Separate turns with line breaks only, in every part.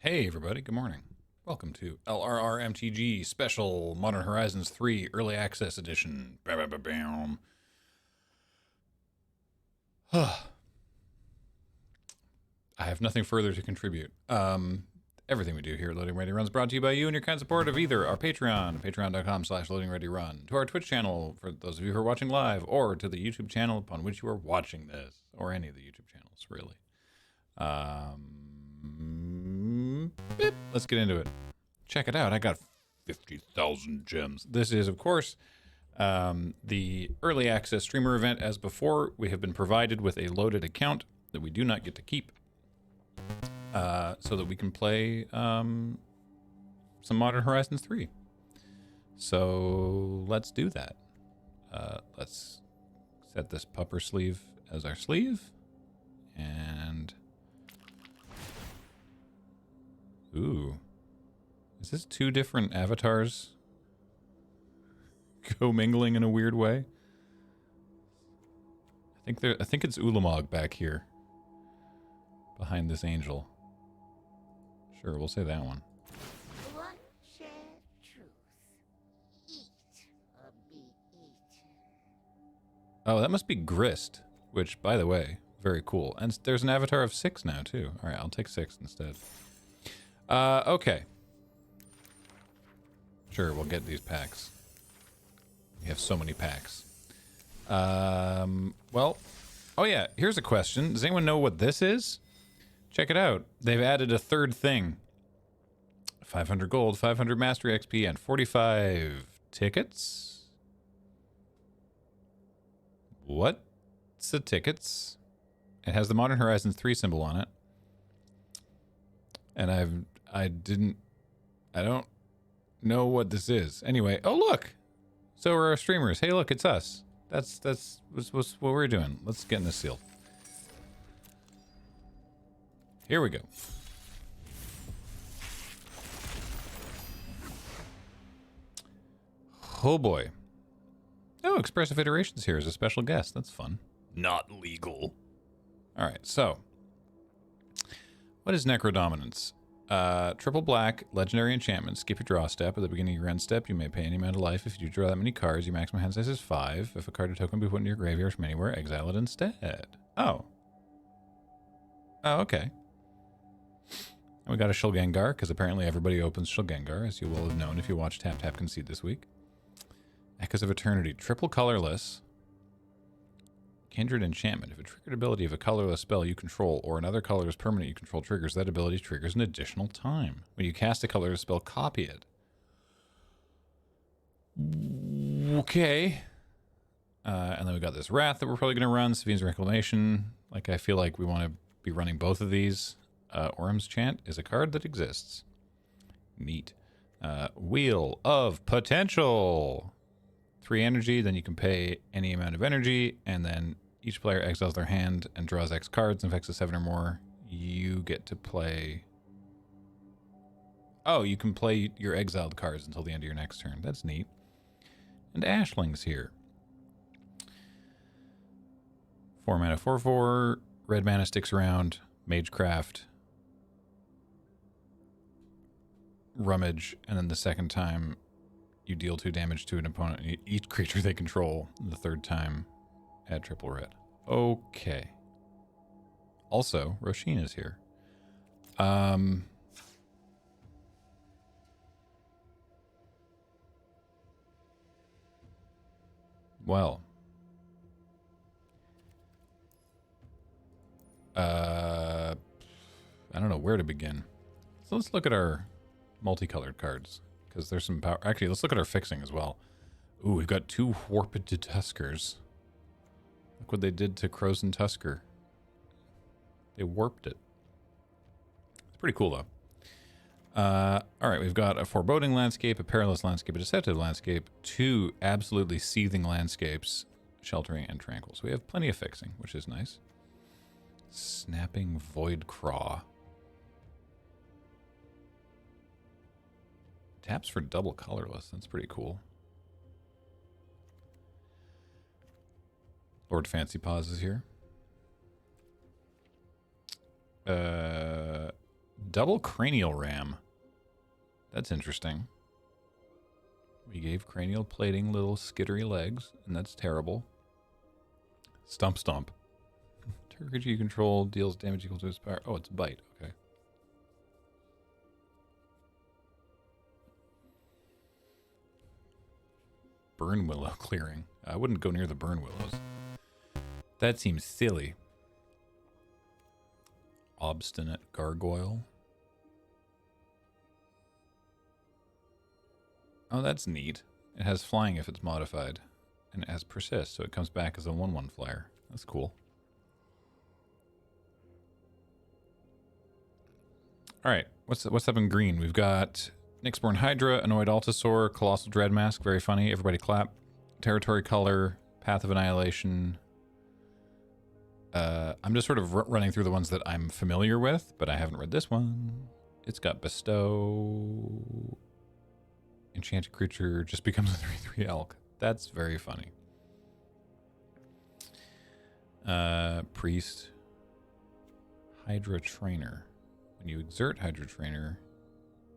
Hey everybody, good morning. Welcome to LRRMTG Special Modern Horizons 3 Early Access Edition. Bam. I have nothing further to contribute. Everything we do here at Loading Ready Run is brought to you by you and your kind support of either our Patreon, patreon.com/loadingreadyrun, to our Twitch channel for those of you who are watching live, or to the YouTube channel upon which you are watching this, or any of the YouTube channels, really. Let's get into it. Check it out. I got 50,000 gems. This is, of course, the early access streamer event. As before, we have been provided with a loaded account that we do not get to keep, so that we can play some Modern Horizons 3. So let's do that. Let's set this pupper sleeve as our sleeve, and ooh, is this two different avatars co-mingling in a weird way? I think it's Ulamog back here behind this angel. Sure, we'll say that one.
What shared truth? Eat or be eaten.
Oh, that must be Grist, which, by the way, very cool. And there's an avatar of 6 now, too. All right, I'll take 6 instead. Okay. Sure, we'll get these packs. We have so many packs. Well, oh yeah, here's a question. Does anyone know what this is? Check it out. They've added a third thing. 500 gold, 500 mastery XP, and 45 tickets? What's the tickets? It has the Modern Horizons 3 symbol on it. And I don't know what this is. Anyway, oh look! So are our streamers. Hey look, it's us. That's what we're doing. Let's get in this sealed. Here we go. Oh boy. Oh, Expressive Iterations here as a special guest. That's fun. Not legal. Alright, so. What is Necrodominance? Triple black, legendary enchantment. Skip your draw step. At the beginning of your end step, you may pay any amount of life. If you draw that many cards, your maximum hand size is 5. If a card or token be put into your graveyard from anywhere, exile it instead. Oh. Oh, okay. And we got a Shulgengar, because apparently everybody opens Shulgengar, as you will have known if you watched Tap Tap Concede this week. Echoes of Eternity. Triple colorless. Kindred Enchantment. If a triggered ability of a colorless spell you control or another colorless permanent you control triggers, that ability triggers an additional time. When you cast a colorless spell, copy it. Okay. And then we got this Wrath that we're probably going to run. Savine's Reclamation. Like, I feel like we want to be running both of these. Orm's Chant is a card that exists. Neat. Wheel of Potential. 3 energy, then you can pay any amount of energy, and then each player exiles their hand and draws X cards, and if X is 7 or more, you get to play... Oh, you can play your exiled cards until the end of your next turn. That's neat. And Ashling's here. 4 mana, 4/4. Red mana sticks around. Magecraft. Rummage, and then the second time you deal 2 damage to an opponent, each creature they control. The third time, add triple red. Okay. Also, Roshin is here. Well. I don't know where to begin. So let's look at our multicolored cards. Because there's some power. Actually, let's look at our fixing as well. Ooh, we've got 2 Warped Tuskers. Look what they did to Crozen Tusker. They warped it. It's pretty cool, though. Alright, we've got a Foreboding Landscape, a Perilous Landscape, a Deceptive Landscape, 2 absolutely seething landscapes, Sheltering and Tranquil. So we have plenty of fixing, which is nice. Snapping Void Craw. Taps for double colorless. That's pretty cool. Lord Fancy Paws is here. Double cranial ram. That's interesting. We gave cranial plating little skittery legs, and that's terrible. Stump stomp. Target you control deals damage equal to its power. Oh, it's bite. Okay. Burn willow clearing. I wouldn't go near the burn willows. That seems silly. Obstinate gargoyle. Oh, that's neat. It has flying if it's modified. And it has persist, so it comes back as a 1/1 flyer. That's cool. Alright, what's up in green? We've got Nyxborn Hydra, Annoyed Altasaur, Colossal Dreadmask, very funny, everybody clap. Territory Color, Path of Annihilation. I'm just sort of running through the ones that I'm familiar with, but I haven't read this one. It's got Bestow. Enchanted creature just becomes a 3/3 elk. That's very funny. Priest. Hydra Trainer. When you exert Hydra Trainer,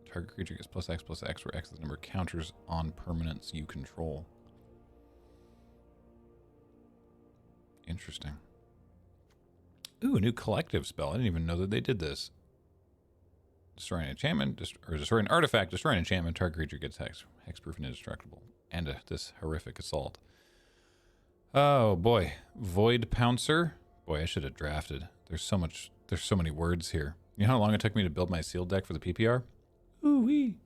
target creature gets +X/+X, where X is the number of counters on permanents you control. Interesting. Ooh, a new collective spell. I didn't even know that they did this. Destroy an enchantment, or destroy an artifact, destroy an enchantment, target creature gets hexproof and indestructible. And this horrific assault. Oh boy. Void Pouncer. Boy, I should have drafted. There's so many words here. You know how long it took me to build my sealed deck for the PPR? Ooh-wee.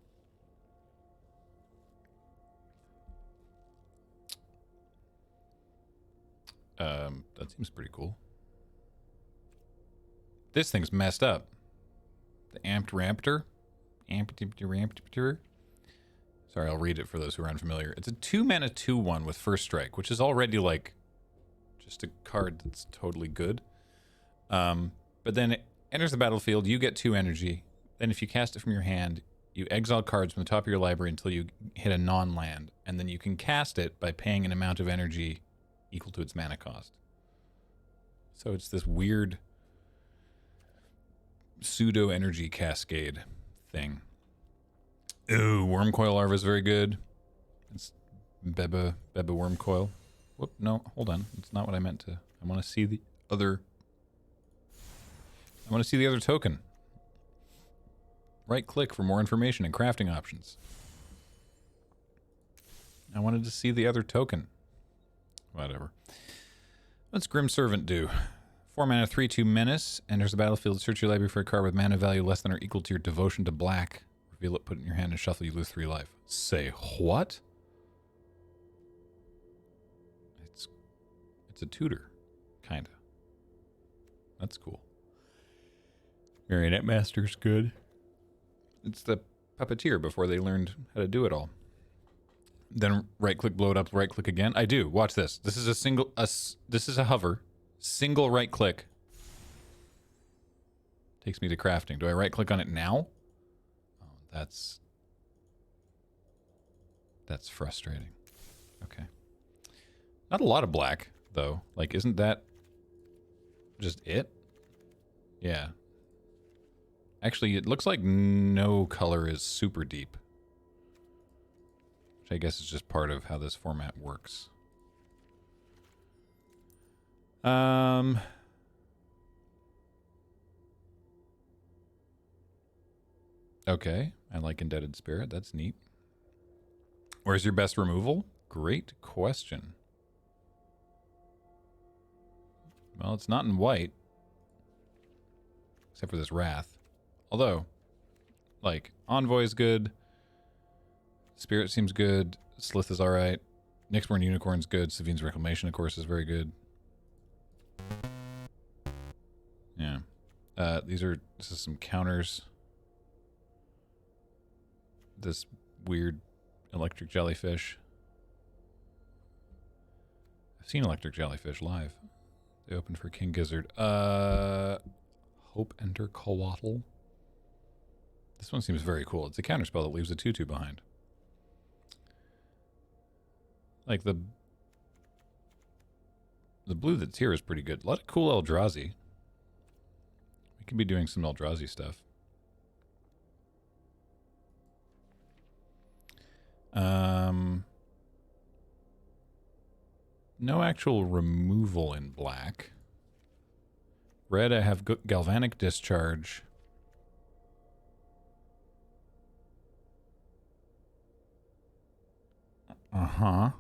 That seems pretty cool. This thing's messed up. The Amped Raptor. Raptor. Sorry, I'll read it for those who are unfamiliar. It's a 2-mana 2/1 with first strike, which is already like just a card that's totally good. But then it enters the battlefield, you get 2 energy. Then if you cast it from your hand, you exile cards from the top of your library until you hit a non-land. And then you can cast it by paying an amount of energy equal to its mana cost. So it's this weird pseudo energy cascade thing. Ooh, Wormcoil Larva is very good. It's Beba Wormcoil. Whoop, no, hold on. It's not what I meant to. I want to see the other token. Right click for more information and crafting options. I wanted to see the other token. Whatever. What's Grim Servant do? 4 mana, 3/2 menace. Enters the battlefield. Search your library for a card with mana value less than or equal to your devotion to black. Reveal it, put it in your hand, and shuffle. You lose 3 life. Say what? It's a tutor, kinda. That's cool. Marionette Master's good. It's the puppeteer before they learned how to do it all. Then right click, blow it up, right click again. I do. Watch this. This is this is a hover. Single right click. Takes me to crafting. Do I right click on it now? Oh, that's frustrating. Okay. Not a lot of black, though. Like, isn't that just it? Yeah. Actually, it looks like no color is super deep. Which I guess is just part of how this format works. Okay, I like Indebted Spirit. That's neat. Where's your best removal? Great question. Well, it's not in white. Except for this Wrath. Although, like, Envoy's good. Spirit seems good. Slith is alright. Nyxborn Unicorn's good. Savine's Reclamation, of course, is very good. Yeah. This is some counters. This weird electric jellyfish. I've seen electric jellyfish live. They opened for King Gizzard. Hope Enter Coatl. This one seems very cool. It's a counterspell that leaves a 2/2 behind. Like the blue that's here is pretty good. A lot of cool Eldrazi. We could be doing some Eldrazi stuff. No actual removal in black. Red, I have galvanic discharge. Uh-huh.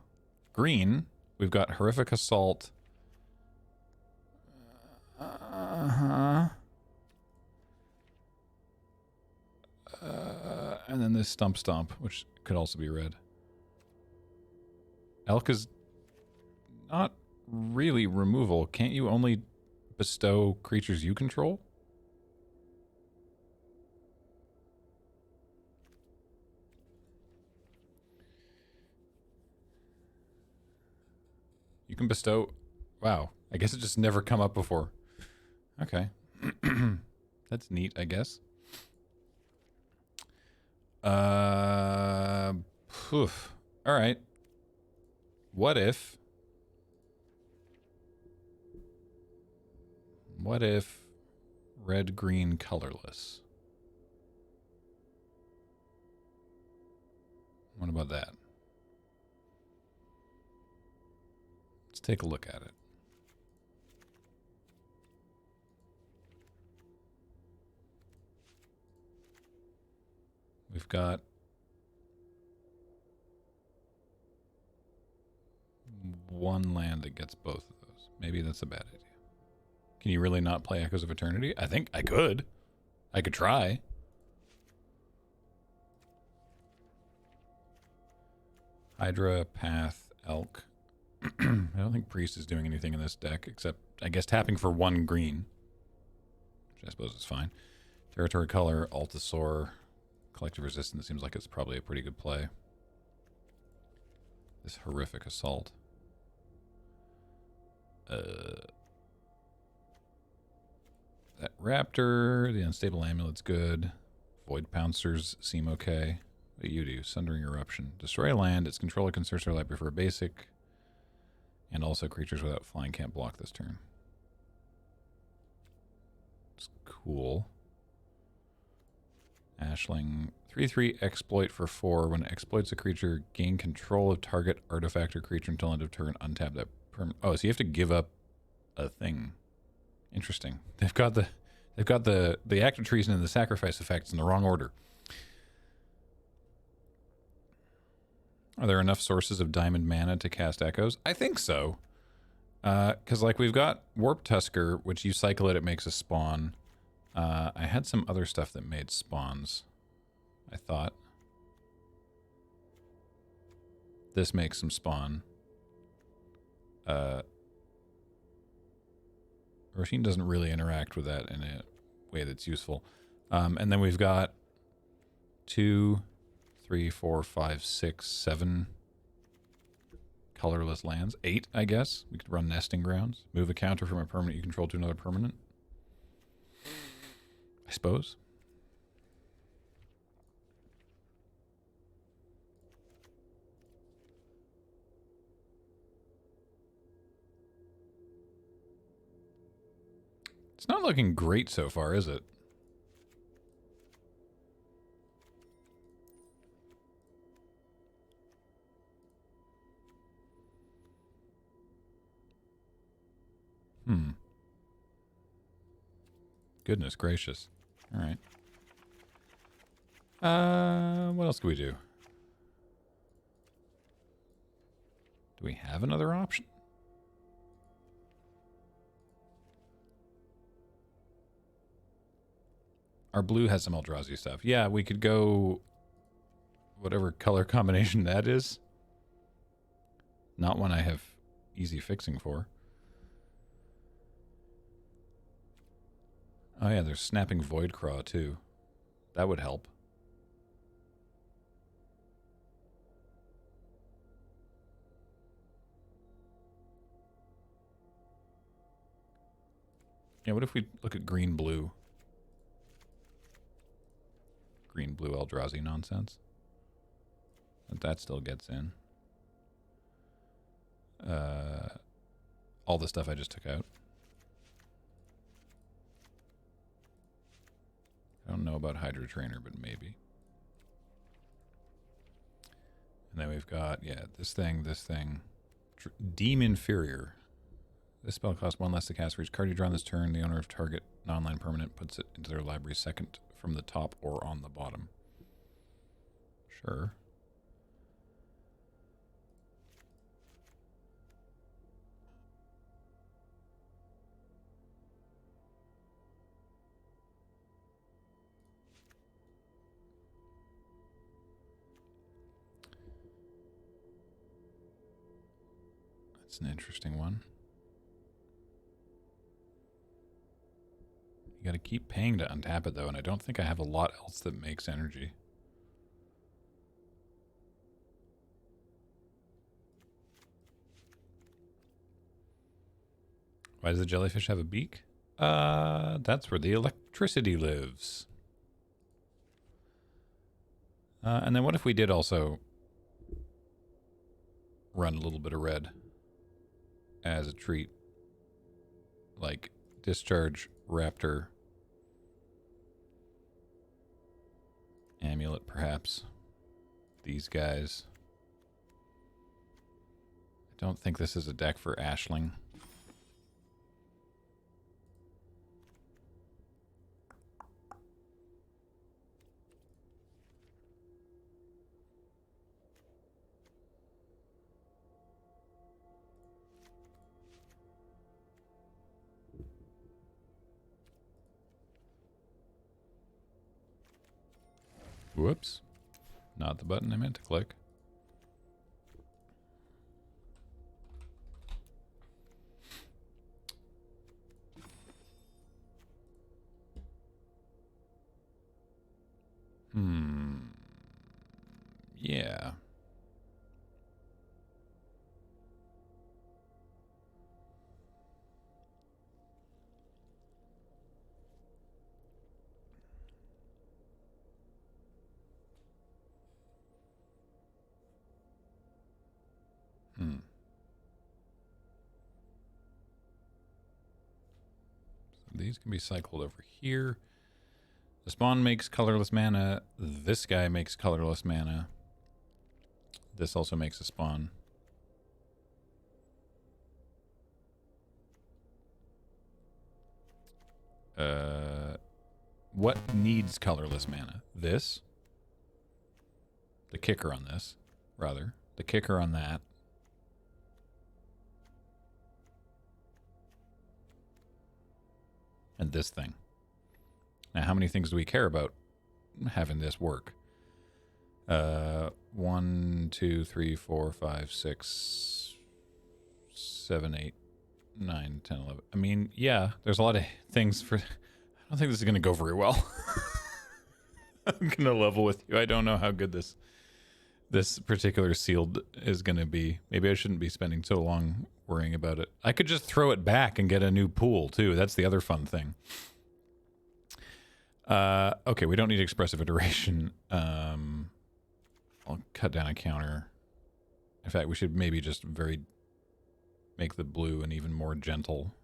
Green, we've got horrific assault. Uh-huh. And then this stump stomp, which could also be red. Elk is not really removal. Can't you only bestow creatures you control? You can bestow... Wow. I guess it just never come up before. Okay. That's neat, I guess. Poof. All right. What if red, green, colorless? What about that? Let's take a look at it. We've got one land that gets both of those. Maybe that's a bad idea. Can you really not play Echoes of Eternity? I think I could. I could try. Hydra, Path, Elk. I don't think Priest is doing anything in this deck, except, I guess, tapping for one green. Which I suppose is fine. Territory Color, Altasaur, Collective Resistance seems like it's probably a pretty good play. This horrific assault. That Raptor, the Unstable Amulet's good. Void Pouncers seem okay. What do you do? Sundering Eruption. Destroy a land. Its controller can search their library for a basic. And also creatures without flying can't block this turn. It's cool. Ashling. 3/3 exploit for 4. When it exploits a creature, gain control of target artifact or creature until end of turn. Untap that oh, so you have to give up a thing. Interesting. They've got the act of treason and the sacrifice effects in the wrong order. Are there enough sources of diamond mana to cast Echoes? I think so. Because like we've got Warp Tusker, which you cycle it makes a spawn. I had some other stuff that made spawns, I thought. This makes some spawn. Roshin doesn't really interact with that in a way that's useful. And then we've got 2, 3, 4, 5, 6, 7 colorless lands. 8, I guess. We could run Nesting Grounds. Move a counter from a permanent you control to another permanent. I suppose. It's not looking great so far, is it? Goodness gracious. All right. What else can we do? Do we have another option? Our blue has some Eldrazi stuff. Yeah, we could go whatever color combination that is. Not one I have easy fixing for. Oh yeah, there's Snapping Voidcraw too. That would help. Yeah, what if we look at green-blue? Green-blue Eldrazi nonsense. That still gets in. All the stuff I just took out. I don't know about Hydra Trainer, but maybe. we've got, yeah, this thing. Deem Inferior. This spell costs 1 less to cast for each card you draw on this turn. The owner of target non-land permanent puts it into their library second from the top or on the bottom. Sure. That's an interesting one. You gotta keep paying to untap it though, and I don't think I have a lot else that makes energy. Why does the jellyfish have a beak? That's where the electricity lives. And then what if we did also run a little bit of red as a treat? Like discharge raptor amulet, perhaps. These guys. I don't think this is a deck for Ashling. Whoops. Not the button I meant to click. Yeah. So these can be cycled over here. The spawn makes colorless mana. This guy makes colorless mana. This also makes a spawn. What needs colorless mana? This. The kicker on this, rather. The kicker on that. And this thing. Now, how many things do we care about having this work? 1, 2, 3, 4, 5, 6, 7, 8, 9, 10, 11. I mean, yeah, there's a lot of things for... I don't think this is going to go very well. I'm going to level with you. I don't know how good this particular sealed is going to be. Maybe I shouldn't be spending so long worrying about it. I could just throw it back and get a new pool, too. That's the other fun thing. Okay, we don't need expressive iteration. I'll cut down a counter. In fact, we should maybe just make the blue an even more gentle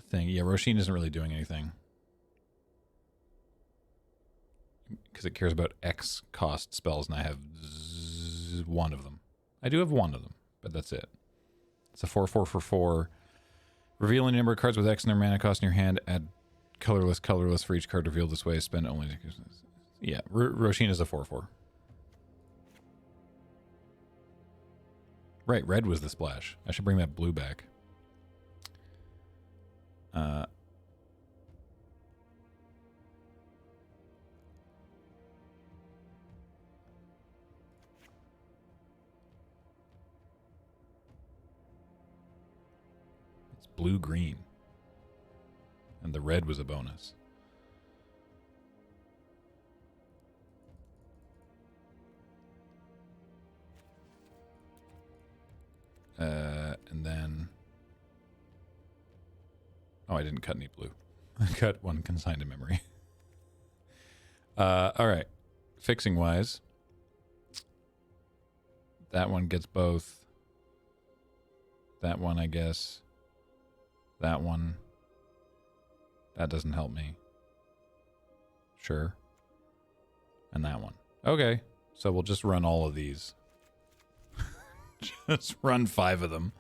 thing. Yeah, Roshin isn't really doing anything because it cares about X cost spells, and I have one of them. I do have one of them, but that's it. It's a 4/4 for 4. Reveal any number of cards with X in their mana cost in your hand. Add colorless for each card revealed this way. Spend only... Yeah, Roshin is a 4/4. Right, red was the splash. I should bring that blue back. It's blue-green. And the red was a bonus. And then... Oh, I didn't cut any blue. I cut one consigned to memory. All right. Fixing wise. That one gets both. That one, I guess. That one. That doesn't help me. Sure. And that one. Okay, so we'll just run all of these. Just run 5 of them.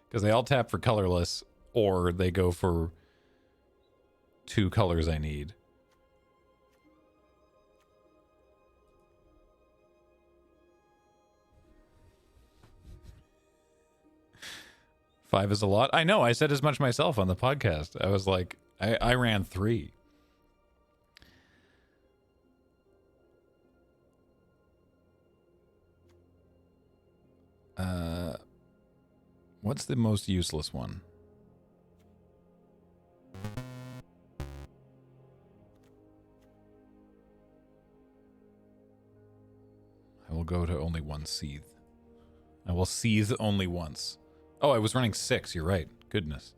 Because they all tap for colorless, or they go for 2 colors I need. Five is a lot. I know, I said as much myself on the podcast. I was like, I ran 3. What's the most useless one? I will go to only 1 seethe. I will seethe only once. Oh, I was running 6. You're right. Goodness.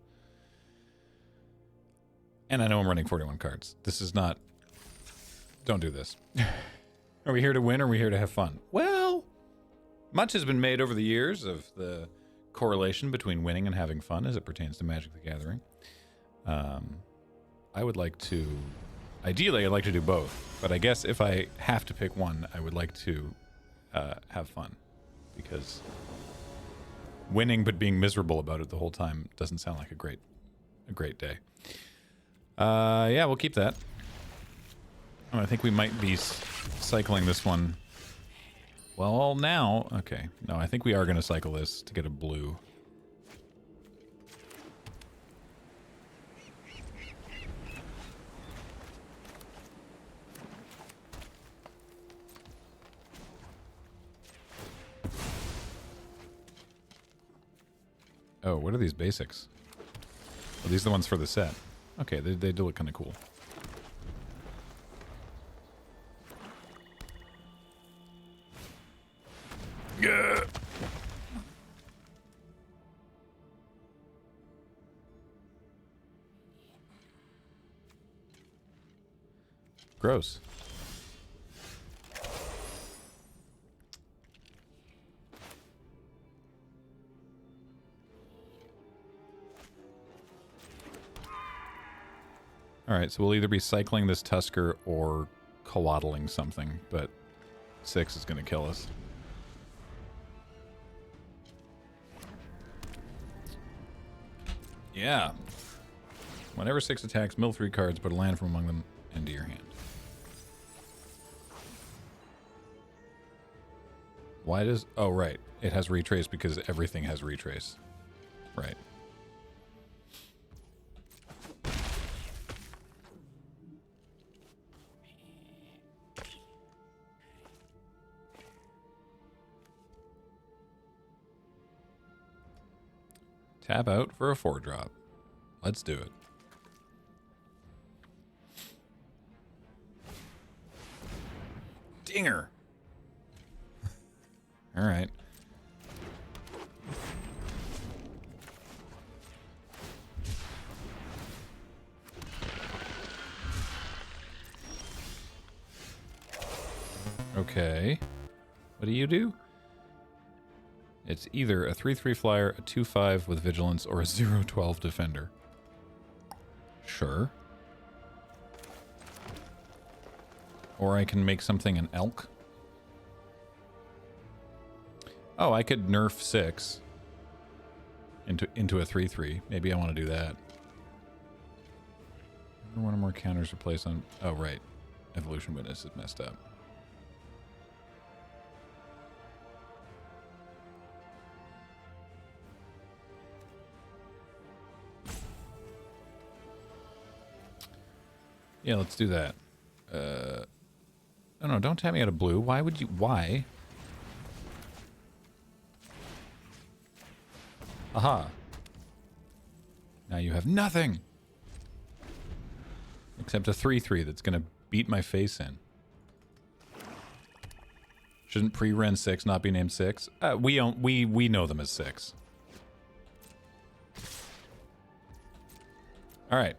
And I know I'm running 41 cards. This is not... Don't do this. Are we here to win or are we here to have fun? Well, much has been made over the years of the correlation between winning and having fun as it pertains to Magic the Gathering. I would like to... Ideally, I'd like to do both. But I guess if I have to pick one, I would like to have fun. Because winning but being miserable about it the whole time doesn't sound like a great day. Yeah, we'll keep that. Oh, I think we might be cycling this one. Well, now... Okay. No, I think we are going to cycle this to get a blue. Oh, what are these basics? Oh, these are the ones for the set. Okay, they do look kind of cool. Yeah. Gross. Alright, so we'll either be cycling this Tusker or cowaddling something, but 6 is going to kill us. Yeah. Whenever 6 attacks, mill 3 cards, put a land from among them into your hand. Why does... Oh, right. It has retrace because everything has retrace. Right. Tap out for a 4-drop. Let's do it. Dinger! Alright. Okay. What do you do? It's either a 3/3 flyer, a 2/5 with vigilance, or a 0/12 defender. Sure. Or I can make something an elk. Oh, I could nerf 6 into a 3/3. Maybe I want to do that. One or more counters replaced on... Oh, right. Evolution Witness is messed up. Yeah, let's do that. No, don't tap me out of blue. Why would you... Why? Aha. Now you have nothing. Except a 3/3 that's going to beat my face in. Shouldn't pre-Ren 6 not be named 6? We know them as 6. Alright.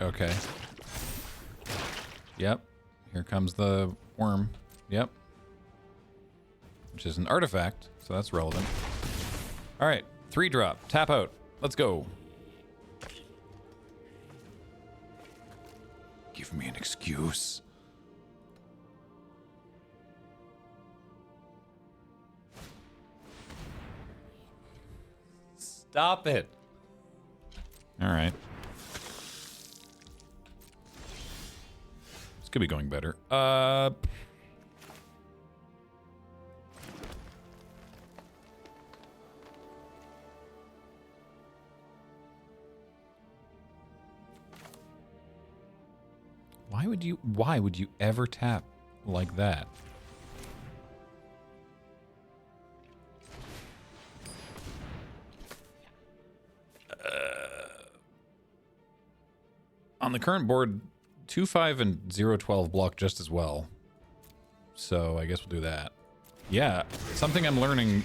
Okay. Yep. Here comes the worm. Yep. Which is an artifact, so that's relevant. Alright. 3-drop. Tap out. Let's go. Give me an excuse. Stop it. All right. This could be going better. Why would you ever tap like that? On the current board, 2-5 and 0-12 block just as well. So I guess we'll do that. Yeah, something I'm learning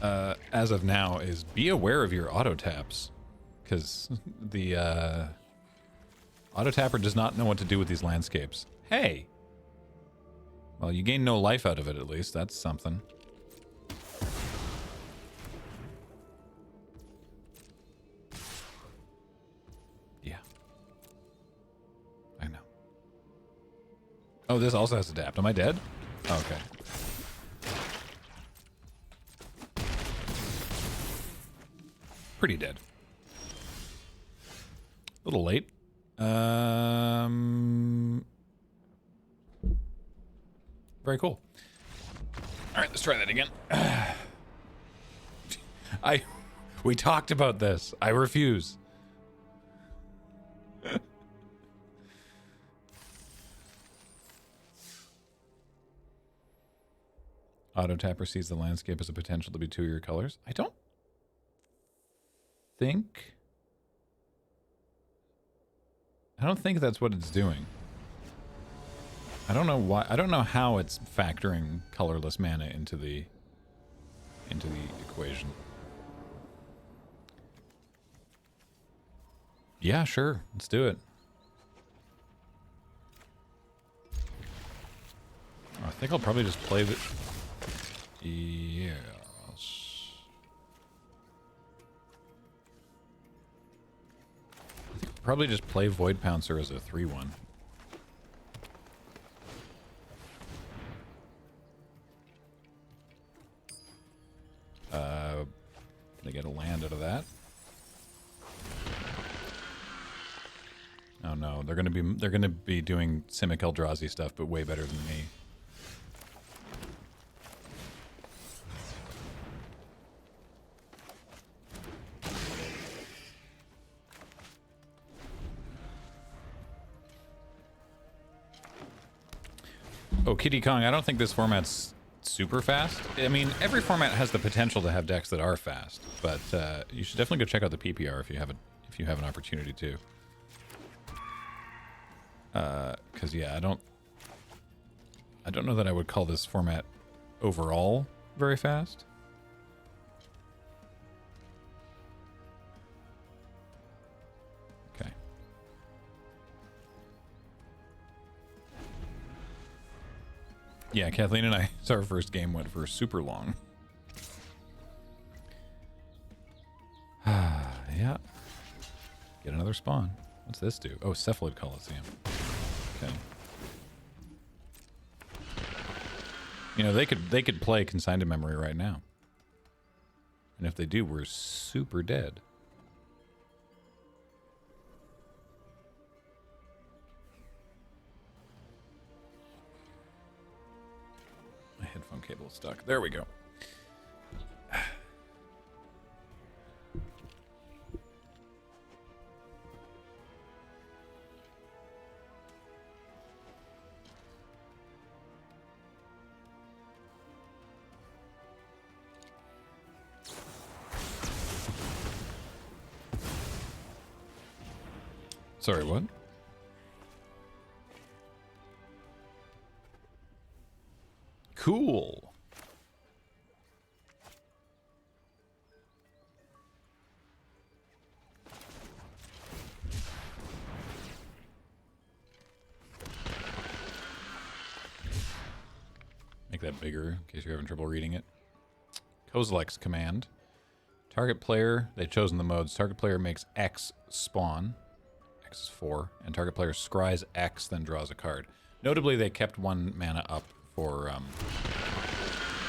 as of now is be aware of your auto taps. Because the auto tapper does not know what to do with these landscapes. Hey! Well, you gain no life out of it at least. That's something. Yeah. I know. Oh, this also has adapt. Am I dead? Oh, okay. Pretty dead. A little late. Very cool. All right, let's try that again. We talked about this. I refuse. Auto tapper sees the landscape as a potential to be 2 of your colors. I don't think that's what it's doing. I don't know why. I don't know how it's factoring colorless mana into the equation. Yeah, sure. Let's do it. I think I'll probably just play the... Yes. I think I'll probably just play Void Pouncer as a 3-1. They get a land out of that. Oh no, they're gonna be doing Simic Eldrazi stuff, but way better than me. Oh, Kitty Kong, I don't think this format's super fast. I mean, every format has the potential to have decks that are fast, but you should definitely go check out the PPR if you have an opportunity to. Because yeah, I don't know that I would call this format overall very fast. Okay. Yeah, Kathleen and I, our first game went for super long. Yeah. Get another spawn. What's this do? Oh, Cephalid Coliseum. Okay. You know, they could play Consigned to Memory right now. And if they do, we're super dead. My headphone cable is stuck. There we go. Sorry, what? Cool. Make that bigger in case you're having trouble reading it. Kozilek's command. Target player, they've chosen the modes. Target player makes X spawn. X is 4, and target player scries X, then draws a card. Notably, they kept 1 mana up for...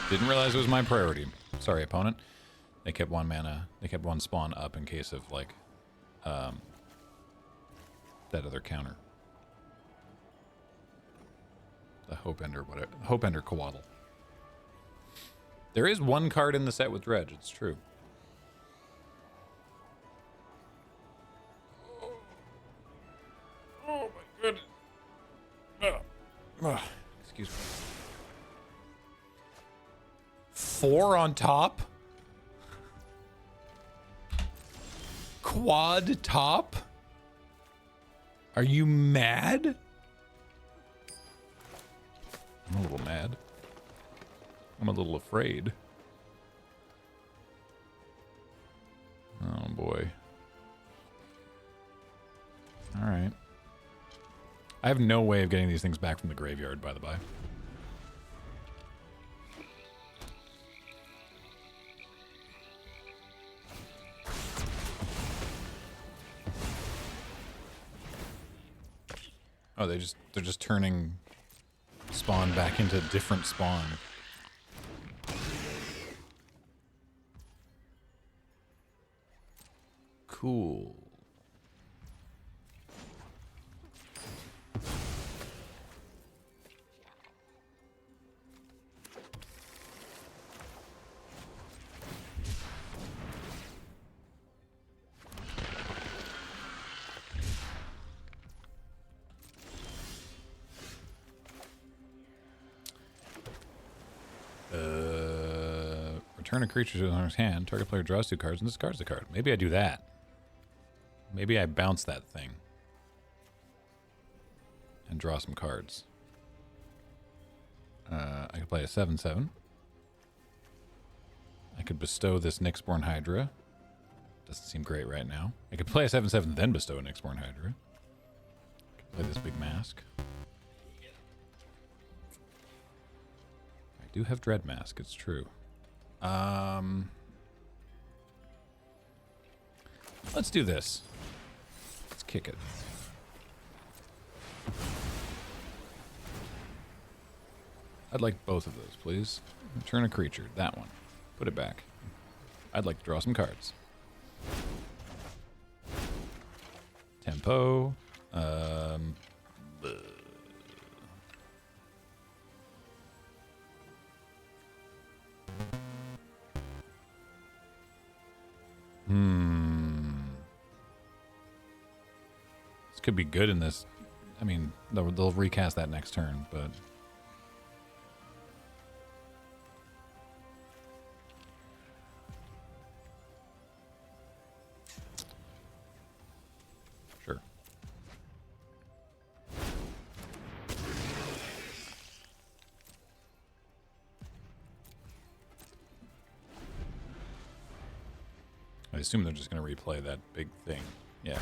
didn't realize it was my priority. Sorry, opponent. They kept 1 mana, they kept 1 spawn up in case of, like, that other counter. The Hope Ender, whatever. Hope Ender Coatl. There is 1 card in the set with Dredge, it's true. Oh my goodness. Excuse me. 4 on top? Quad top? Are you mad? I'm a little mad. I'm a little afraid. Oh boy. Alright. I have no way of getting these things back from the graveyard, by the by. Oh, they're just turning spawn back into different spawn. Cool. Return a creature to the owner's hand. Target player draws 2 cards and discards a card. Maybe I do that. Maybe I bounce that thing. And draw some cards. I could play a 7/7. I could bestow this Nyxborn Hydra. Doesn't seem great right now. I could play a 7/7, then bestow a Nyxborn Hydra. I could play this big mask. I do have Dread Mask, it's true. Let's do this. Let's kick it. I'd like both of those, please. Return a creature. That one. Put it back. I'd like to draw some cards. Tempo. This could be good in this. I mean, they'll recast that next turn, but... Sure. I assume they're just going to replay that big thing. Yeah.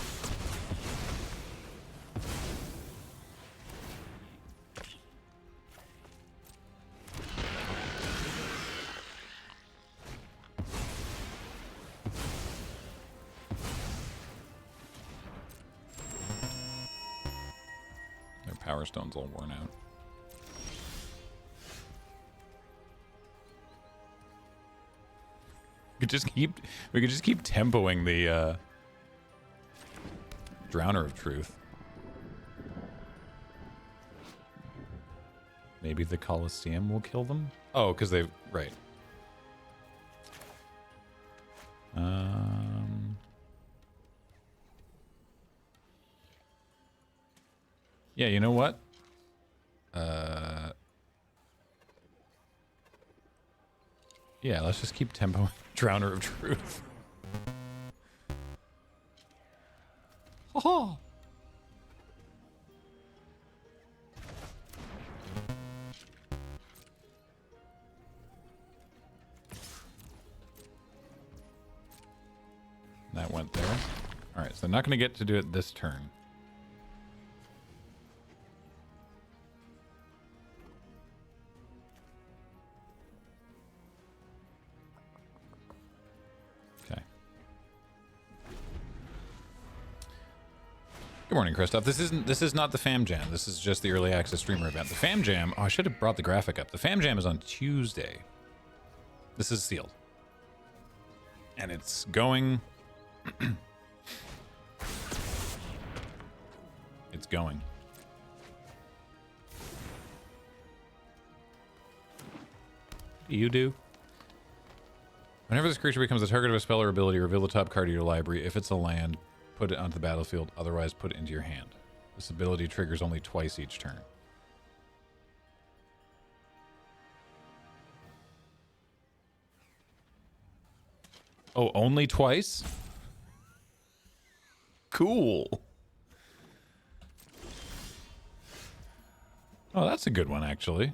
Their Power Stone's all worn out. We could just keep tempoing the Drowner of Truth. Maybe the Colosseum will kill them? Oh, because they've... Right. Yeah, you know what? Yeah, let's just keep tempoing Drowner of Truth. Oh. That went there. All right, so I'm not going to get to do it this turn. Good morning, Christoph. This is not the Fam Jam. This is just the early access streamer event. The Fam Jam, oh, I should have brought the graphic up. The Fam Jam is on Tuesday. This is sealed. And it's going. It's going. What do you do? Whenever this creature becomes the target of a spell or ability, reveal the top card of your library. If it's a land, put it onto the battlefield. Otherwise, put it into your hand. This ability triggers only twice each turn. Oh, only twice? Cool. Oh, that's a good one, actually.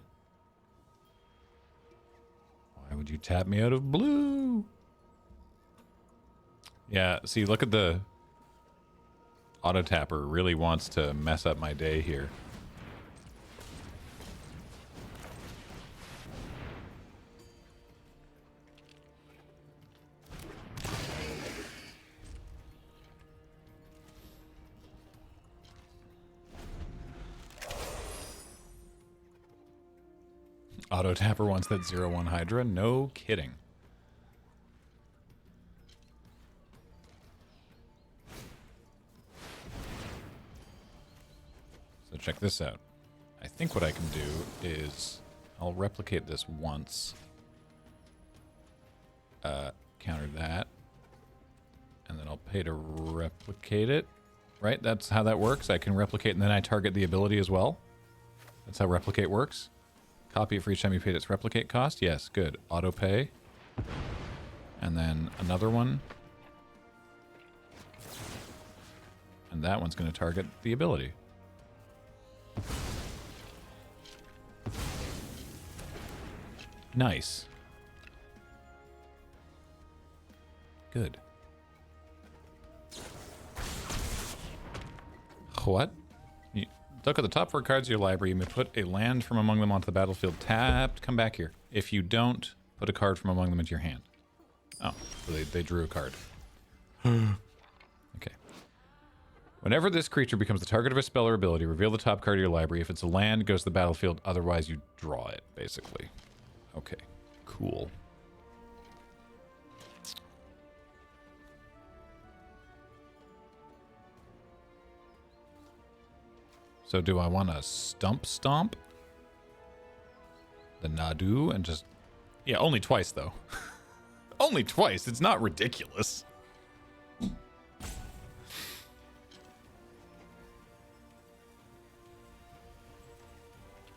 Why would you tap me out of blue? Yeah, see, look at the auto tapper. Really wants to mess up my day here. Auto tapper wants that 0/1 Hydra. No kidding. So check this out. I think what I can do is I'll replicate this once. Counter that. And then I'll pay to replicate it. Right? That's how that works. I can replicate and then I target the ability as well. That's how replicate works. Copy it for each time you paid its replicate cost. Yes, good. Auto pay. And then another one. And that one's going to target the ability. Nice. Good. What? Look at the top 4 cards of your library. You may put a land from among them onto the battlefield tapped. Come back here. If you don't, put a card from among them into your hand. Oh, so they drew a card. Okay. Whenever this creature becomes the target of a spell or ability, reveal the top card of your library. If it's a land, it goes to the battlefield. Otherwise, you draw it, basically. Okay, cool. So do I want to stomp the Nadu and just... Yeah, only twice, though. Only twice. It's not ridiculous.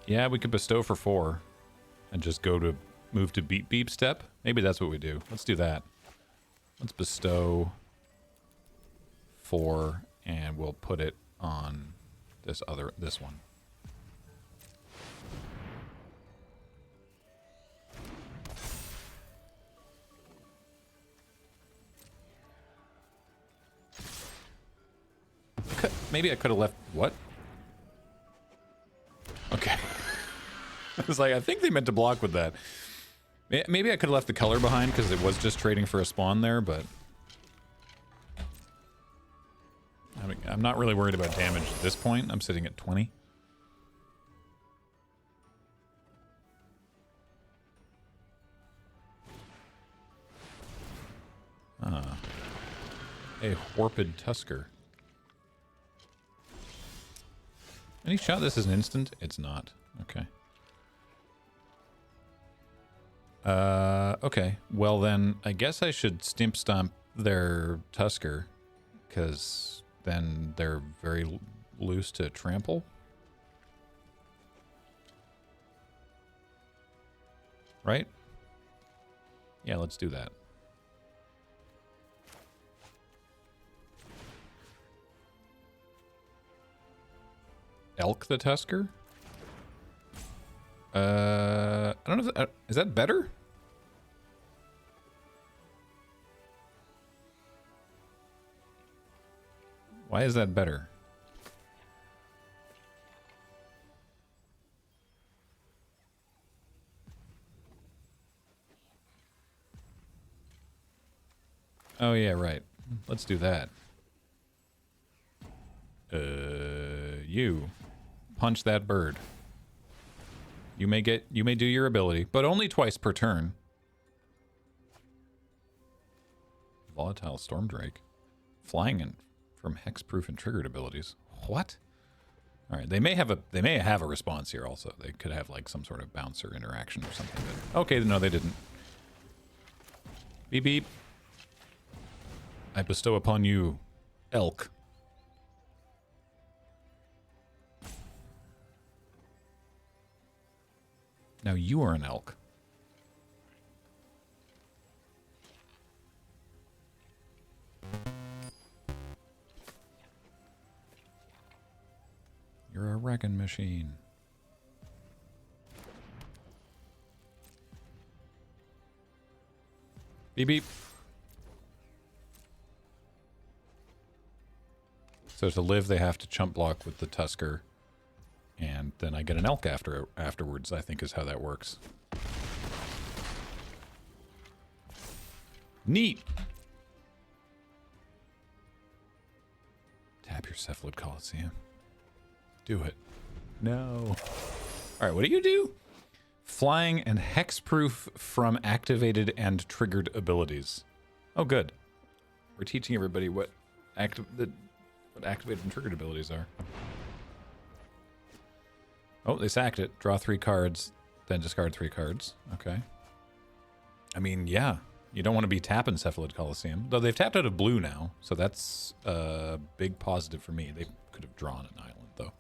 Yeah, we could bestow for 4 and just go to move to beep beep step. Maybe that's what we do. Let's do that. Let's bestow 4 and we'll put it on this one. Maybe I could have left... What? Okay. I was like, I think they meant to block with that. Maybe I could have left the color behind because it was just trading for a spawn there, but... I mean, I'm not really worried about damage at this point. I'm sitting at 20. Ah. A Horpid Tusker. Any shot this is an instant? It's not. Okay. Okay. Well then, I guess I should stimp stomp their Tusker, because then they're very loose to trample. Right? Yeah, let's do that. Elk the Tusker? I don't know if that, is that better? Why is that better? Oh yeah, right. Let's do that. You punch that bird. You may do your ability, but only twice per turn. Volatile Storm Drake. Flying in from hexproof and triggered abilities. What? All right, they may have a response here also. They could have like some sort of bouncer interaction or something. But, okay, no, they didn't. Beep beep. I bestow upon you, elk. Now you are an elk. You're a wrecking machine. Beep beep. So to live, they have to chump block with the Tusker. And then I get an elk afterwards, I think is how that works. Neat! Tap your Cephalid Coliseum. Do it. No. Alright, what do you do? Flying and hexproof from activated and triggered abilities. Oh, good. We're teaching everybody what activated and triggered abilities are. Oh, they sacked it. Draw 3 cards, then discard 3 cards. Okay. I mean, yeah. You don't want to be tapping Cephalid Coliseum. Though they've tapped out of blue now, so that's a big positive for me. They could have drawn an island, though.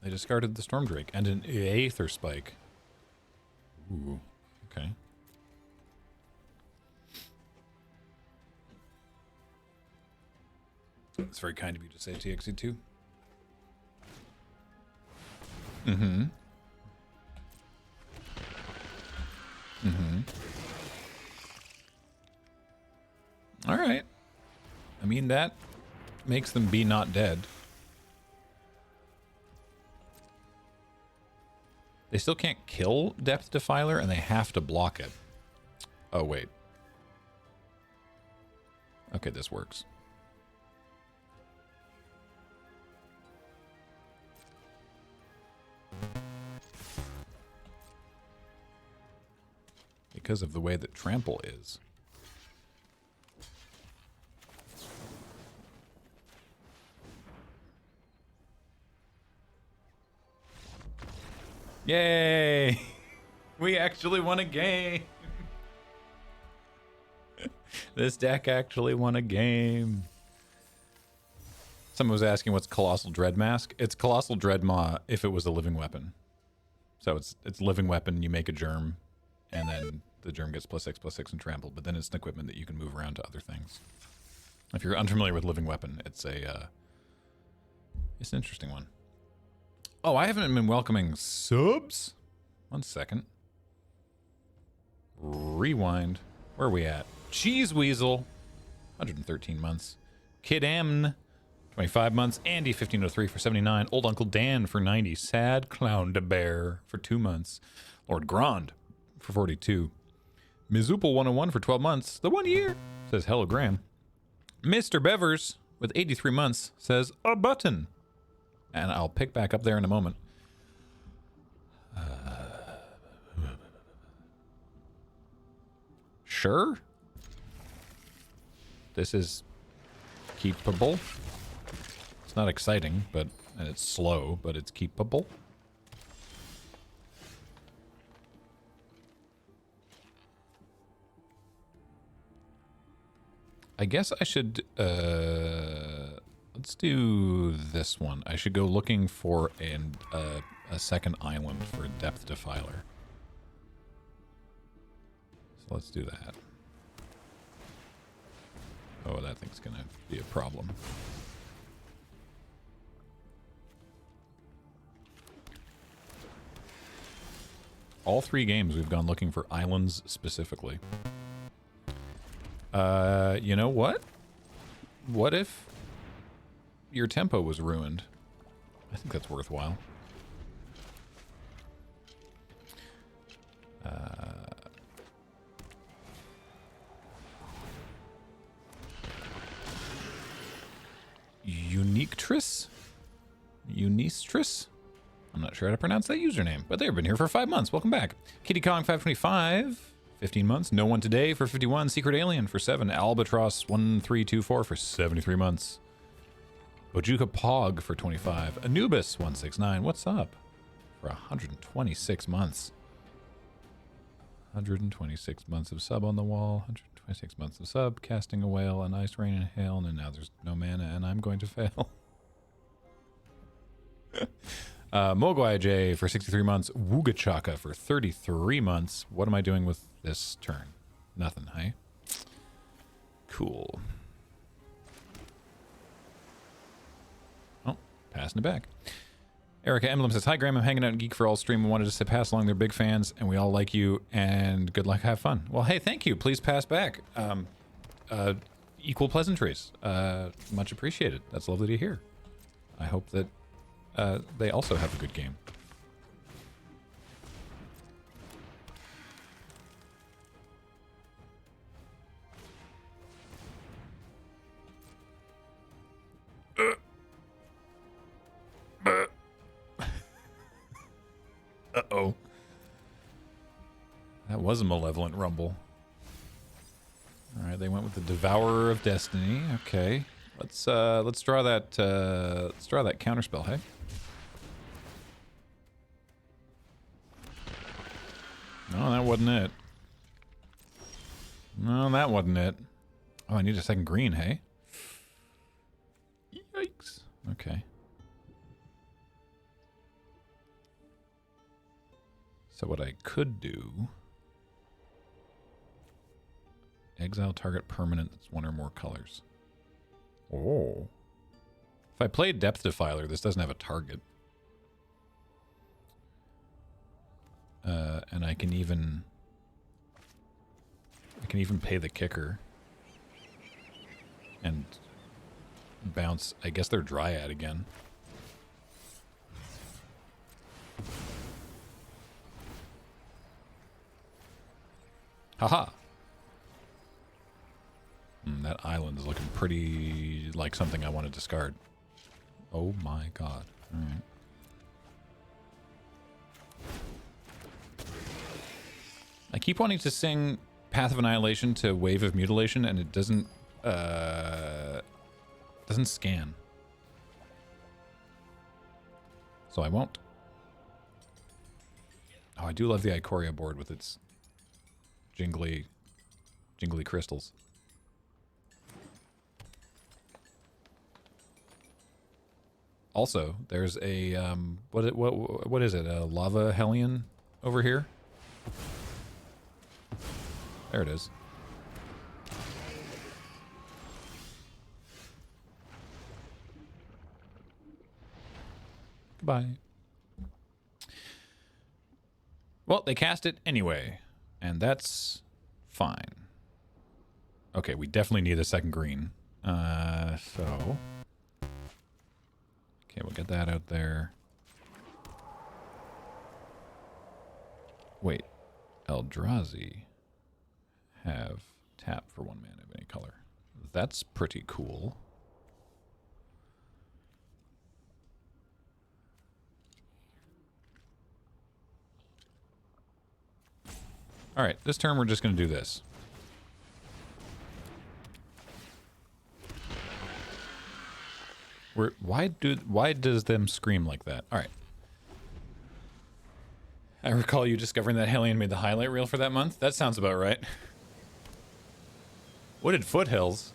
They discarded the Storm Drake and an Aether Spike. Ooh, okay. It's very kind of you to say, TXE2. Mm-hmm. Mm-hmm. All right. I mean, that makes them be not dead. They still can't kill Depth Defiler, and they have to block it. Oh, wait. Okay, this works. Because of the way that Trample is. Yay! We actually won a game! This deck actually won a game. Someone was asking what's Colossal Dread Mask. It's Colossal Dread Maw if it was a living weapon. So it's living weapon, you make a germ, and then the germ gets +6/+6 and trampled, but then it's an equipment that you can move around to other things. If you're unfamiliar with living weapon, it's an interesting one. Oh, I haven't been welcoming subs? 1 second. Rewind. Where are we at? Cheese Weasel, 113 months. Kid Amn, 25 months. Andy, 1503 for 79. Old Uncle Dan for 90. Sad Clown de Bear for 2 months. Lord Grand for 42. Mizupal 101 for 12 months. The 1 year says hello, Graham. Mr. Bevers with 83 months says a button. And I'll pick back up there in a moment. Sure. This is keepable. It's not exciting, and it's slow, but it's keepable. I guess I should, let's do this one. I should go looking for a second island for Depth Defiler. So let's do that. Oh, that thing's gonna be a problem. All 3 games we've gone looking for islands specifically. You know what? What if your tempo was ruined? I think that's worthwhile. Unistris? Unistris? I'm not sure how to pronounce that username, but they've been here for 5 months. Welcome back. Kitty Kong 525, 15 months. No One Today for 51. Secret Alien for 7. Albatross 1324 for 73 months. Bojuka Pog for 25. Anubis 169. What's up? For 126 months. 126 months of sub on the wall. 126 months of sub. Casting a whale, an ice rain and hail, and now there's no mana, and I'm going to fail. Mogwai J for 63 months. Wugachaka for 33 months. What am I doing with this turn? Nothing, hey? Cool. Oh, passing it back. Erica Emblem says, hi Graham, I'm hanging out in Geek for All stream and wanted to say pass along. They're big fans and we all like you and good luck, have fun. Well, hey, thank you. Please pass back. Equal pleasantries. Much appreciated. That's lovely to hear. I hope that they also have a good game. Uh-oh. That was a malevolent rumble. All right, they went with the Devourer of Destiny. Okay. Let's draw that counterspell, hey? No, that wasn't it. No, that wasn't it. Oh, I need a second green, hey? Yikes. Okay. So what I could do... Exile target permanent that's one or more colors. Oh. If I play Depth Defiler, this doesn't have a target. And I can even pay the kicker. And bounce. I guess they're Dryad again. Haha. That island is looking pretty like something I want to discard. Oh my god. Alright. I keep wanting to sing Path of Annihilation to Wave of Mutilation and it doesn't scan. So I won't. Oh, I do love the Ikoria board with its jingly crystals. Also, there's a what is it? A lava hellion over here. There it is. Goodbye. Well, they cast it anyway, and that's fine. Okay, we definitely need a second green. So... Okay, we'll get that out there. Wait, Eldrazi have tap for 1 mana of any color. That's pretty cool. All right, this turn we're just going to do this. Why does them scream like that? All right. I recall you discovering that Hellion made the highlight reel for that month. That sounds about right. Wooded Foothills.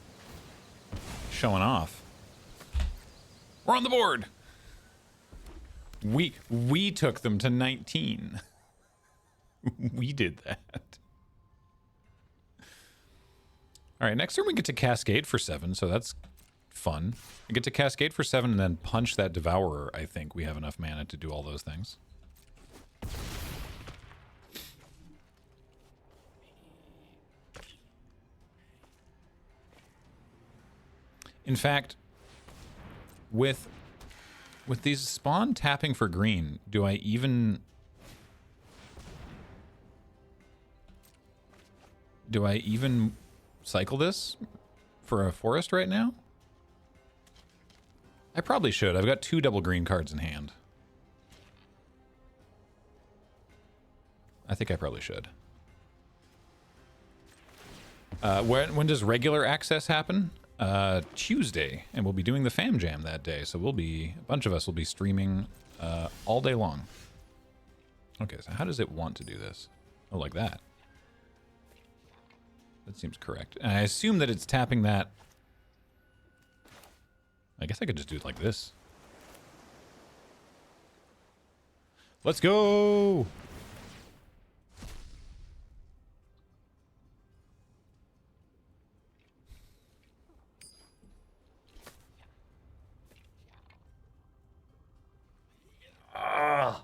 Showing off. We're on the board. We took them to 19. We did that. All right, next turn we get to Cascade for 7, so that's fun. We get to Cascade for 7 and then punch that Devourer. I think we have enough mana to do all those things. In fact, with these spawn tapping for green, do I even cycle this for a forest right now? I probably should. I've got 2 double green cards in hand. I think I probably should. When does regular access happen? Tuesday, and we'll be doing the Fam Jam that day, so a bunch of us will be streaming all day long. Okay, so how does it want to do this? Oh, like that. That seems correct. And I assume that it's tapping that. I guess I could just do it like this. Let's go! Ah.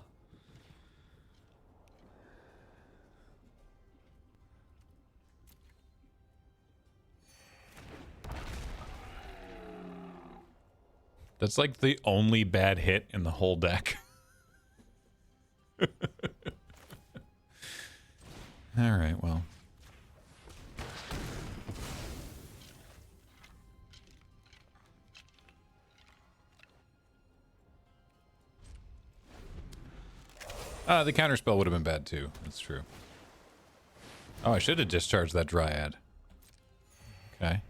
That's like the only bad hit in the whole deck. All right, well. The counterspell would have been bad too. That's true. Oh, I should have discharged that Dryad. Okay.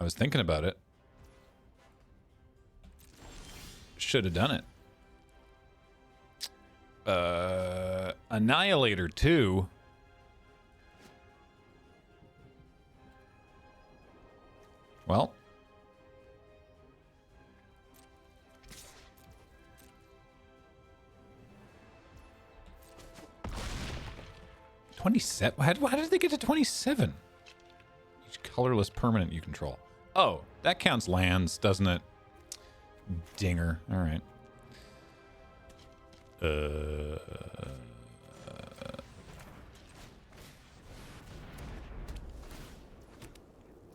I was thinking about it. Should have done it. Annihilator 2. Well. $27? How did they get to 27? Each colorless permanent you control. Oh, that counts lands, doesn't it? Dinger. All right.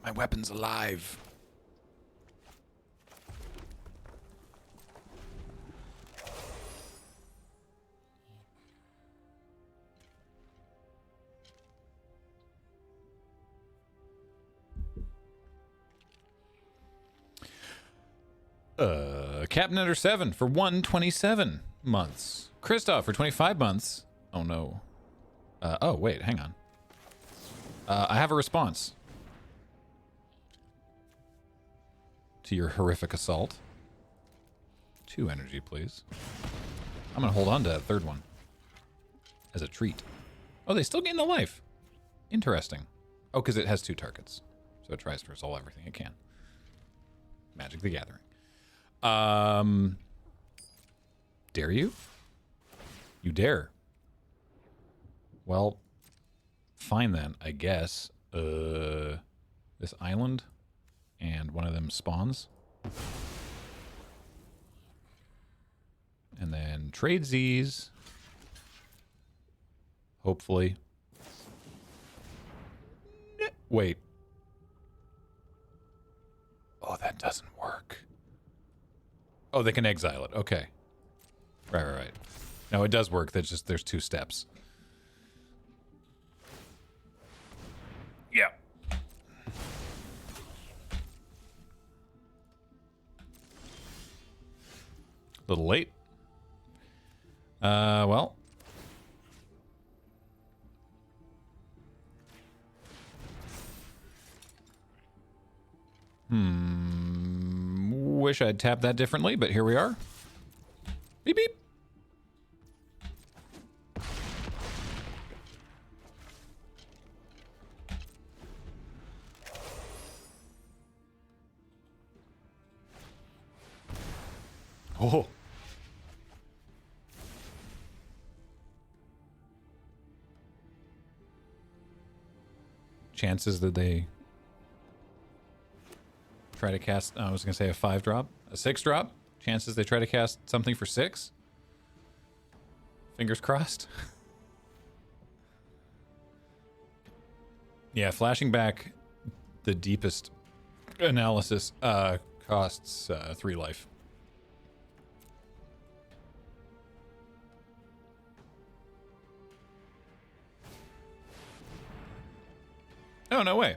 My weapon's alive. Captain Under 7 for 127 months. Christoph for 25 months. Oh no. Oh wait, hang on. I have a response to your horrific assault. 2 energy, please. I'm gonna hold on to that third one as a treat. Oh, they still gain the life. Interesting. Oh, because it has 2 targets, so it tries to resolve everything it can. Magic the Gathering. Dare you? You dare. Well, fine then, I guess. This island, and one of them spawns. And then trade Z's. Hopefully. Wait. Oh, that doesn't work. Oh, they can exile it. Okay. Right. No, it does work. There's 2 steps. Yeah. A little late. Well. Wish I'd tapped that differently, but here we are. Beep, beep. Oh. Chances that they try to cast, I was going to say a 5-drop, a 6-drop. Chances they try to cast something for 6. Fingers crossed. Yeah, flashing back the deepest analysis costs 3 life. Oh, no way.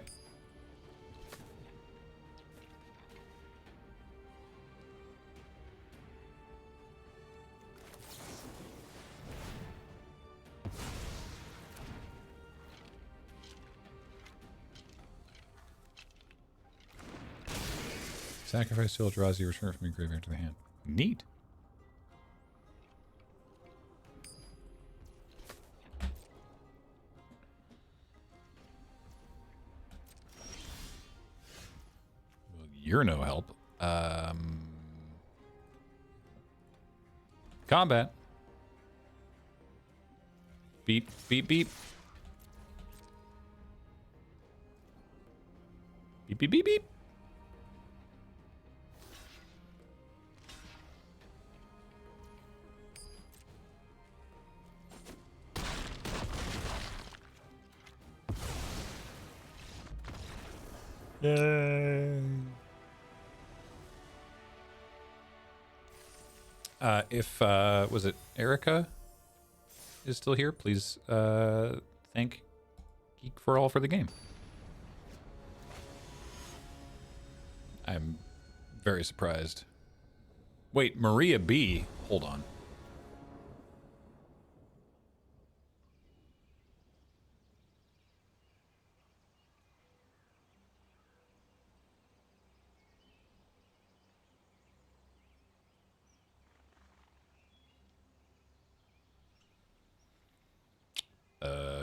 Sacrifice to Eldrazi, return from your graveyard to the hand. Neat. Well, you're no help. Combat. Beep, beep, beep. Beep, beep, beep, beep. Yay. If was it Erica is still here, please thank Geek for All for the game. I'm very surprised. Wait, Maria B. Hold on.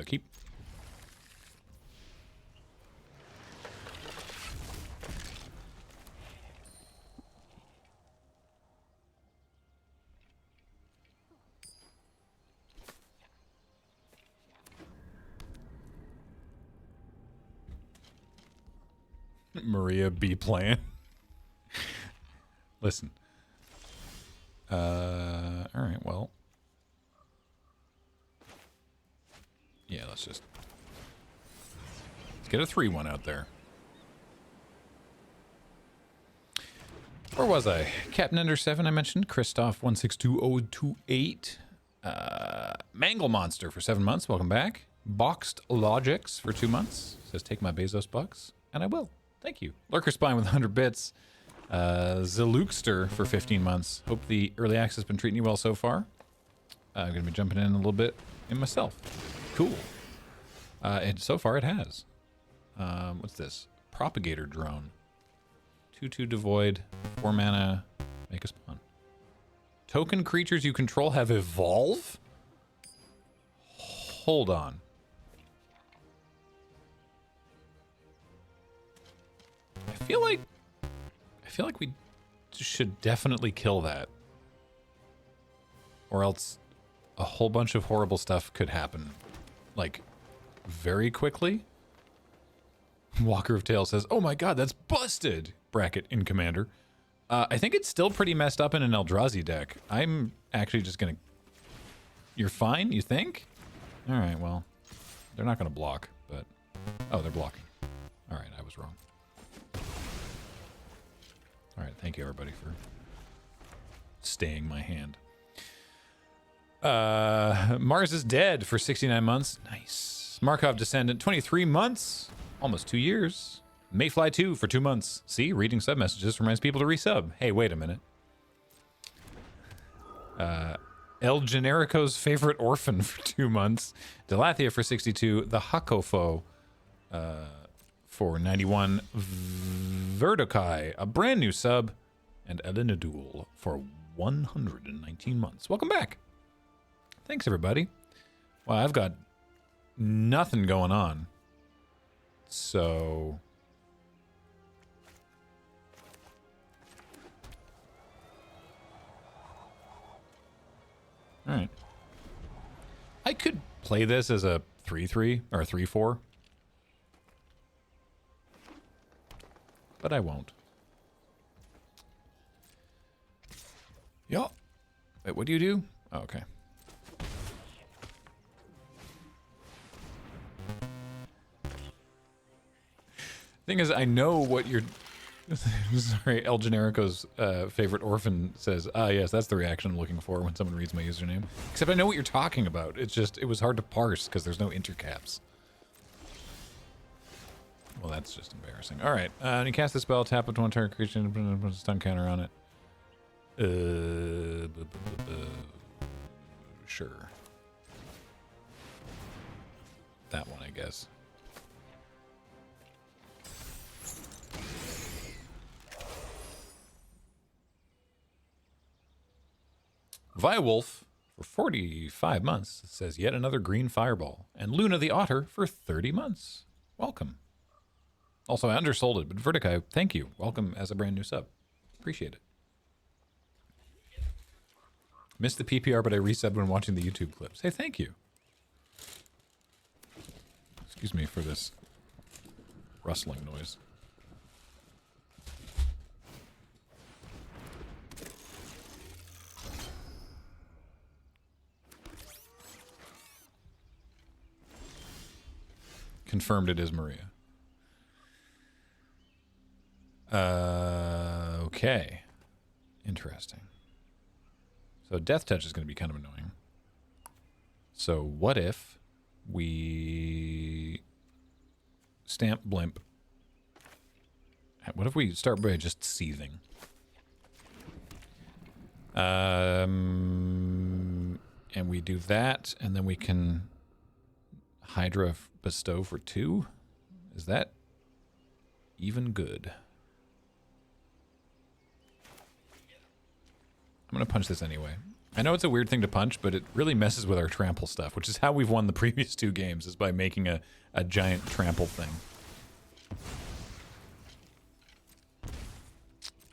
Keep. Maria B playing. Listen. All right, well. Yeah, let's get a 3-1 out there. Where was I? Captain Under 7, I mentioned. Christoph 162028. Mangle Monster for 7 months. Welcome back. Boxed Logics for 2 months. Says, take my Bezos bucks. And I will. Thank you. Lurker Spine with 100 bits. Zelukster for 15 months. Hope the early access has been treating you well so far. I'm going to be jumping in a little bit in myself. Cool. And so far it has. What's this? Propagator Drone. 2/2 devoid. 4 mana. Make a spawn. Token creatures you control have evolve? Hold on. I feel like we should definitely kill that. Or else a whole bunch of horrible stuff could happen. Like, very quickly. Walker of Tales says, oh my god, that's busted! Bracket in Commander. I think it's still pretty messed up in an Eldrazi deck. I'm actually just gonna... You're fine, you think? Alright, well. They're not gonna block, but... Oh, they're blocking. Alright, I was wrong. Alright, thank you everybody for staying my hand. Mars is Dead for 69 months. Nice. Markov Descendant, 23 months. Almost 2 years. Mayfly 2 for 2 months. See, reading sub messages reminds people to resub. Hey, wait a minute. El Generico's Favorite Orphan for 2 months. Delathea for 62. The Hakofo for 91. Verdokai, a brand new sub. And Elinadul for 119 months. Welcome back. Thanks, everybody. Wow, I've got nothing going on. So... Alright. I could play this as a 3-3 or a 3-4. But I won't. Yo. Wait, what do you do? Oh, okay. Thing is, I know what you're... Sorry, El Generico's Favorite Orphan says, ah, yes, that's the reaction I'm looking for when someone reads my username. Except I know what you're talking about. It's just, it was hard to parse because there's no intercaps. Well, that's just embarrassing. All right, when you cast the spell, tap up one target creature and put a stun counter on it. Sure. That one, I guess. Viawolf for 45 months says yet another green fireball. And Luna the Otter for 30 months. Welcome. Also, I undersold it, but Vertica, thank you. Welcome as a brand new sub. Appreciate it. Missed the PPR, but I resubbed when watching the YouTube clips. Hey, thank you. Excuse me for this rustling noise. Confirmed it is Maria. Okay. Interesting. So Death Touch is going to be kind of annoying. So what if we stamp Blimp? What if we start by just seething? And we do that, and then we can Hydra Bestow for 2? Is that even good? I'm going to punch this anyway. I know it's a weird thing to punch, but it really messes with our trample stuff, which is how we've won the previous 2 games, is by making a giant trample thing.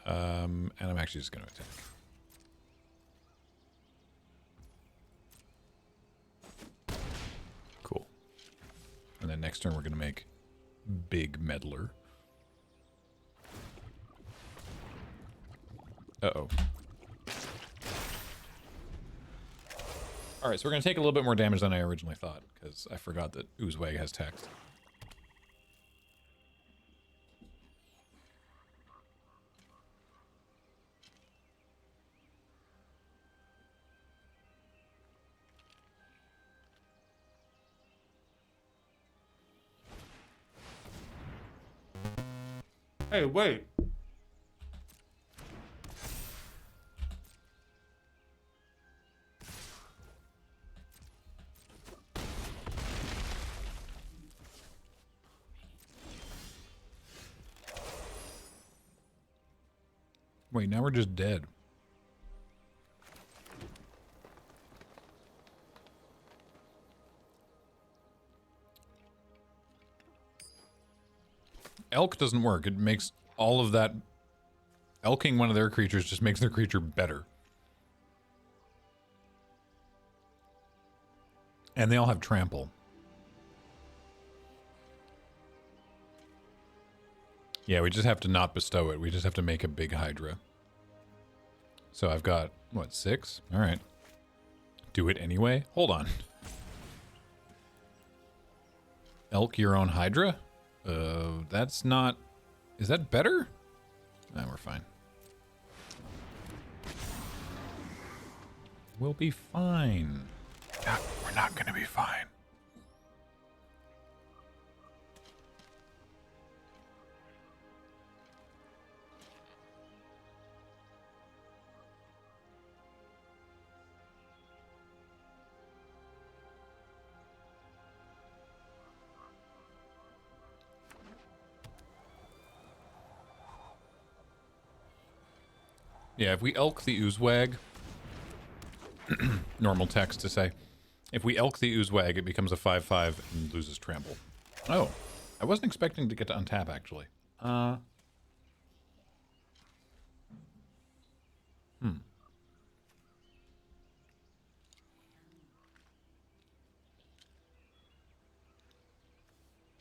And I'm actually just going to attack. Cool. And then next turn we're going to make Big Meddler. Uh-oh. Alright, so we're going to take a little bit more damage than I originally thought, because I forgot that Oozewag has text.
Hey, wait.
Wait, now we're just dead. Elk doesn't work. It makes all of that... Elking one of their creatures just makes their creature better. And they all have trample. Yeah, we just have to not bestow it. We just have to make a big Hydra. So I've got, what, 6? Alright. Do it anyway? Hold on. Elk your own Hydra? That's not... Is that better? Nah, we're fine. We'll be fine. We're not gonna be fine. Yeah, if we elk the Oozewag, normal text to say, if we elk the Oozewag, it becomes a 5/5 and loses trample. Oh, I wasn't expecting to get to untap, actually.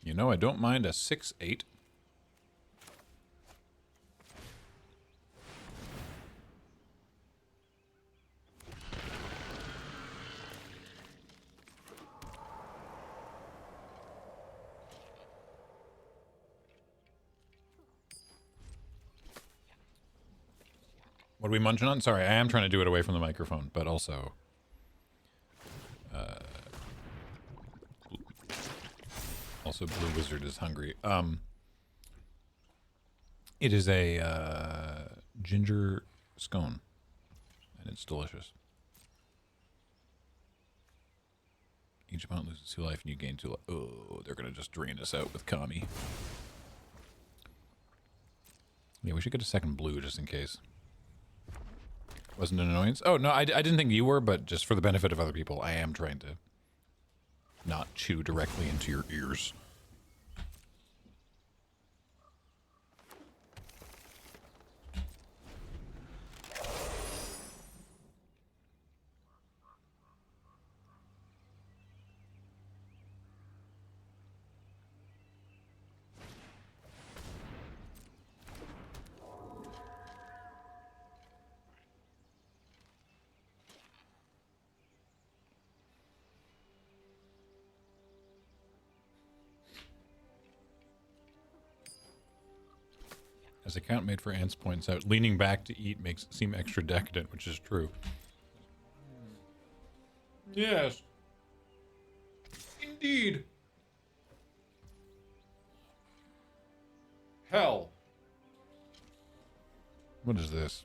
You know, I don't mind a 6/8. What are we munching on? Sorry, I am trying to do it away from the microphone, but also... also, Blue Wizard is hungry. It is a ginger scone, and it's delicious. Each opponent loses 2 life, and you gain 2 life. Oh, they're gonna just drain us out with Kami. Yeah, we should get a second blue just in case. Wasn't an annoyance? Oh, no, I didn't think you were, but just for the benefit of other people, I am trying to not chew directly into your ears. As account made for ants points out, leaning back to eat makes it seem extra decadent, which is true. Yes. Indeed. Hell. What is this?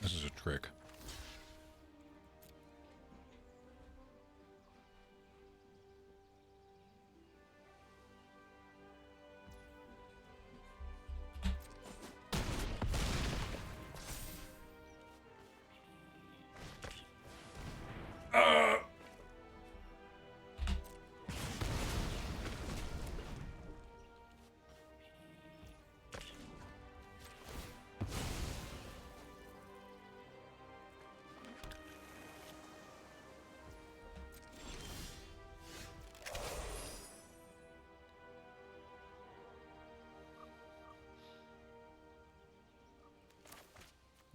This is a trick.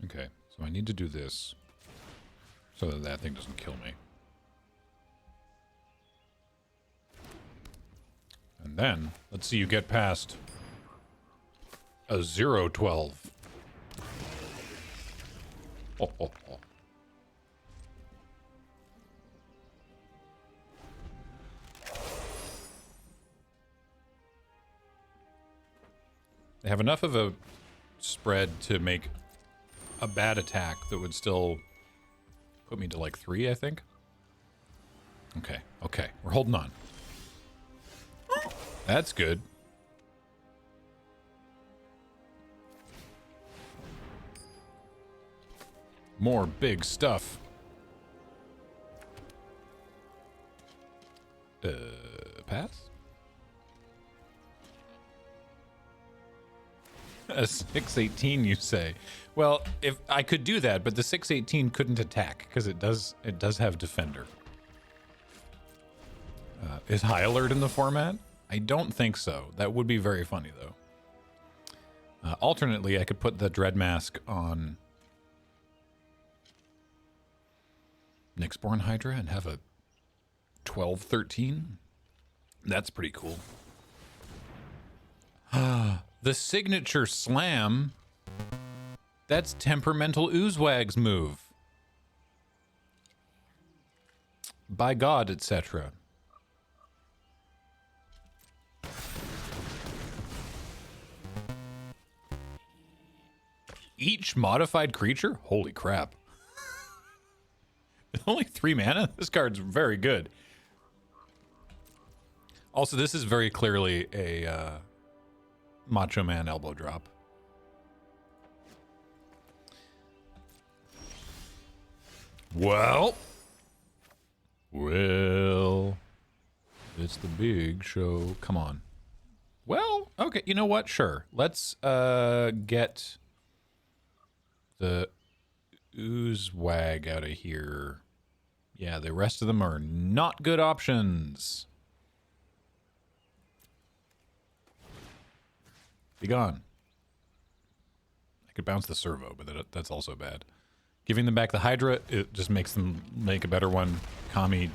Okay, so I need to do this so that that thing doesn't kill me. And then, let's see you get past a 0-12. Oh, oh, oh. They have enough of a spread to make a bad attack that would still put me to like 3, I think. Okay, okay, we're holding on. That's good. More big stuff. Pass? A 618, you say? Well, if I could do that, but the 618 couldn't attack because it does have defender. Is high alert in the format? I don't think so. That would be very funny though. Alternately, I could put the dread mask on Nyxborn Hydra and have a 12-13. That's pretty cool. The signature slam. That's Temperamental Oozewag's move. By God, etc. Each modified creature? Holy crap. Only 3 mana? This card's very good. Also, this is very clearly a Macho Man elbow drop. Well, it's the big show. Come on. Well, okay, you know what? Sure. Let's get the Oozewag out of here. Yeah, the rest of them are not good options. Be gone. I could bounce the servo, but that's also bad. Giving them back the Hydra, it just makes them make a better one. Kami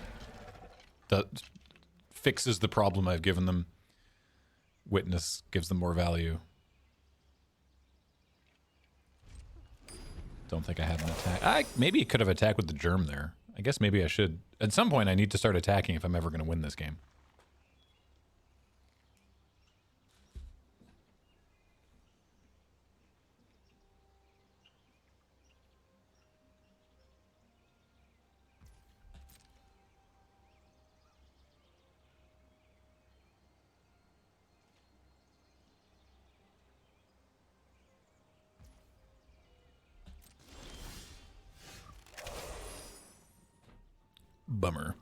fixes the problem I've given them. Witness gives them more value. Don't think I had an attack. Maybe it could have attacked with the germ there. I guess maybe I should. At some point, I need to start attacking if I'm ever going to win this game. Bummer.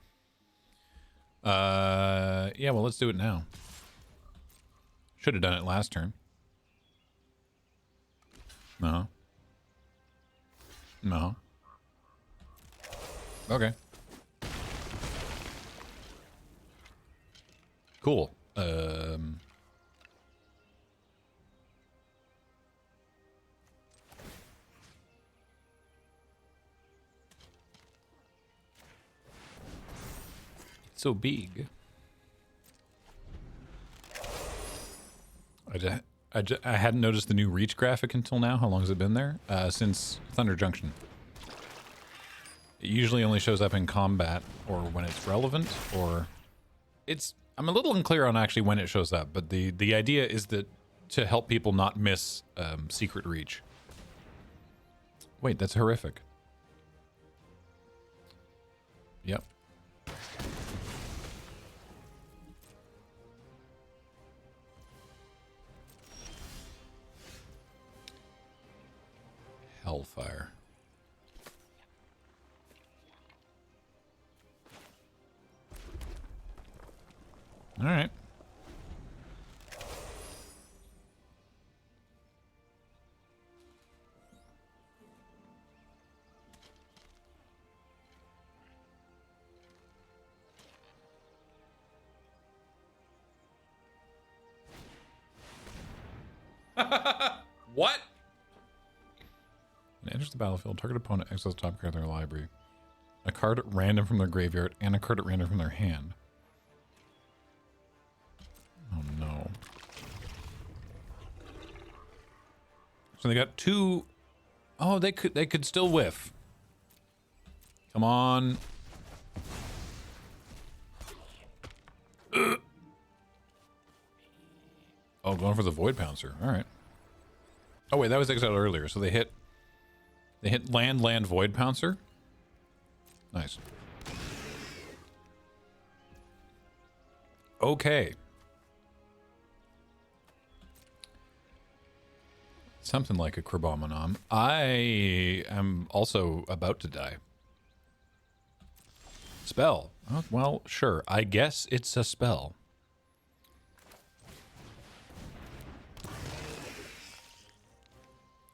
Yeah, well, let's do it now. Should have done it last turn. No. No. Okay. Cool. So big. I hadn't noticed the new reach graphic until now. How long has it been there? Since Thunder Junction. It usually only shows up in combat or when it's relevant, or it's... I'm a little unclear on actually when it shows up, but the idea is that to help people not miss secret reach. Wait, that's horrific. Yep. Hellfire. All right. What? When it enters the battlefield, target opponent exiles top card of their library. A card at random from their graveyard and a card at random from their hand. Oh no. So they got two. Oh, they could still whiff. Come on. Oh, going for the Void Pouncer. All right. Oh wait, that was exiled earlier. So they hit land Void Pouncer. Nice. Okay. Something like a Crabominum. I am also about to die. Spell. Oh, well, sure. I guess it's a spell.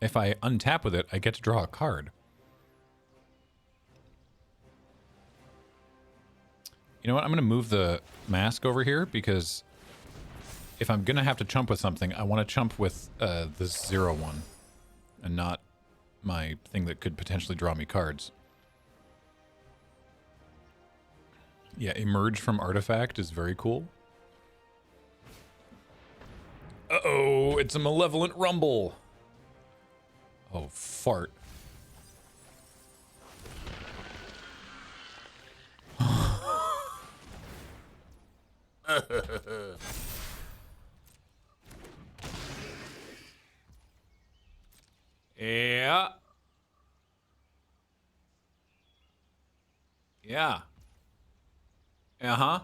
If I untap with it, I get to draw a card. You know what? I'm going to move the mask over here because if I'm going to have to chump with something, I want to chump with the 0-1 and not my thing that could potentially draw me cards. Yeah, Emerge from Artifact is very cool. Uh-oh, it's a Malevolent Rumble. Oh, fart. Yeah. Yeah. Uh-huh.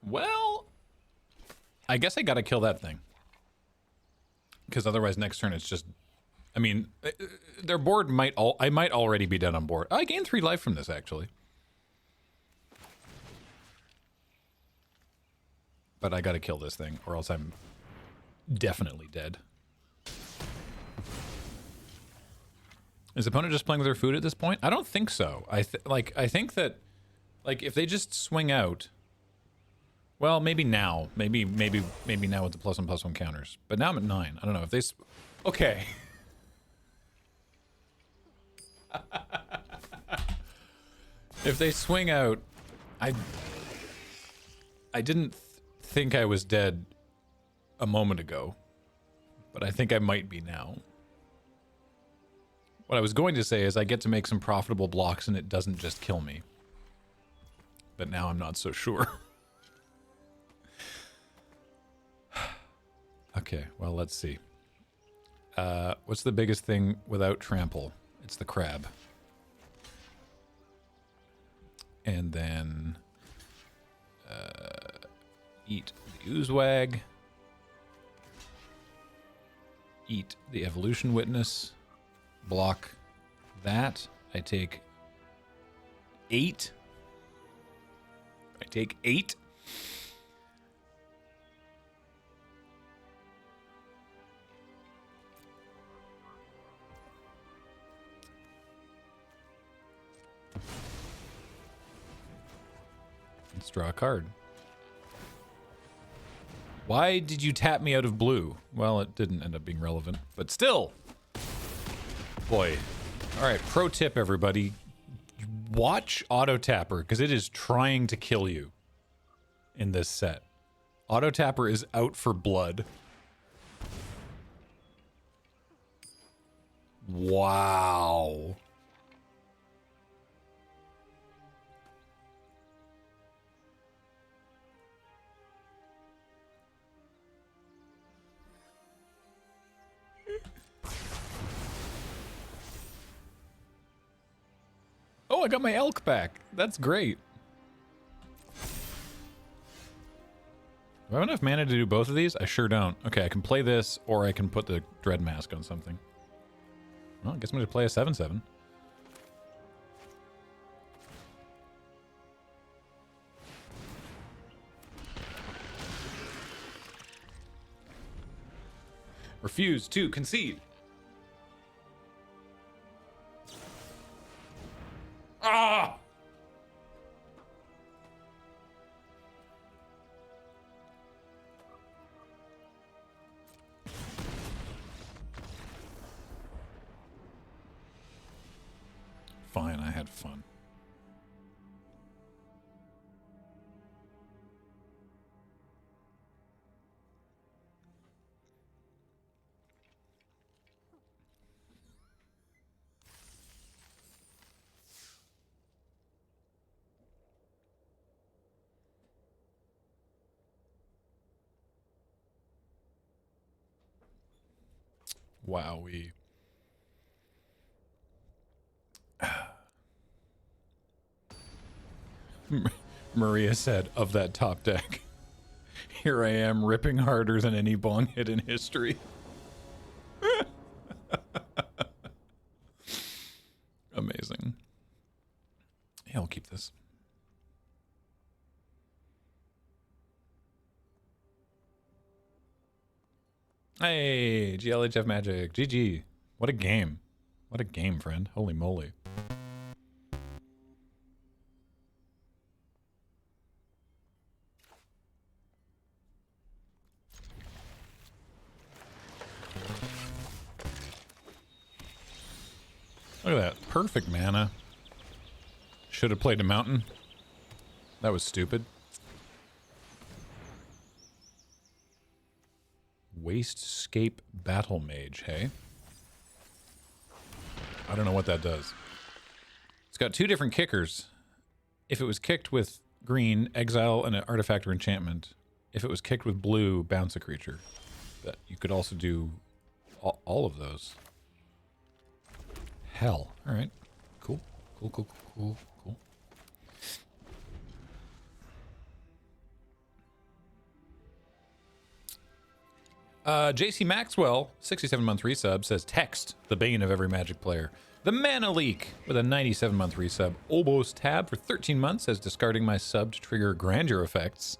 Well, I guess I gotta kill that thing. Because otherwise next turn it's just... I mean, their board might I might already be dead on board. I gained 3 life from this, actually. But I gotta kill this thing, or else I'm definitely dead. Is the opponent just playing with their food at this point? I don't think so. I think that, like, if they just swing out... Well, maybe now. Maybe now with the +1/+1 counters. But now I'm at 9. I don't know if they... Okay. If they swing out... I didn't think I was dead a moment ago. But I think I might be now. What I was going to say is I get to make some profitable blocks and it doesn't just kill me. But now I'm not so sure. Okay, well, let's see. What's the biggest thing without trample? It's the crab. And then eat the oozewag. Eat the evolution witness. Block that. I take 8. I take 8. Let's draw a card. Why did you tap me out of blue? Well, it didn't end up being relevant, but still. Boy. All right, pro tip, everybody. Watch Auto Tapper, because it is trying to kill you in this set. Auto Tapper is out for blood. Wow. Oh, I got my elk back. That's great. Do I have enough mana to do both of these? I sure don't. Okay, I can play this, or I can put the Dread Mask on something. Well, I guess I'm going to play a 7/7. Refuse to concede. Ah! Fine, I had fun. Wowee. Maria said of that top deck. Here I am ripping harder than any bong hit in history. Amazing. Yeah, I'll keep this. Hey, GLHF Magic. GG. What a game. What a game, friend. Holy moly. Look at that. Perfect mana. Should have played a mountain. That was stupid. Wastscape Battle Mage, hey? I don't know what that does. It's got 2 different kickers. If it was kicked with green, exile an artifact or enchantment. If it was kicked with blue, bounce a creature. That you could also do all of those. Hell. Alright. Cool. Cool. JC Maxwell, 67-month resub, says text, the bane of every Magic player. The Mana Leak, with a 97-month resub. Obos Tab for 13 months, says discarding my sub to trigger grandeur effects.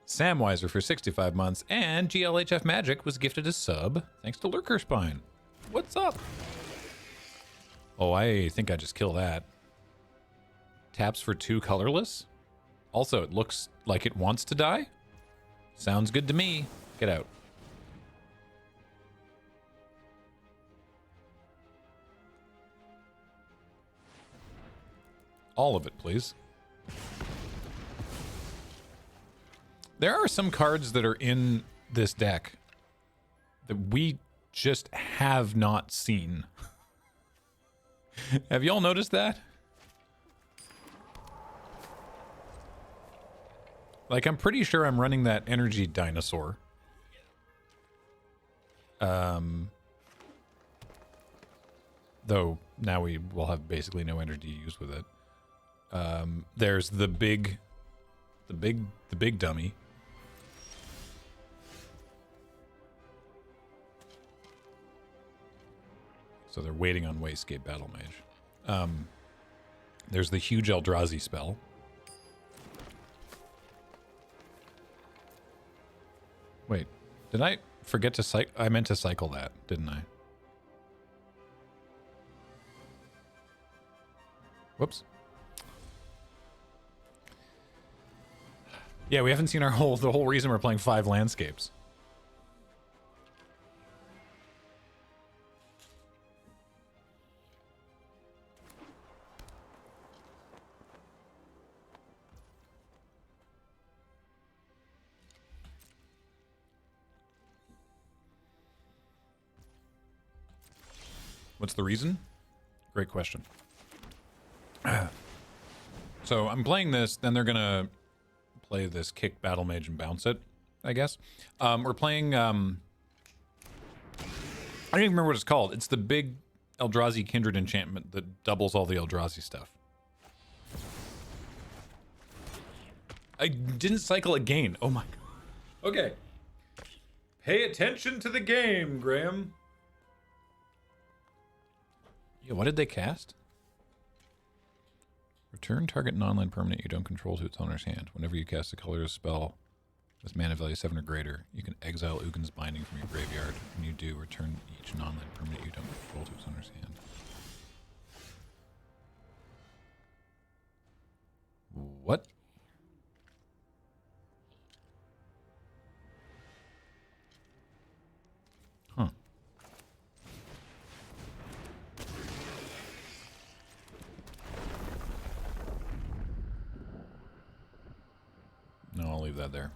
Samweiser for 65 months, and GLHF Magic was gifted a sub, thanks to Lurker Spine. What's up? Oh, I think I just killed that. Taps for 2 colorless. Also, it looks like it wants to die. Sounds good to me. Get out. All of it, please. There are some cards that are in this deck that we just have not seen. Have y'all noticed that? Like, I'm pretty sure I'm running that energy dinosaur. Though now we will have basically no energy to use with it. There's the big dummy. So they're waiting on Wastegate Battle Mage. There's the huge Eldrazi spell. Wait, did I forget to cycle? I meant to cycle that, didn't I? Whoops. Yeah, we haven't seen the whole reason we're playing 5 landscapes. What's the reason? Great question. So I'm playing this, then they're gonna play this kick battle mage and bounce it, I guess. We're playing I don't even remember what it's called. It's the big Eldrazi Kindred enchantment that doubles all the Eldrazi stuff. I didn't cycle again. Oh my god. Okay. Pay attention to the game, Graham. Yeah, what did they cast? Return target non-land permanent you don't control to its owner's hand. Whenever you cast a colorless spell with mana value 7 or greater, you can exile Ugin's Binding from your graveyard. When you do, return each non-land permanent you don't control to its owner's hand. What? Huh. No, I'll leave that there.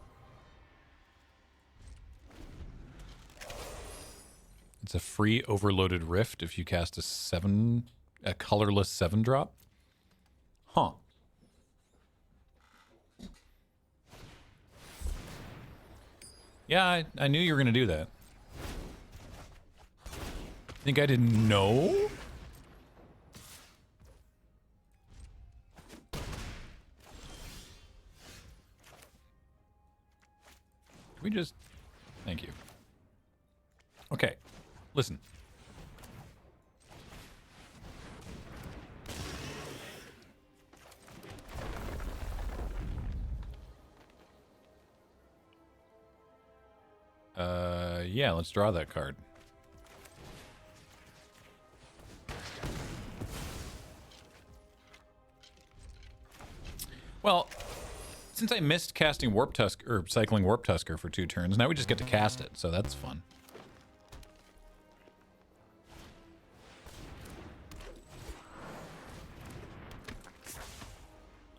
It's a free overloaded rift if you cast a colorless 7-drop. Huh. Yeah, I knew you were going to do that. Think I didn't know? Can we just... Thank you. Okay. Listen. Yeah, let's draw that card. Well, since I missed casting Warp Tusk or cycling Warp Tusker for 2 turns, now we just get to cast it, so that's fun.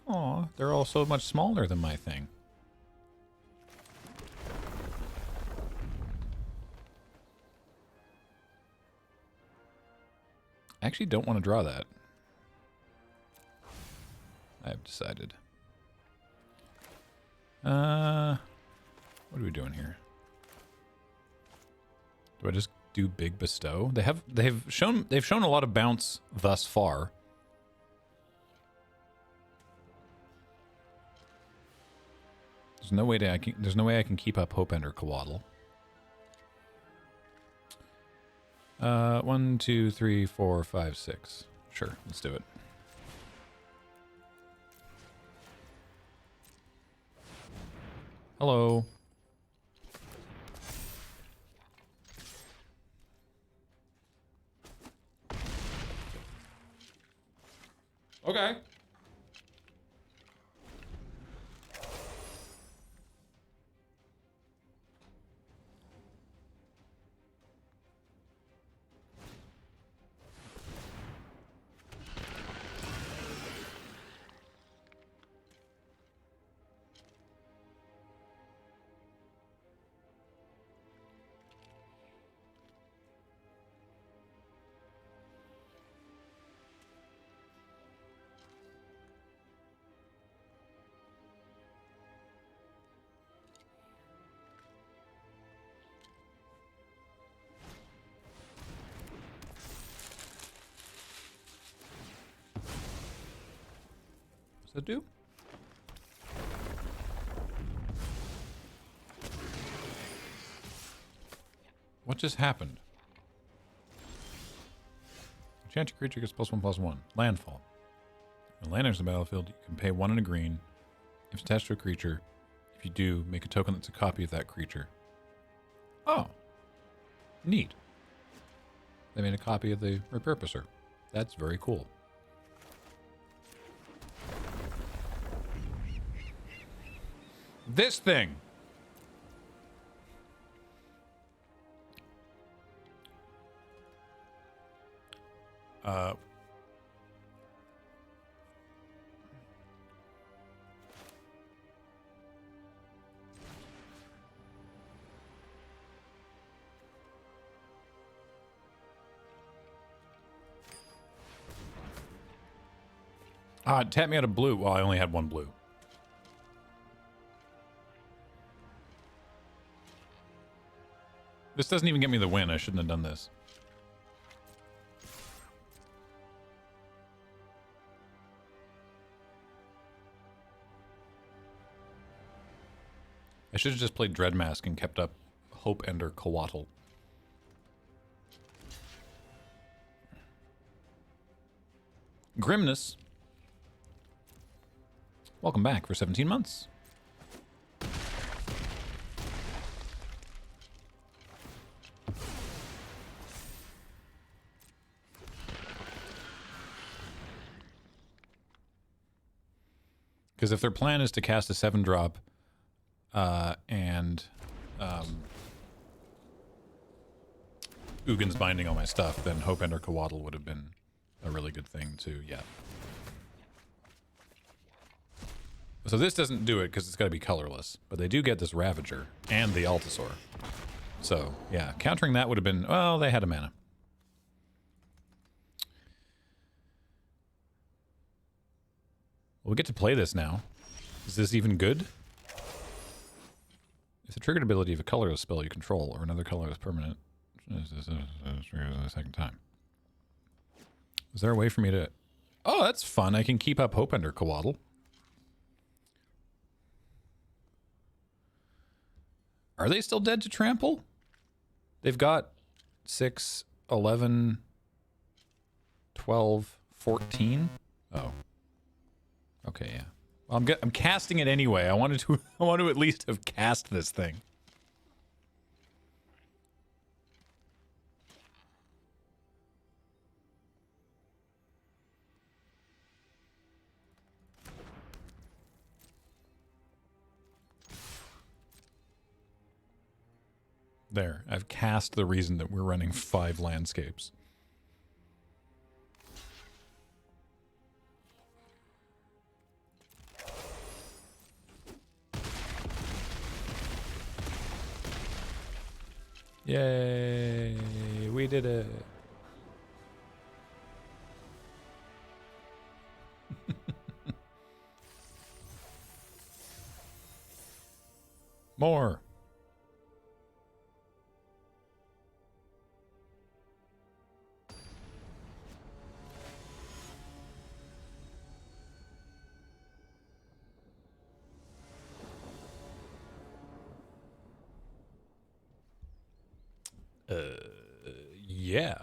Aw, they're all so much smaller than my thing. I actually don't want to draw that. I've decided. What are we doing here? Do I just do big bestow? They've shown a lot of bounce thus far. There's no way I can keep up Hope Ender Coatl. 1, 2, 3, 4, 5, 6. Sure, let's do it. Hello. Okay. What's that do? What just happened? Enchant your creature gets +1/+1. Landfall. When land enters the battlefield, you can pay 1 and a green if it's attached to a creature. If you do, make a token that's a copy of that creature. Oh. Neat. They made a copy of the repurposer. That's very cool. This thing. It tapped me out of blue. Well, I only had 1 blue. This doesn't even get me the win. I shouldn't have done this. I should have just played Dreadmask and kept up Hope Ender Coatl. Grimness. Welcome back for 17 months. Because if their plan is to cast a 7-drop and Ugin's binding all my stuff, then Hope Ender Coatl would have been a really good thing to, yeah. So this doesn't do it because it's got to be colorless, but they do get this Ravager and the Altasaur. So, yeah, countering that would have been, well, they had a mana. We'll get to play this now. Is this even good? If the triggered ability of a colorless spell you control or another colorless permanent triggers a second time. Is there a way for me to... Oh, that's fun. I can keep up Hope Ender Coatl. Are they still dead to trample? They've got 6, 11, 12, 14. Oh. Okay, yeah. Well, I'm casting it anyway. I want to at least have cast this thing. There, I've cast the reason that we're running 5 landscapes. Yay, we did it. More. Yeah.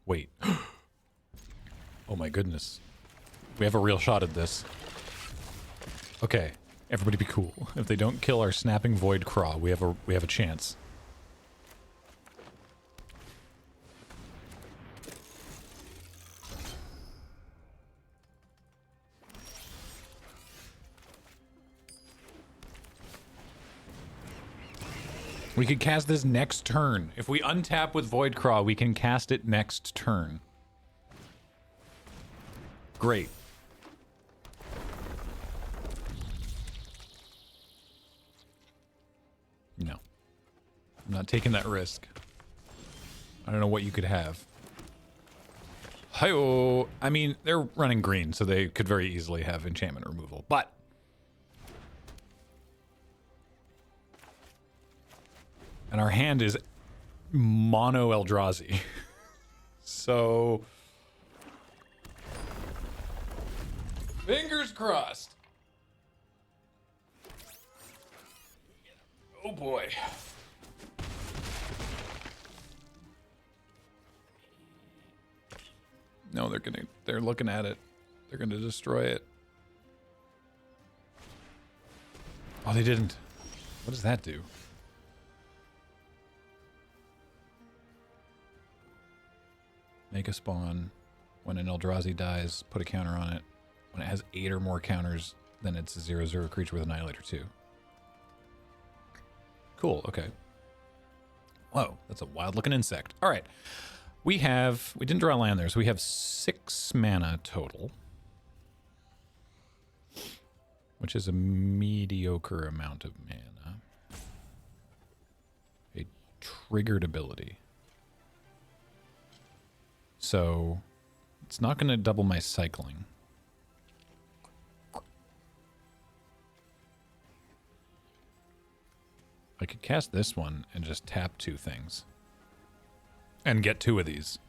Wait. Oh my goodness. We have a real shot at this. Okay, everybody be cool. If they don't kill our snapping void craw, we have a chance. We could cast this next turn. If we untap with Void Craw, we can cast it next turn. Great. No. I'm not taking that risk. I don't know what you could have. Hi-oh. I mean, they're running green, so they could very easily have enchantment removal, but... And our hand is mono Eldrazi. So... Fingers crossed. Oh boy. No, they're looking at it. They're gonna destroy it. Oh, they didn't. What does that do? Make a spawn. When an Eldrazi dies, put a counter on it. When it has 8 or more counters, then it's a 0/0 creature with Annihilator 2. Cool, okay. Whoa, that's a wild looking insect. All right. We didn't draw land there, so we have 6 mana total. Which is a mediocre amount of mana. A triggered ability. So, it's not going to double my cycling. I could cast this one and just tap 2 things. And get 2 of these.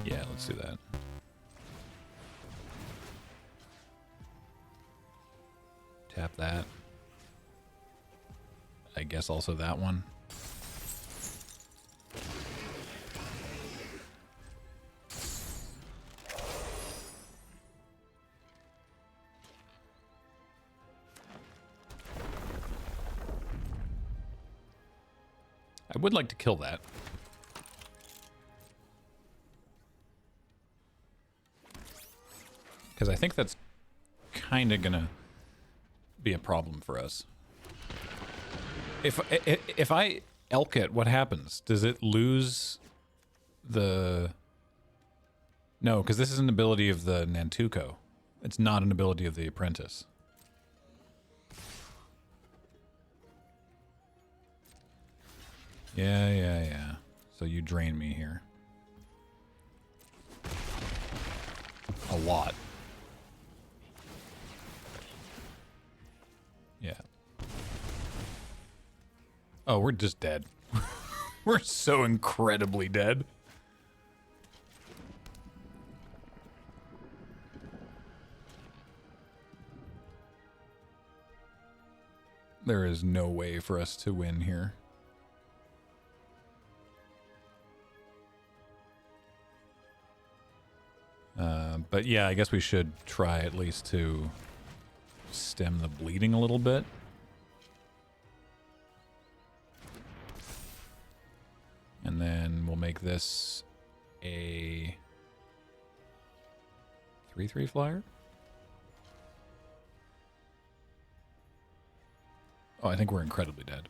Yeah, let's do that. Tap that. I guess also that one. I would like to kill that. Because I think that's kind of gonna be a problem for us. If I elk it, what happens? Does it lose the... No, because this is an ability of the Nantuko. It's not an ability of the apprentice. Yeah. So you drain me here. A lot. Yeah. Oh, we're just dead. We're so incredibly dead. There is no way for us to win here. But yeah, I guess we should try at least to stem the bleeding a little bit. And then we'll make this a 3/3 flyer. Oh, I think we're incredibly dead.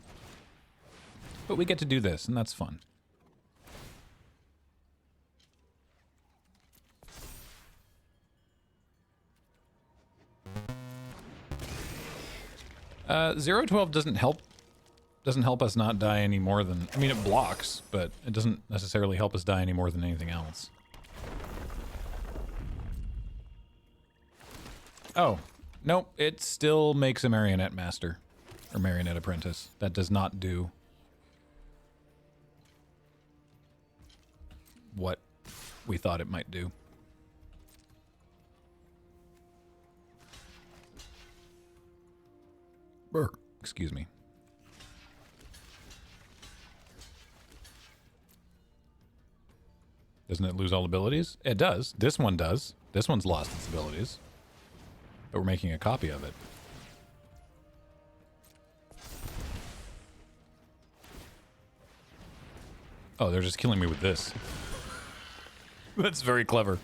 But we get to do this, and that's fun. 0/12 doesn't help us not die any more than... I mean, it blocks, but it doesn't necessarily help us die any more than anything else. Oh, nope. It still makes a Marionette Master. Or Marionette Apprentice. That does not do what we thought it might do. Excuse me. Doesn't it lose all abilities? It does. This one does. This one's lost its abilities. But we're making a copy of it. Oh, they're just killing me with this. That's very clever.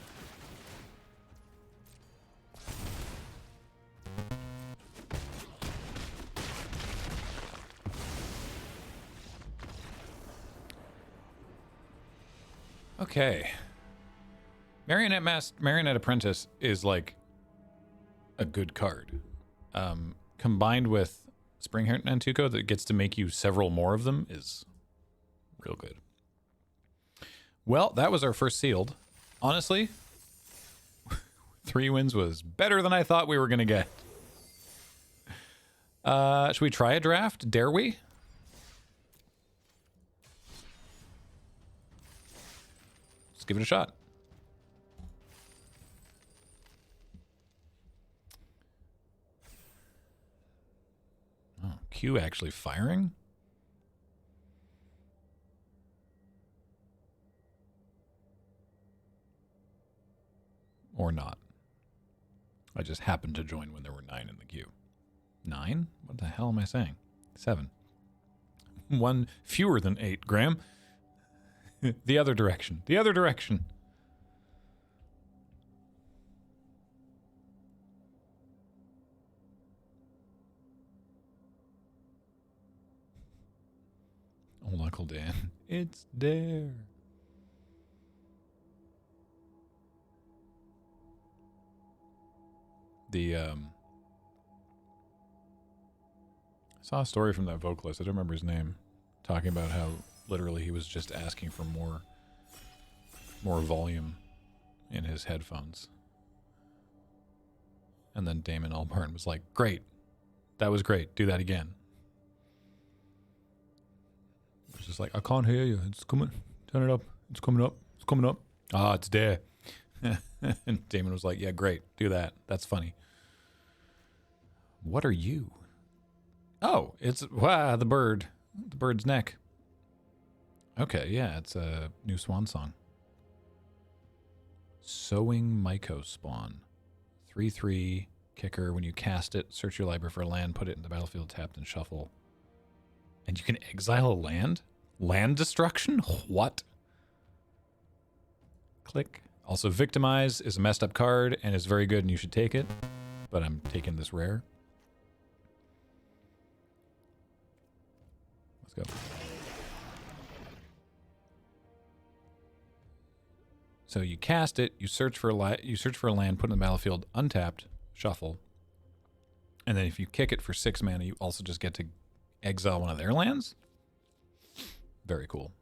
Okay. Marionette Apprentice is like a good card. Combined with Springheart Nantuko that gets to make you several more of them is real good. Well, that was our first sealed. Honestly, 3 wins was better than I thought we were going to get. Should we try a draft? Dare we? Let's give it a shot. Oh, Q actually firing? Or not. I just happened to join when there were 9 in the queue. 9? What the hell am I saying? 7. 1 fewer than 8, Graham. The other direction. The other direction. Old Uncle Dan. It's there. I saw a story from that vocalist, I don't remember his name, talking about how literally he was just asking for more volume in his headphones. And then Damon Albarn was like, great. That was great. Do that again. It was just like, I can't hear you. It's coming. Turn it up. It's coming up. It's coming up. Ah, it's there. And Damon was like, yeah, great. Do that. That's funny. What are you? Oh, it's, wow, the bird. The bird's neck. Okay, yeah, it's a new swan song. Sowing Myco Spawn. 3/3 kicker. When you cast it, search your library for a land, put it in the battlefield, tapped, and shuffle. And you can exile a land? Land destruction? What? Click. Also, Victimize is a messed up card and is very good and you should take it. But I'm taking this rare. Let's go. So you cast it, you search for a land, put it in the battlefield, untapped, shuffle. And then if you kick it for 6 mana, you also just get to exile one of their lands? Very cool.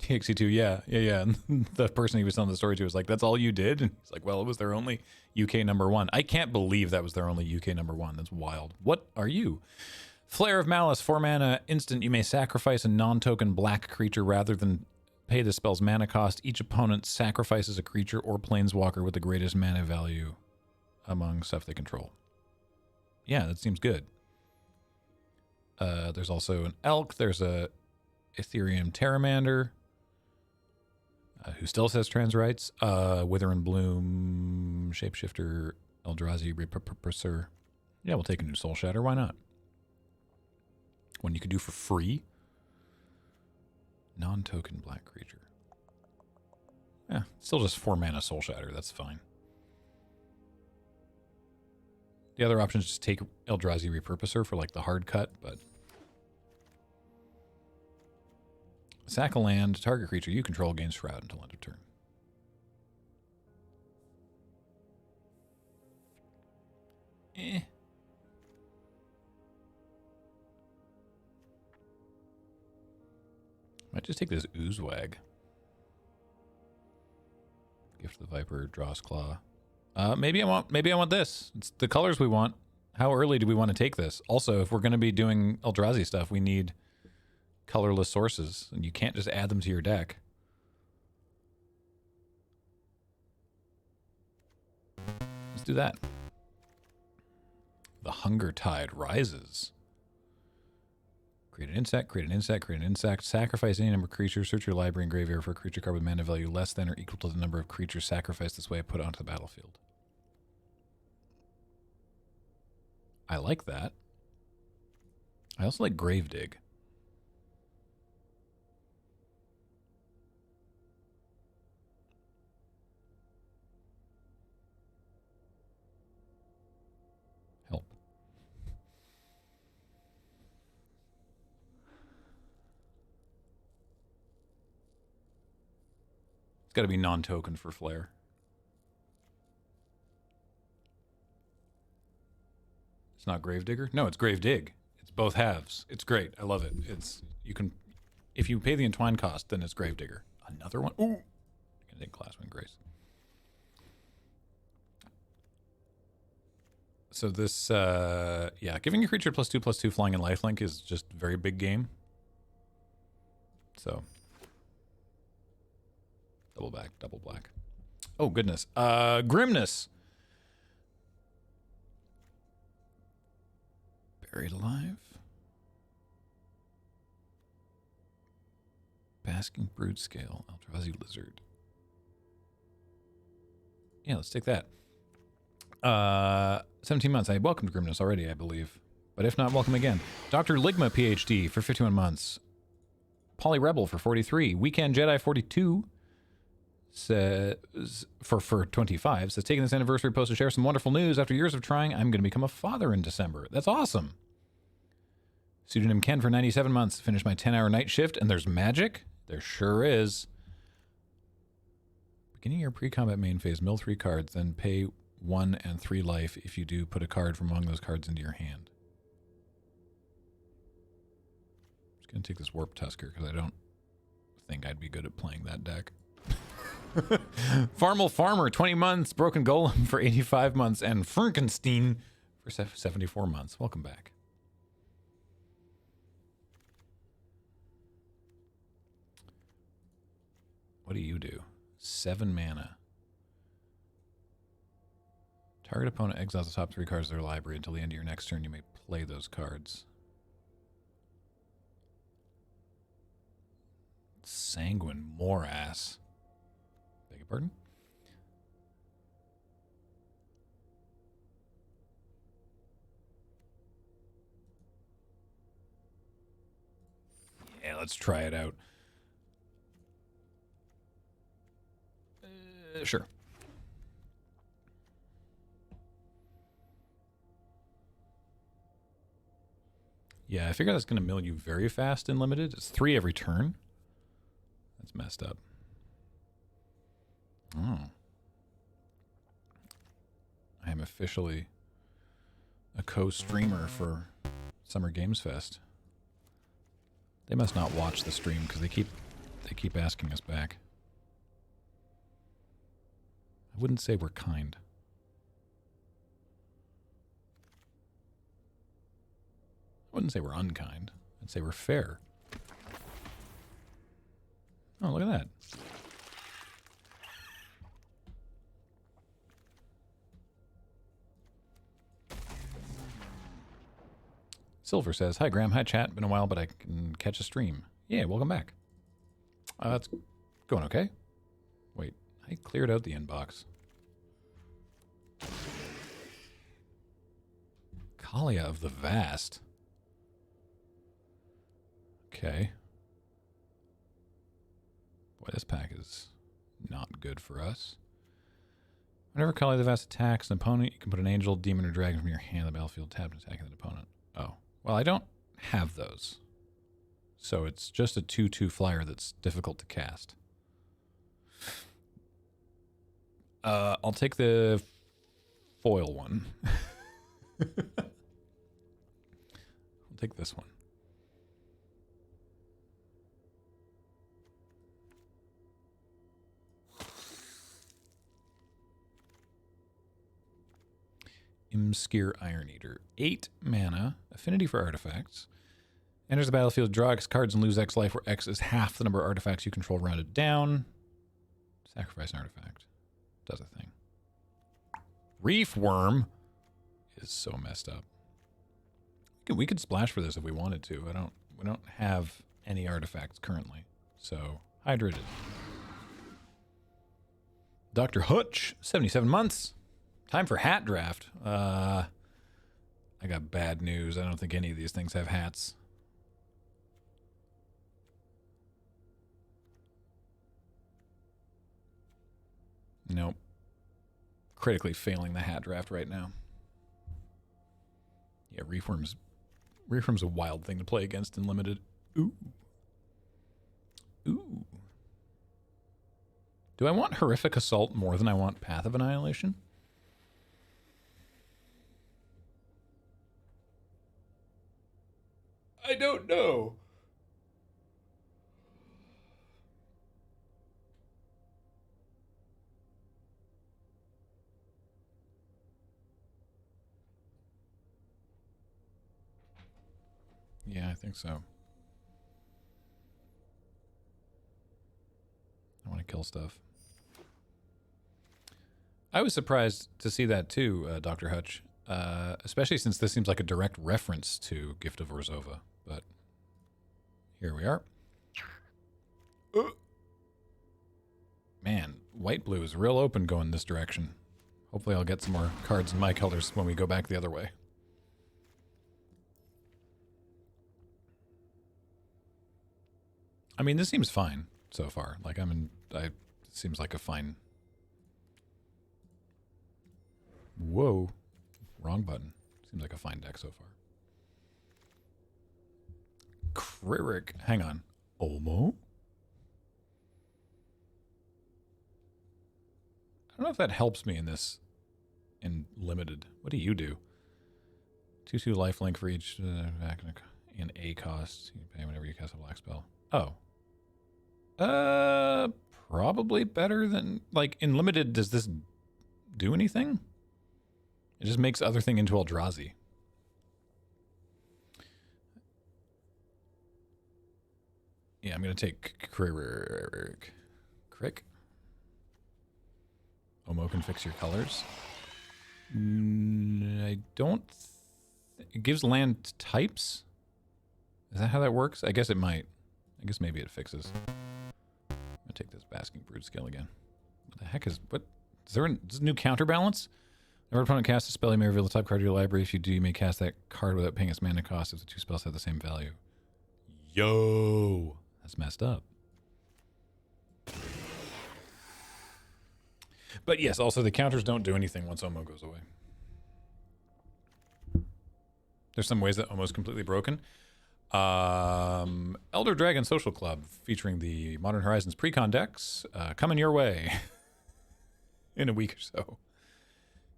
TXC2, yeah. And the person he was telling the story to was like, that's all you did? And he's like, well, it was their only UK #1. I can't believe that was their only UK #1. That's wild. What are you? Flare of Malice, 4 mana, instant. You may sacrifice a non-token black creature rather than pay the spell's mana cost. Each opponent sacrifices a creature or planeswalker with the greatest mana value among stuff they control. Yeah, that seems good. There's also an Elk. There's a Ethereum Terramander, who still says trans rights. Wither and Bloom, Shapeshifter, Eldrazi, Repurposer. Yeah, we'll take a new Soul Shatter. Why not? One you could do for free. Non-token black creature. Yeah, still just 4 mana Soul Shatter. That's fine. The other option is just take Eldrazi Repurposer for like the hard cut, but sack a land, target creature you control gains Shroud until end of turn. Might just take this Oozewag. Gift the Viper, Draw's Claw. Maybe I want this. It's the colors we want. How early do we want to take this? Also, if we're going to be doing Eldrazi stuff, we need colorless sources, and you can't just add them to your deck. Let's do that. The Hunger Tide rises. Create an insect, create an insect, create an insect. Sacrifice any number of creatures. Search your library and graveyard for a creature card with mana value less than or equal to the number of creatures sacrificed this way put onto the battlefield. I like that. I also like Gravedig. Help. It's got to be non-token for Flare. It's not Gravedigger? No, it's Gravedig. It's both halves. It's great. I love it. It's, you can, if you pay the entwine cost, then it's Gravedigger. Another one? Ooh! I think Glasswing Grace. So this, yeah, giving a creature +2/+2 flying and lifelink is just very big game. So, double back, double black. Oh, goodness. Grimness. Buried Alive. Basking Brood Scale, Eldrazi Lizard. Yeah, let's take that. 17 months. I welcomed Grimness already, I believe. But if not, welcome again. Dr. Ligma, PhD, for 51 months. Poly Rebel for 43. Weekend Jedi 42. Says for 25. Says, taking this anniversary post to share some wonderful news. After years of trying, I'm going to become a father in December. That's awesome. Pseudonym Ken for 97 months. Finished my 10-hour night shift, and there's magic? There sure is. Beginning your pre-combat main phase, mill 3 cards, then pay 1 and 3 life. If you do, put a card from among those cards into your hand. I'm just going to take this Warp Tusker because I don't think I'd be good at playing that deck. Farmal Farmer, 20 months. Broken Golem for 85 months. And Frankenstein for 74 months. Welcome back. What do you do? 7 mana. Target opponent exiles the top 3 cards of their library. Until the end of your next turn, you may play those cards. Sanguine Morass. Beg your pardon? Yeah, let's try it out. Sure. Yeah, I figure that's going to mill you very fast in limited. It's 3 every turn. That's messed up. Oh. I am officially a co-streamer for Summer Games Fest. They must not watch the stream because they keep asking us back. I wouldn't say we're kind. I wouldn't say we're unkind. I'd say we're fair. Oh, look at that. Silver says, hi Graham, hi chat. Been a while, but I can catch a stream. Yeah, welcome back. It's going okay. Wait, I cleared out the inbox. Kalia of the Vast. Okay. Boy, this pack is not good for us. Whenever Kalia of the Vast attacks an opponent, you can put an angel, demon, or dragon from your hand on the battlefield tapped and attacking the opponent. Oh. Well, I don't have those. So it's just a 2/2 flyer that's difficult to cast. I'll take the foil one. I'll take this one. Imskir Iron Eater. 8 mana, affinity for artifacts. Enters the battlefield, draw X cards and lose X life, where X is half the number of artifacts you control rounded down. Sacrifice an artifact. Does a thing. Reef Worm is so messed up. We could splash for this if we wanted to. We don't have any artifacts currently. So, hydrated. Dr. Hutch, 77 months. Time for hat draft. I got bad news. I don't think any of these things have hats. Nope. Critically failing the hat draft right now. Yeah, Reefworm's a wild thing to play against in limited. Ooh. Ooh. Do I want Horrific Assault more than I want Path of Annihilation? I don't know. Yeah, I think so. I want to kill stuff. I was surprised to see that too, Dr. Hutch. Especially since this seems like a direct reference to Gift of Orzhova. But here we are. Man, white-blue is real open going this direction. Hopefully I'll get some more cards in my colors when we go back the other way. I mean, this seems fine so far. Like, it seems like a fine... Whoa. Wrong button. Seems like a fine deck so far. Kririk. Hang on. Omo? I don't know if that helps me in this. In limited. What do you do? 2/2 lifelink for each in A cost. You pay whenever you cast a black spell. Oh. Probably better than... Like, in limited, does this do anything? It just makes other thing into Eldrazi. Yeah, I'm going to take Kririk. Omo can fix your colors. I don't... It gives land types? Is that how that works? I guess it might. I guess maybe it fixes. I'm going to take this Basking Brood skill again. What the heck is... What? Is there a new counterbalance? Whenever opponent casts a spell, you may reveal the top card of your library. If you do, you may cast that card without paying its mana cost if the two spells have the same value. Yo! That's messed up. But yes, also the counters don't do anything once Omo goes away. There's some ways that Omo's completely broken. Elder Dragon Social Club, featuring the Modern Horizons Precon decks, coming your way in a week or so.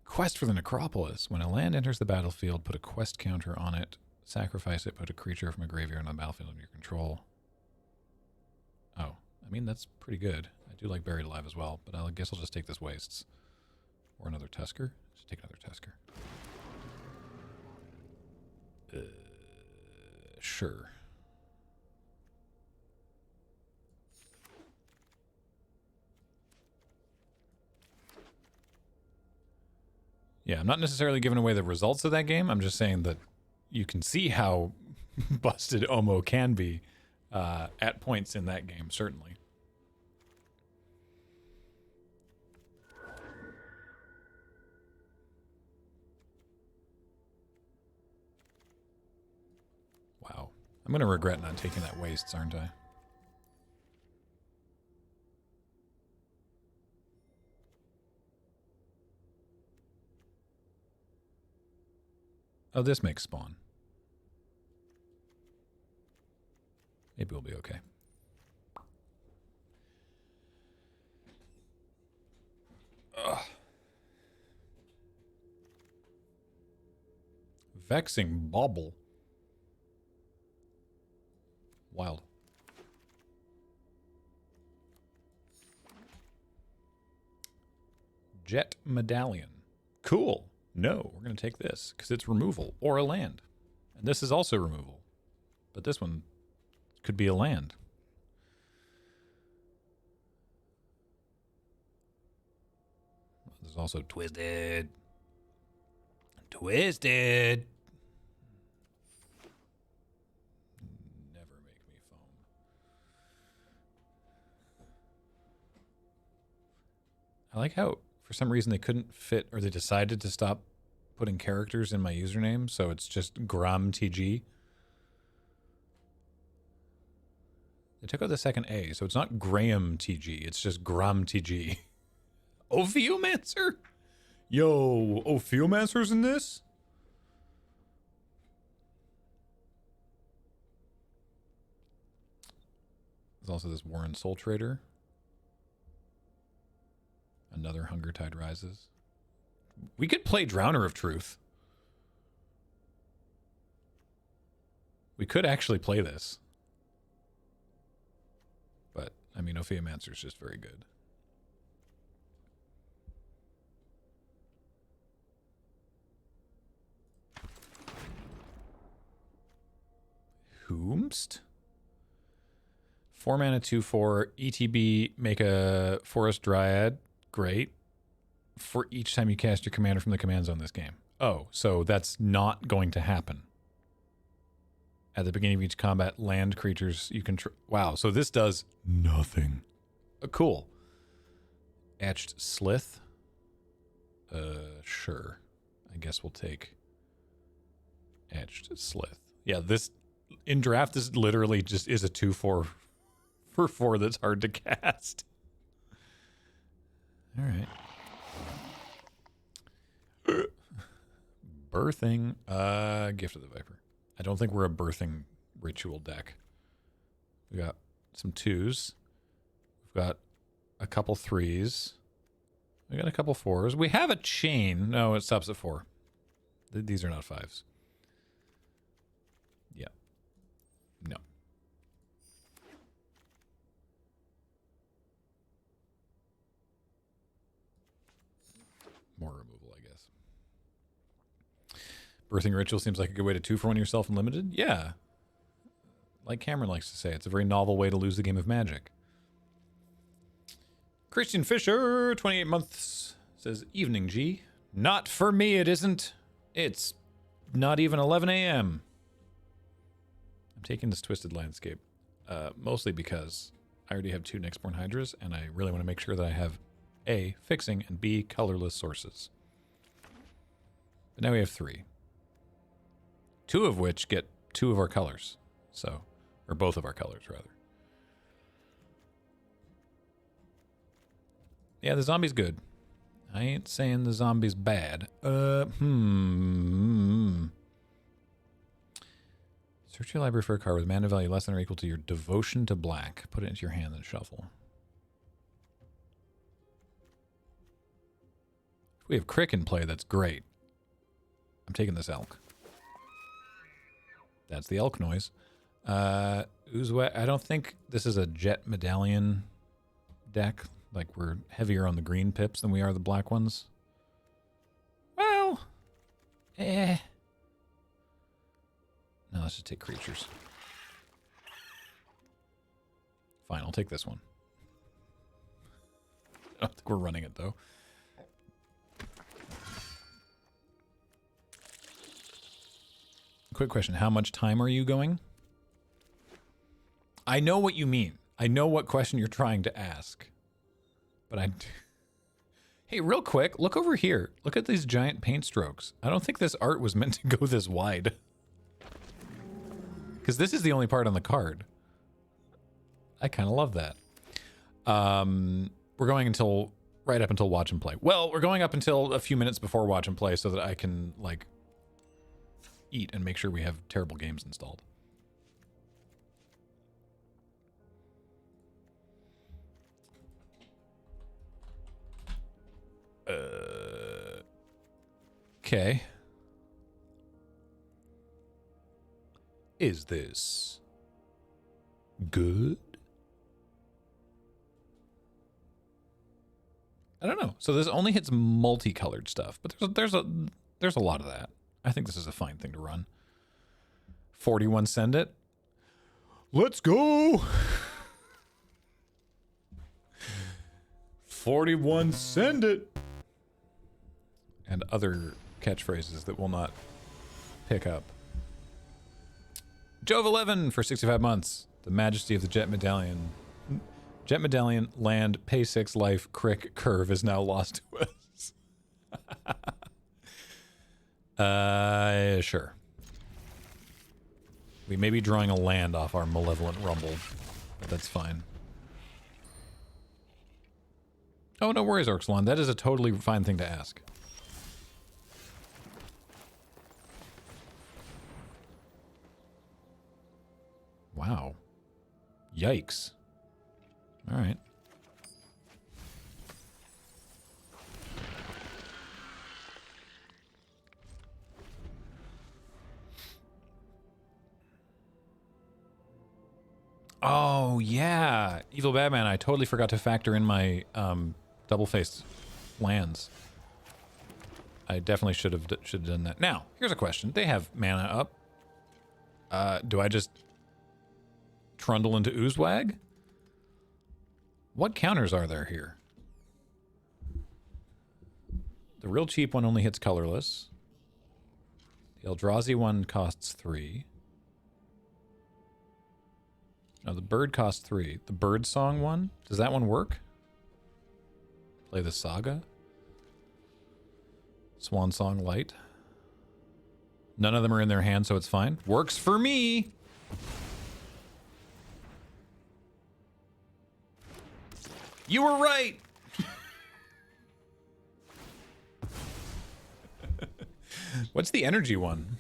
Quest for the Necropolis. When a land enters the battlefield, put a quest counter on it. Sacrifice it, put a creature from a graveyard on the battlefield under your control. Oh, I mean, that's pretty good. I do like Buried Alive as well, but I guess I'll just take this Wastes. Or another Tusker. Just take another Tusker. Sure. Yeah, I'm not necessarily giving away the results of that game. I'm just saying that you can see how busted Omo can be at points in that game, certainly. Wow. I'm going to regret not taking that Wastes, aren't I? Oh, this makes spawn. Maybe we'll be okay. Ugh. Vexing Bauble. Wild. Jet Medallion. Cool. No, we're going to take this because it's removal or a land. And this is also removal. But this one could be a land. There's also Twisted. Twisted. Never make me foam. I like how, for some reason, they couldn't fit, or they decided to stop putting characters in my username, so it's just LRRMTG. They took out the second A, so it's not Graham TG, it's just LRRMTG. Ophiomancer? Yo, Ophiomancer's in this? There's also this Warren Soul Trader. Another Hunger Tide Rises. We could play Drowner of Truth. We could actually play this. But, I mean, Ophiomancer's just very good. Whomst? 4 mana, 2/4. ETB, make a Forest Dryad. Great. For each time you cast your commander from the command zone this game. Oh, so that's not going to happen. At the beginning of each combat, land creatures you control. Wow, so this does nothing. Cool. Etched Slith. Sure. I guess we'll take Etched Slith. Yeah, this in draft this literally just is a 2/4 for 4 that's hard to cast. All right. Birthing. Gift of the Viper. I don't think we're a birthing ritual deck. We got some 2s. We've got a couple 3s. We got a couple 4s. We have a chain. No, it stops at 4. These are not 5s. Yeah. No. More removal, I guess. Birthing ritual seems like a good way to 2-for-1 yourself in limited. Yeah. Like Cameron likes to say, it's a very novel way to lose the game of Magic. Christian Fisher, 28 months, says, Evening, G. Not for me, it isn't. It's not even 11 a.m. I'm taking this Twisted Landscape, mostly because I already have 2 Nyxborn Hydras, and I really want to make sure that I have A, fixing, and B, colorless sources. But now we have 3. 2 of which get 2 of our colors. So, or both of our colors, rather. Yeah, the zombie's good. I ain't saying the zombie's bad. Search your library for a card with mana value less than or equal to your devotion to black. Put it into your hand and shuffle. If we have Crick in play, that's great. I'm taking this elk. That's the elk noise. I don't think this is a Jet Medallion deck. Like, we're heavier on the green pips than we are the black ones. Well, No, let's just take creatures. Fine, I'll take this one. I don't think we're running it, though. Quick question. How much time are you going? I know what you mean. I know what question you're trying to ask. But Hey, real quick, look over here. Look at these giant paint strokes. I don't think this art was meant to go this wide. Because this is the only part on the card. I kind of love that. We're going until right up until watch and play. Well, we're going up until a few minutes before watch and play so that I can, like, eat and make sure we have terrible games installed. Okay. Is this good? I don't know. So this only hits multicolored stuff, but there's a lot of that. I think this is a fine thing to run. 41 send it. Let's go. 41 send it. And other catchphrases that will not pick up. Jove 11 for 65 months. The Majesty of the Jet Medallion. Jet Medallion, land, pay 6 life, crick, curve is now lost to us. Sure. We may be drawing a land off our Malevolent Rumble, but that's fine. Oh, no worries, Orxlon. That is a totally fine thing to ask. Wow. Yikes. All right. Oh, yeah. Evil Batman, I totally forgot to factor in my double-faced lands. I definitely should have done that. Now, here's a question. They have mana up. Do I just trundle into Oozewag? What counters are there here? The real cheap one only hits colorless. The Eldrazi one costs 3. No, the bird costs 3. The bird song one? Does that one work? Play the saga? Swan Song Light? None of them are in their hand, so it's fine. Works for me! You were right! What's the energy one?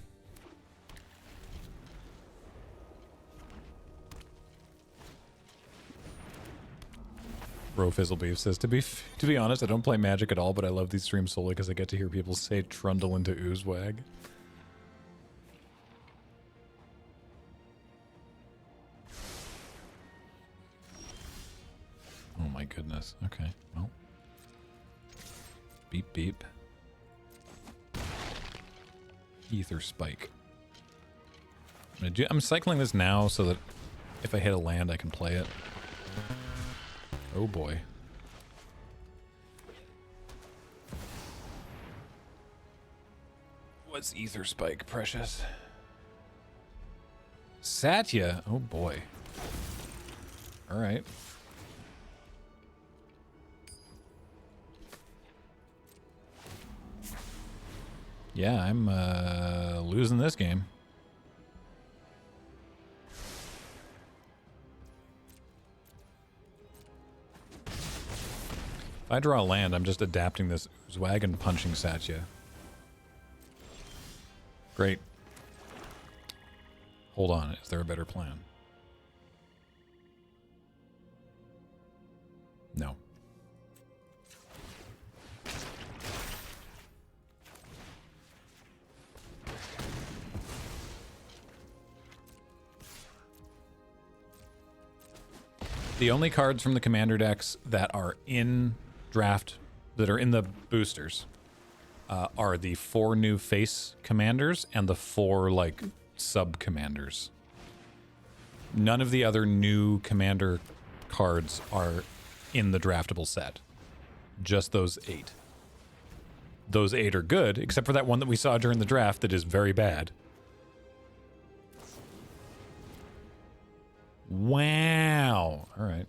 Bro Fizzlebeef says, to be honest, I don't play Magic at all, but I love these streams solely because I get to hear people say trundle into oozewag. Oh my goodness. Okay, well. Beep beep. Ether Spike. I'm cycling this now so that if I hit a land I can play it. Oh boy. What's Ether Spike, precious? Satya? Oh boy. Alright. Yeah, I'm losing this game. If I draw a land, I'm just adapting this Oozewag and punching Satya. Great. Hold on, is there a better plan? No. The only cards from the commander decks that are in draft, that are in the boosters, are the 4 new face commanders and the 4 like sub commanders. None of the other new commander cards are in the draftable set. Just those 8. Those 8 are good, except for that one that we saw during the draft that is very bad. Wow. All right.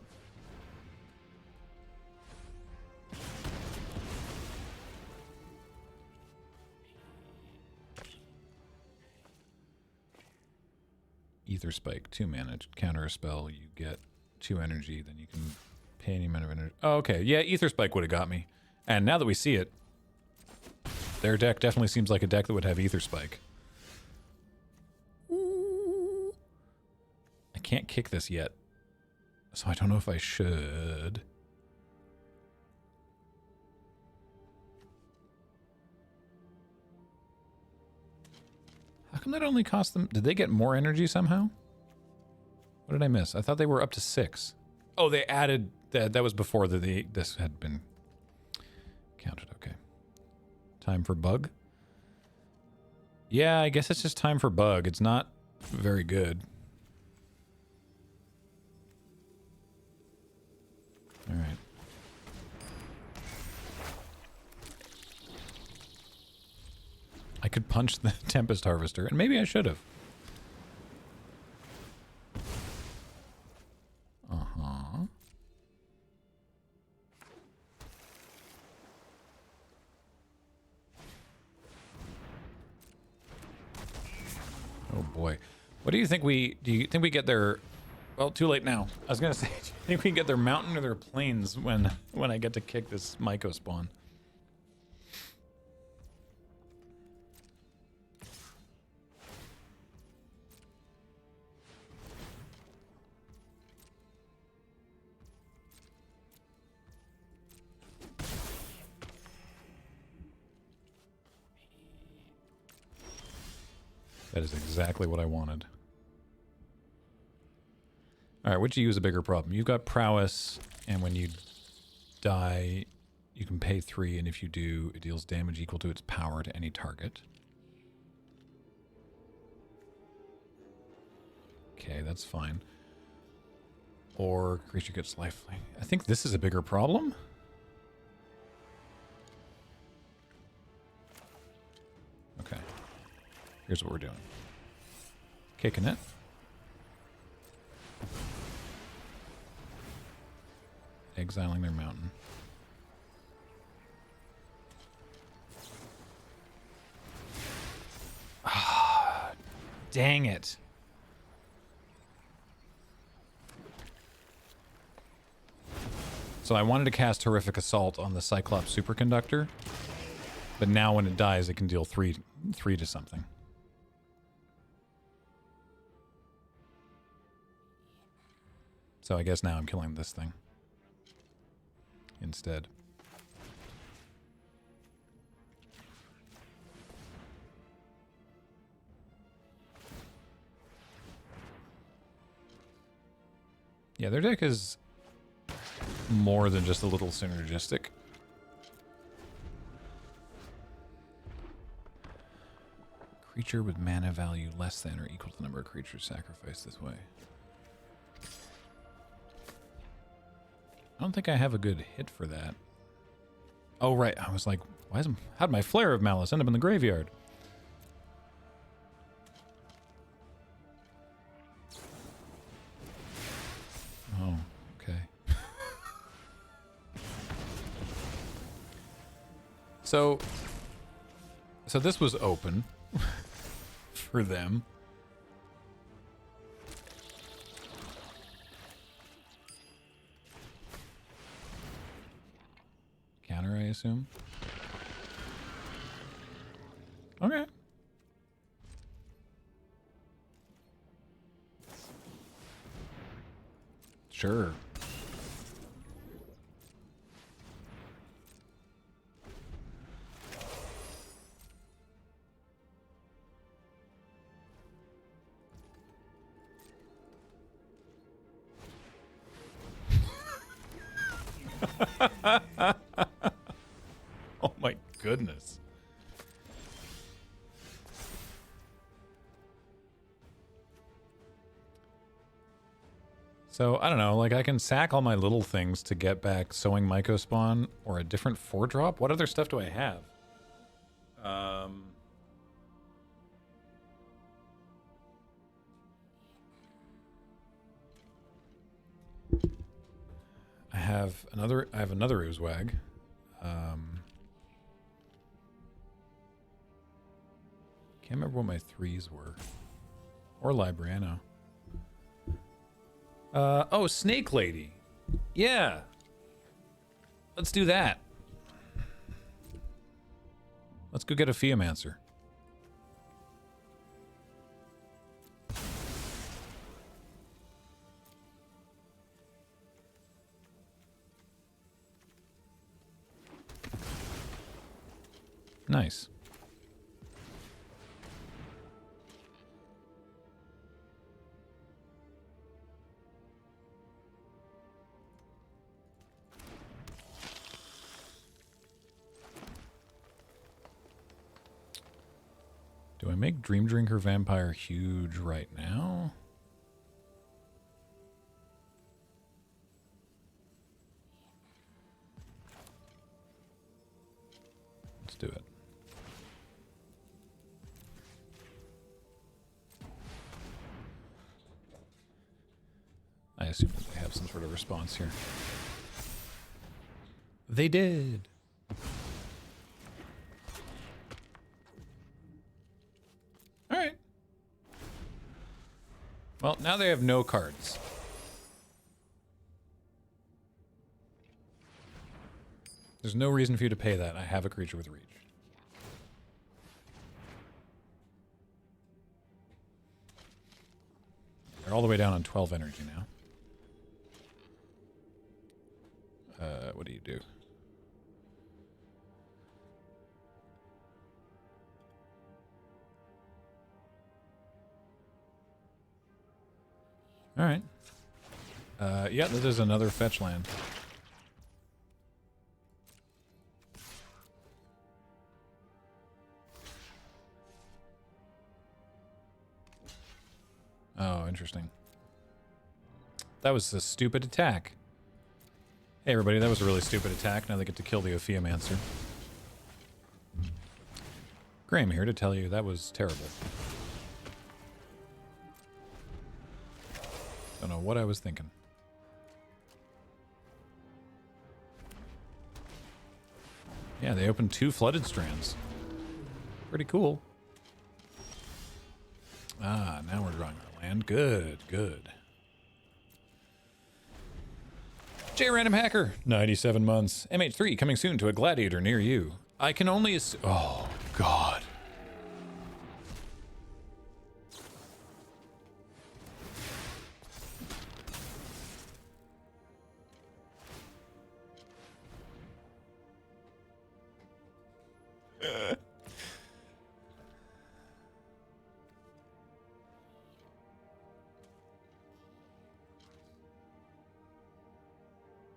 Ether Spike, 2 mana. Counter a spell, you get 2 energy, then you can pay any amount of energy. Oh, okay. Yeah, Ether Spike would have got me. And now that we see it, their deck definitely seems like a deck that would have Ether Spike. I can't kick this yet, so I don't know if I should. How come that only cost them? Did they get more energy somehow? What did I miss? I thought they were up to 6. Oh, they added that. That was before this had been counted. Okay. Time for bug. Yeah, I guess it's just time for bug. It's not very good. All right. I could punch the Tempest Harvester, and maybe I should have. Uh-huh. Oh boy. What do you think do you think we get their, well, too late now. I was gonna say, do you think we can get their mountain or their plains when I get to kick this Myco spawn? That is exactly what I wanted. Alright, which of you is a bigger problem? You've got prowess, and when you die, you can pay 3, and if you do, it deals damage equal to its power to any target. Okay, that's fine. Or creature gets lifelink. I think this is a bigger problem. Okay. Here's what we're doing. Kicking it. exiling their mountain. Ah, dang it. So I wanted to cast Horrific Assault on the Cyclops Superconductor, but now when it dies, it can deal three to something. So I guess now I'm killing this thing instead. Yeah, their deck is more than just a little synergistic. Creature with mana value less than or equal to the number of creatures sacrificed this way. I don't think I have a good hit for that. Oh, right. I was like, how'd my Flare of Malice end up in the graveyard? Oh, okay. So this was open for them. Counter, I assume. Okay. Sure. Oh my goodness. So, I don't know, like I can sack all my little things to get back Sowing Mycospawn or a different 4-drop. What other stuff do I have? I have another Oozwag. Can't remember what my 3s were. Or Librano. Oh, Snake Lady. Yeah. Let's do that. Let's go get a Theomancer. Nice. Do I make Dream Drinker Vampire huge right now? Let's do it. I assume that they have some sort of response here. They did. All right. Well, now they have no cards. There's no reason for you to pay that. I have a creature with reach. They're all the way down on 12 energy now. What do you do? All right. Yeah, this is another fetch land. Oh, interesting. That was a stupid attack. Hey, everybody, that was a really stupid attack. Now they get to kill the Ophiomancer. Graham here to tell you that was terrible. Don't know what I was thinking. Yeah, they opened 2 flooded strands. Pretty cool. Ah, now we're drawing our land. Good, good. J Random Hacker, 97 months. MH3 coming soon to a gladiator near you. I can only oh, God.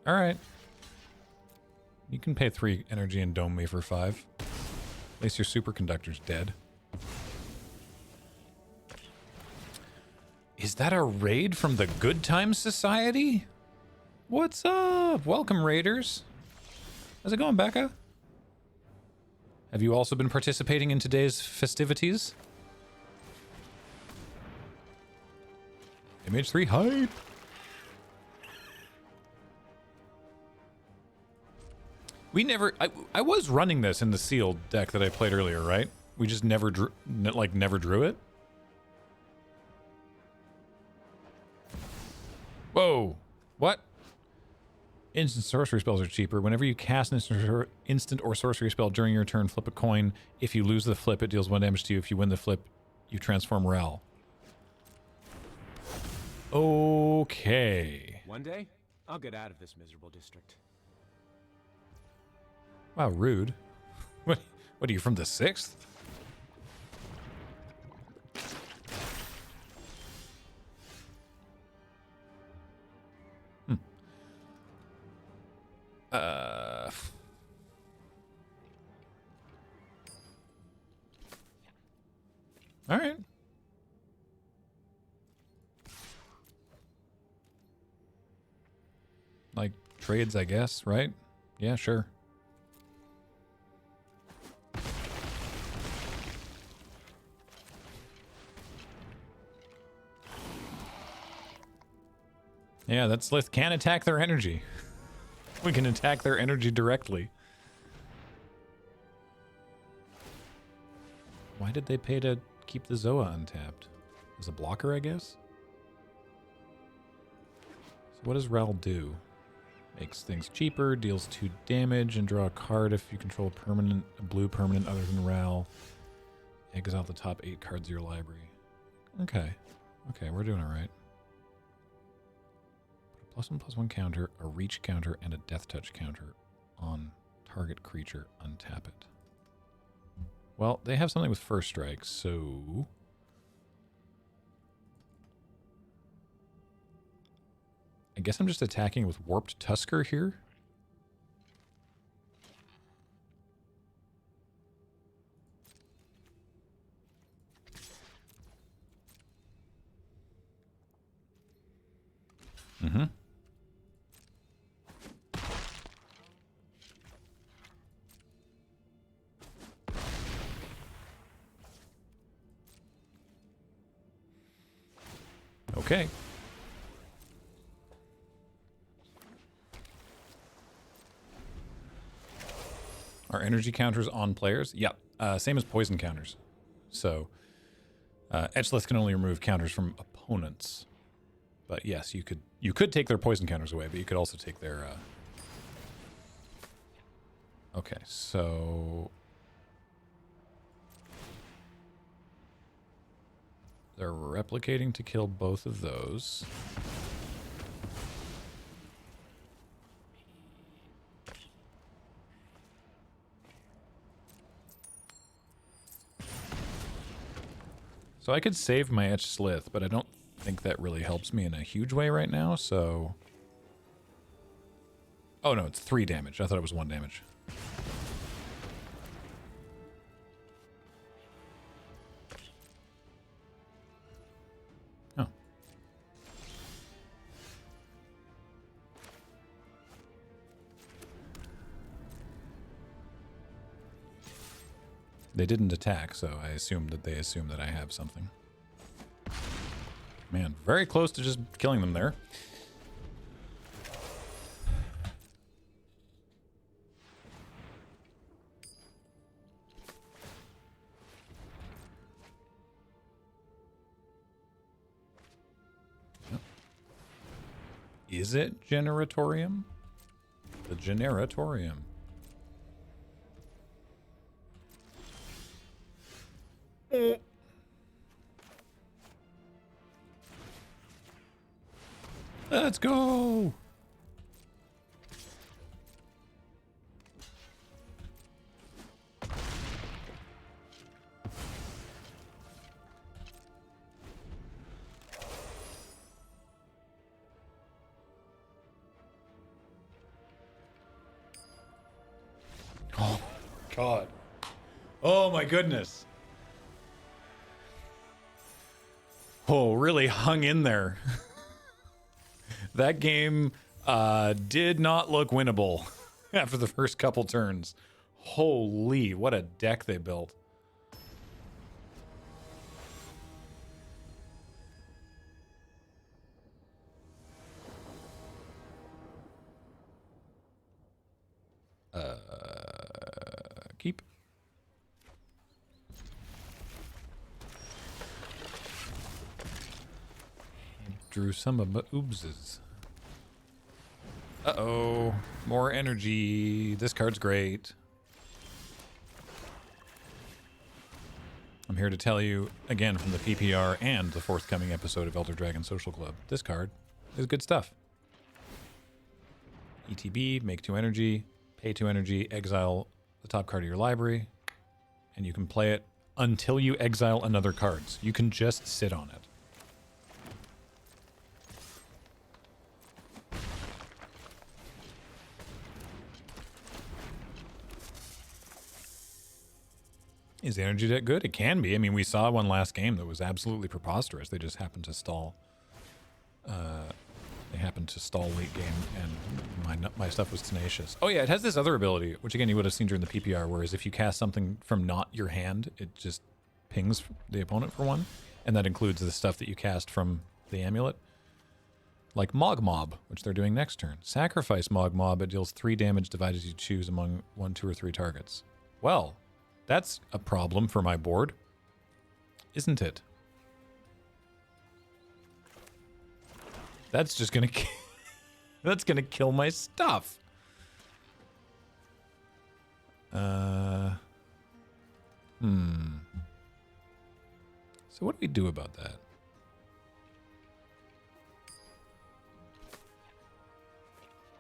All right. You can pay 3 energy and dome me for 5. At least your superconductor's dead. Is that a raid from the Good Times Society? What's up? Welcome, raiders. How's it going, Becca? Have you also been participating in today's festivities? MH3 hype! We never... I was running this in the sealed deck that I played earlier, right? We just never drew... never drew it? Whoa! What? Instant sorcery spells are cheaper. Whenever you cast an instant or sorcery spell during your turn, flip a coin. If you lose the flip, it deals 1 damage to you. If you win the flip, you transform Ral. Okay.
One day, I'll get out of this miserable district.
Wow, rude. What are you, from the 6th? All right. Like trades, I guess, right? Yeah, sure. Yeah, that's let's can't attack their energy. We can attack their energy directly. Why did they pay to keep the Zoa untapped? As a blocker, I guess? So what does Ral do? Makes things cheaper, deals 2 damage, and draw a card if you control a blue permanent other than Ral. Exile the top 8 cards of your library. Okay. Okay, we're doing alright. Put a +1/+1 counter, a reach counter, and a death touch counter on target creature. Untap it. Well, they have something with first strike, so... I guess I'm just attacking with Warped Tusker here. Mm-hmm. Okay. Are energy counters on players? Yep. Same as poison counters. So, Edgeleth can only remove counters from opponents. But yes, you could take their poison counters away, but you could also take their... Okay, so... They're replicating to kill both of those. So I could save my Etch Slith, but I don't think that really helps me in a huge way right now, so... Oh no, it's 3 damage. I thought it was 1 damage. Oh. They didn't attack, so I assumed that they assume that I have something. Man, very close to just killing them there. Is it Generatorium? The Generatorium. Let's go! Oh, God. Oh, my goodness. Oh, really hung in there. That game did not look winnable after the first couple turns. Holy, what a deck they built. Keep. Drew some of my oobses. Uh-oh. More energy. This card's great. I'm here to tell you, again, from the PPR and the forthcoming episode of Elder Dragon Social Club, this card is good stuff. ETB, make 2 energy, pay 2 energy, exile the top card of your library, and you can play it until you exile another card. So you can just sit on it. Is the energy deck good? It can be. I mean, we saw one last game that was absolutely preposterous. They just happened to stall. They happened to stall late game, and my stuff was tenacious. Oh yeah, it has this other ability, which again you would have seen during the PPR, whereas if you cast something from not your hand, it just pings the opponent for 1, and that includes the stuff that you cast from the amulet. Like Mog Mob, which they're doing next turn. Sacrifice Mog Mob, it deals 3 damage divided as you choose among 1, 2, or 3 targets. Well, that's a problem for my board, isn't it? That's just gonna that's gonna kill my stuff. So what do we do about that?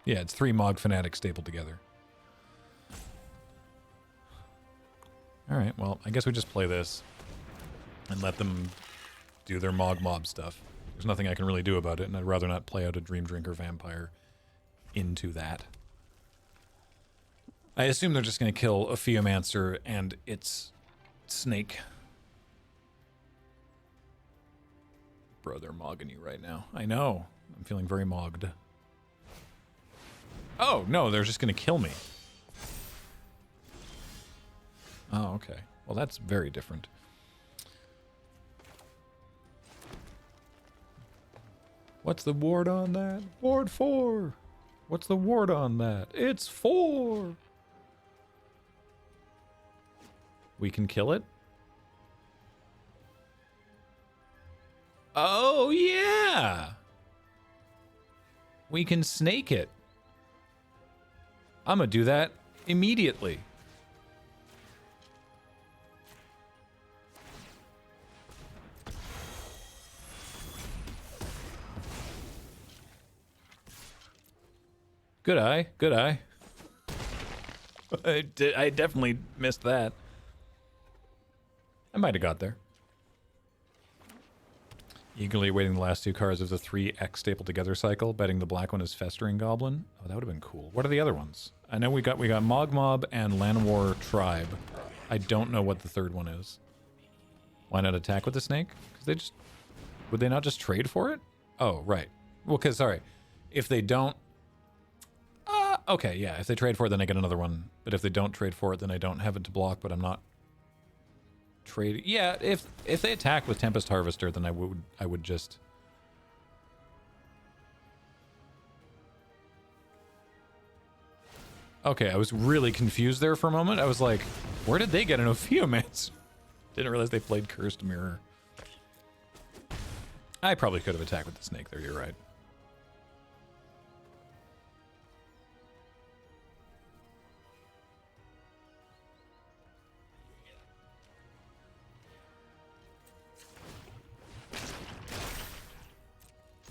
Yeah, it's 3 Mog Fanatics stapled together. Alright, well, I guess we just play this and let them do their Mog Mob stuff. There's nothing I can really do about it, and I'd rather not play out a Dream Drinker Vampire into that. I assume they're just going to kill a Theomancer and its snake. Bro, they're mogging you right now. I know. I'm feeling very mogged. Oh, no, they're just going to kill me. Oh, okay. Well, that's very different. What's the ward on that? Ward 4! What's the ward on that? It's 4! We can kill it? Oh, yeah! We can snake it. I'm gonna do that immediately. Good eye, good eye. I definitely missed that. I might have got there. Eagerly awaiting the last 2 cards of the 3X stapled together cycle, betting the black one is Festering Goblin. Oh, that would have been cool. What are the other ones? I know we got Mog Mob and Llanowar Tribe. I don't know what the third one is. Why not attack with the snake? Because they just... Would they not just trade for it? Oh, right. Well, because, sorry. If they don't... okay, yeah. If they trade for it, then I get another one. But if they don't trade for it, then I don't have it to block, but I'm not trading. Yeah, if they attack with Tempest Harvester, then I would just... Okay, I was really confused there for a moment. I was like, where did they get an Ophiomance? Didn't realize they played Cursed Mirror. I probably could have attacked with the snake there, you're right.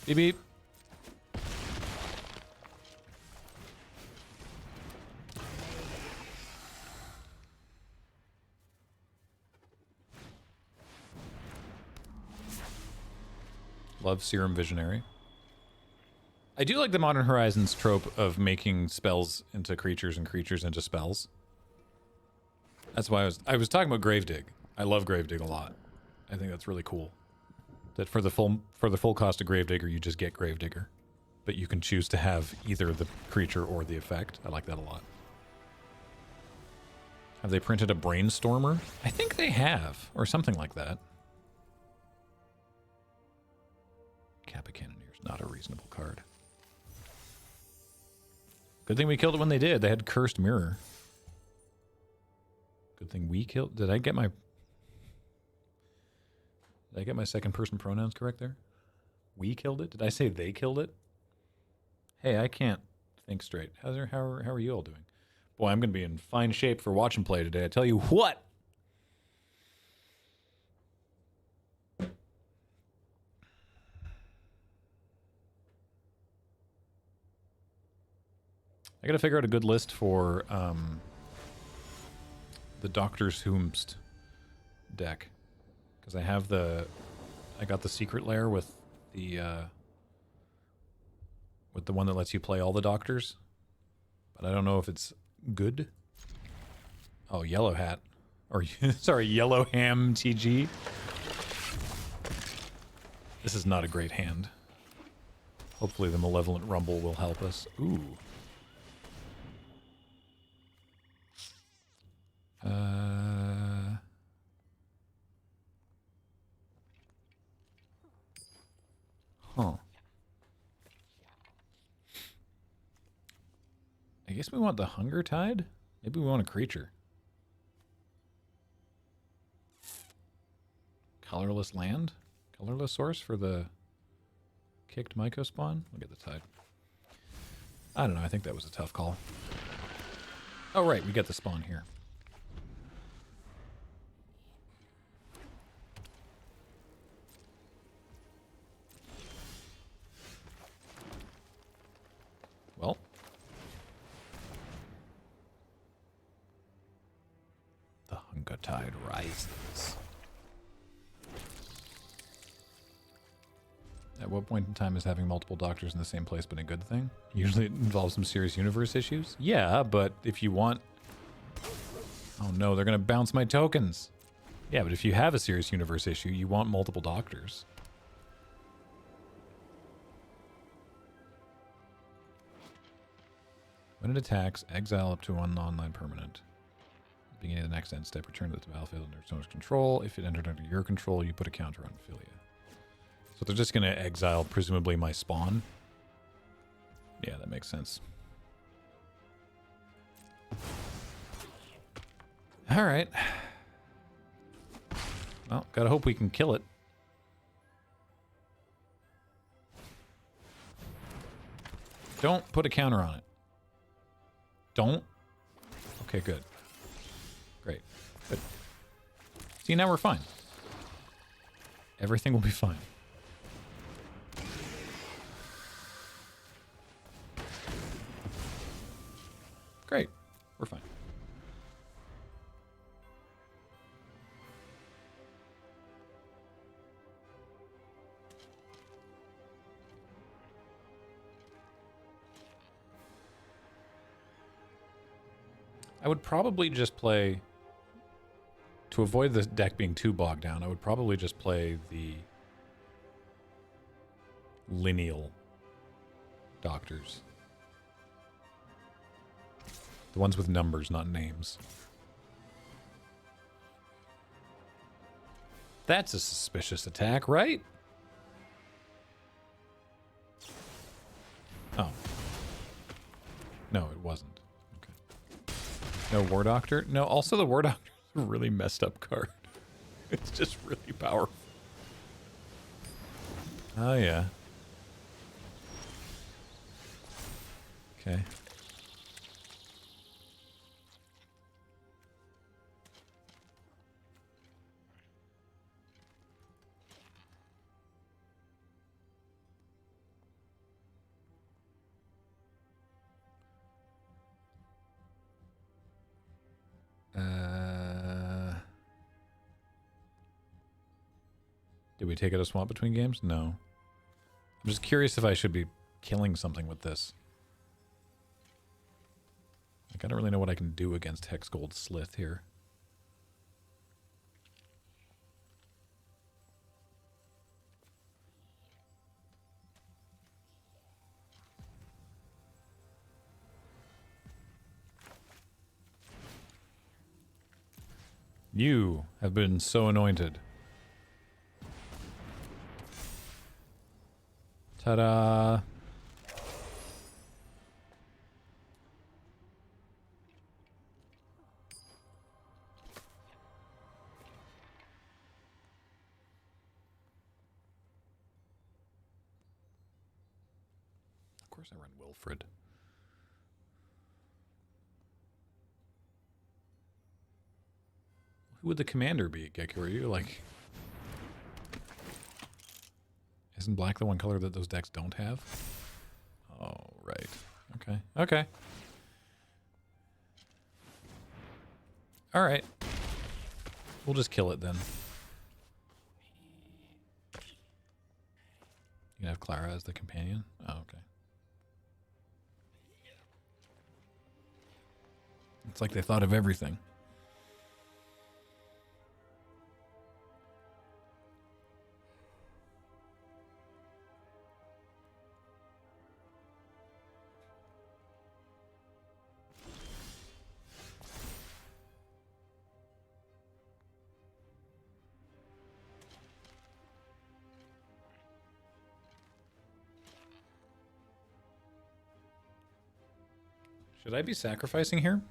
Beep beep. Love Serum Visionary. I do like the Modern Horizons trope of making spells into creatures and creatures into spells. That's why I was talking about Gravedig. I love Gravedig a lot. I think that's really cool. That for the full cost of Gravedigger, you just get Gravedigger, but you can choose to have either the creature or the effect. I like that a lot. Have they printed a Brainstormer? I think they have, or something like that. Kappa Cannoneer's not a reasonable card. Good thing we killed it when they did. They had Cursed Mirror. Good thing we killed... Did I get my second person pronouns correct there? We killed it? Did I say they killed it? Hey, I can't think straight. How are you all doing? Boy, I'm going to be in fine shape for watch and play today. I tell you what! I gotta figure out a good list for the Doctor's Whomst deck. Because I got the secret lair with the one that lets you play all the Doctors. But I don't know if it's good. Oh, Yellow Hat. Or, sorry, LRRMTG. This is not a great hand. Hopefully the Malevolent Rumble will help us. Ooh. Huh. I guess we want the Hunger Tide? Maybe we want a creature. Colorless land? Colorless source for the kicked Myco spawn? Look at the tide. I don't know, I think that was a tough call. Oh right, we get the spawn here. Well. The Hunger Tide rises. At what point in time is having multiple Doctors in the same place been a good thing? Usually it involves some serious universe issues. Yeah, but if you want... Oh no, they're gonna bounce my tokens. Yeah, but if you have a serious universe issue, you want multiple Doctors. When it attacks, exile up to one online permanent. Beginning of the next end step, return to the battlefield under its owner's control. If it entered under your control, you put a counter on Ophelia. So they're just going to exile, presumably, my spawn. Yeah, that makes sense. Alright. Well, gotta hope we can kill it. Don't put a counter on it. Don't? Okay, good. Great. Good. See, now we're fine. Everything will be fine. Great. We're fine. I would probably just play, to avoid the deck being too bogged down, I would probably just play the lineal Doctors. The ones with numbers, not names. That's a suspicious attack, right? Oh. No, it wasn't. No War Doctor? No, also the War Doctor is a really messed up card. It's just really powerful. Oh, yeah. Okay. Did we take out a swamp between games? No. I'm just curious if I should be killing something with this. Like, I don't really know what I can do against Hex Gold Slith here. You have been so anointed. Ta-da! Of course I run Wilfred. Who would the commander be, Geku? Are you like... Isn't black the one color that those decks don't have? Oh, right. Okay. Okay. Alright. We'll just kill it then. You can have Clara as the companion? Oh, okay. It's like they thought of everything. Should I be sacrificing here?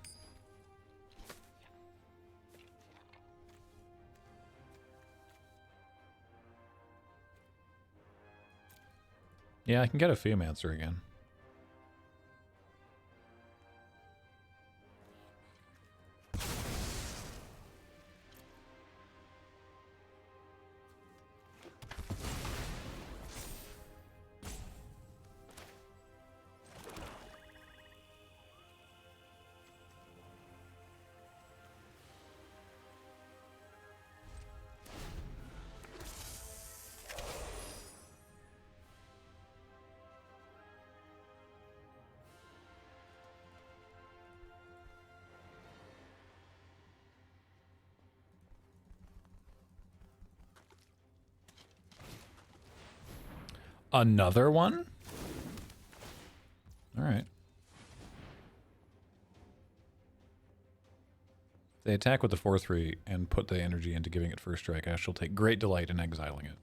Yeah, I can get a Feomancer again. Another one? All right. They attack with the 4/3 and put the energy into giving it first strike. I shall take great delight in exiling it.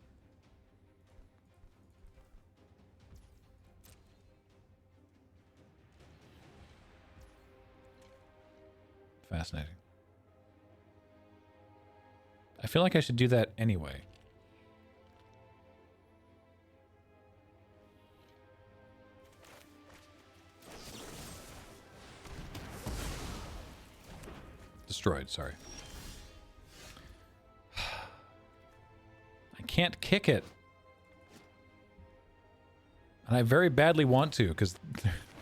Fascinating. I feel like I should do that anyway. Destroyed, sorry. I can't kick it. And I very badly want to, because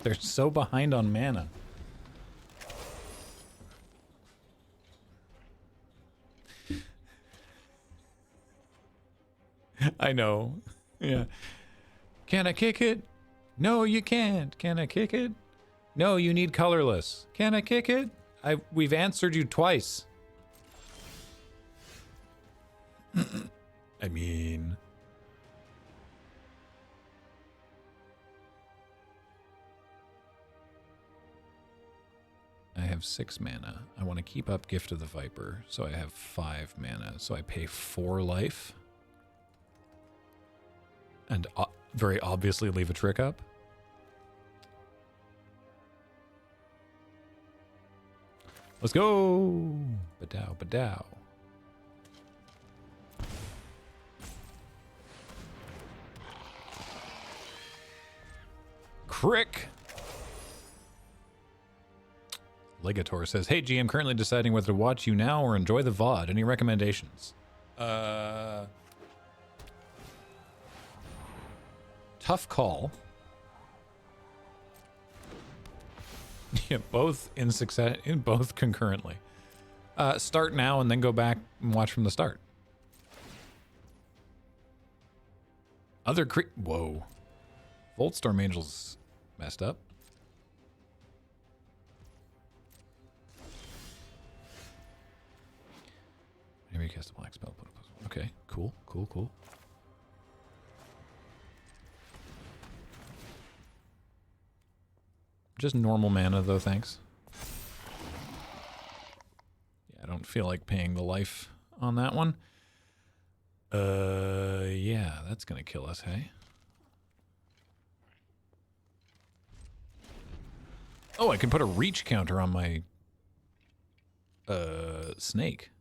they're so behind on mana. I know. Yeah. Can I kick it? No, you can't. Can I kick it? No, you need colorless. Can I kick it? We've answered you twice. I mean... I have 6 mana. I want to keep up Gift of the Viper, so I have 5 mana. So I pay 4 life. And very obviously leave a trick up. Let's go! Badow, badow. Crick! Legator says, hey G, I'm currently deciding whether to watch you now or enjoy the VOD. Any recommendations? Tough call. Yeah, both in success, in both concurrently. Start now and then go back and watch from the start. Other whoa. Voltstorm Angel's messed up. Maybe you cast a black spell. Okay, cool, cool, cool. Just normal mana though, thanks. Yeah, I don't feel like paying the life on that one. Yeah, that's gonna kill us, hey? Oh, I can put a reach counter on my snake.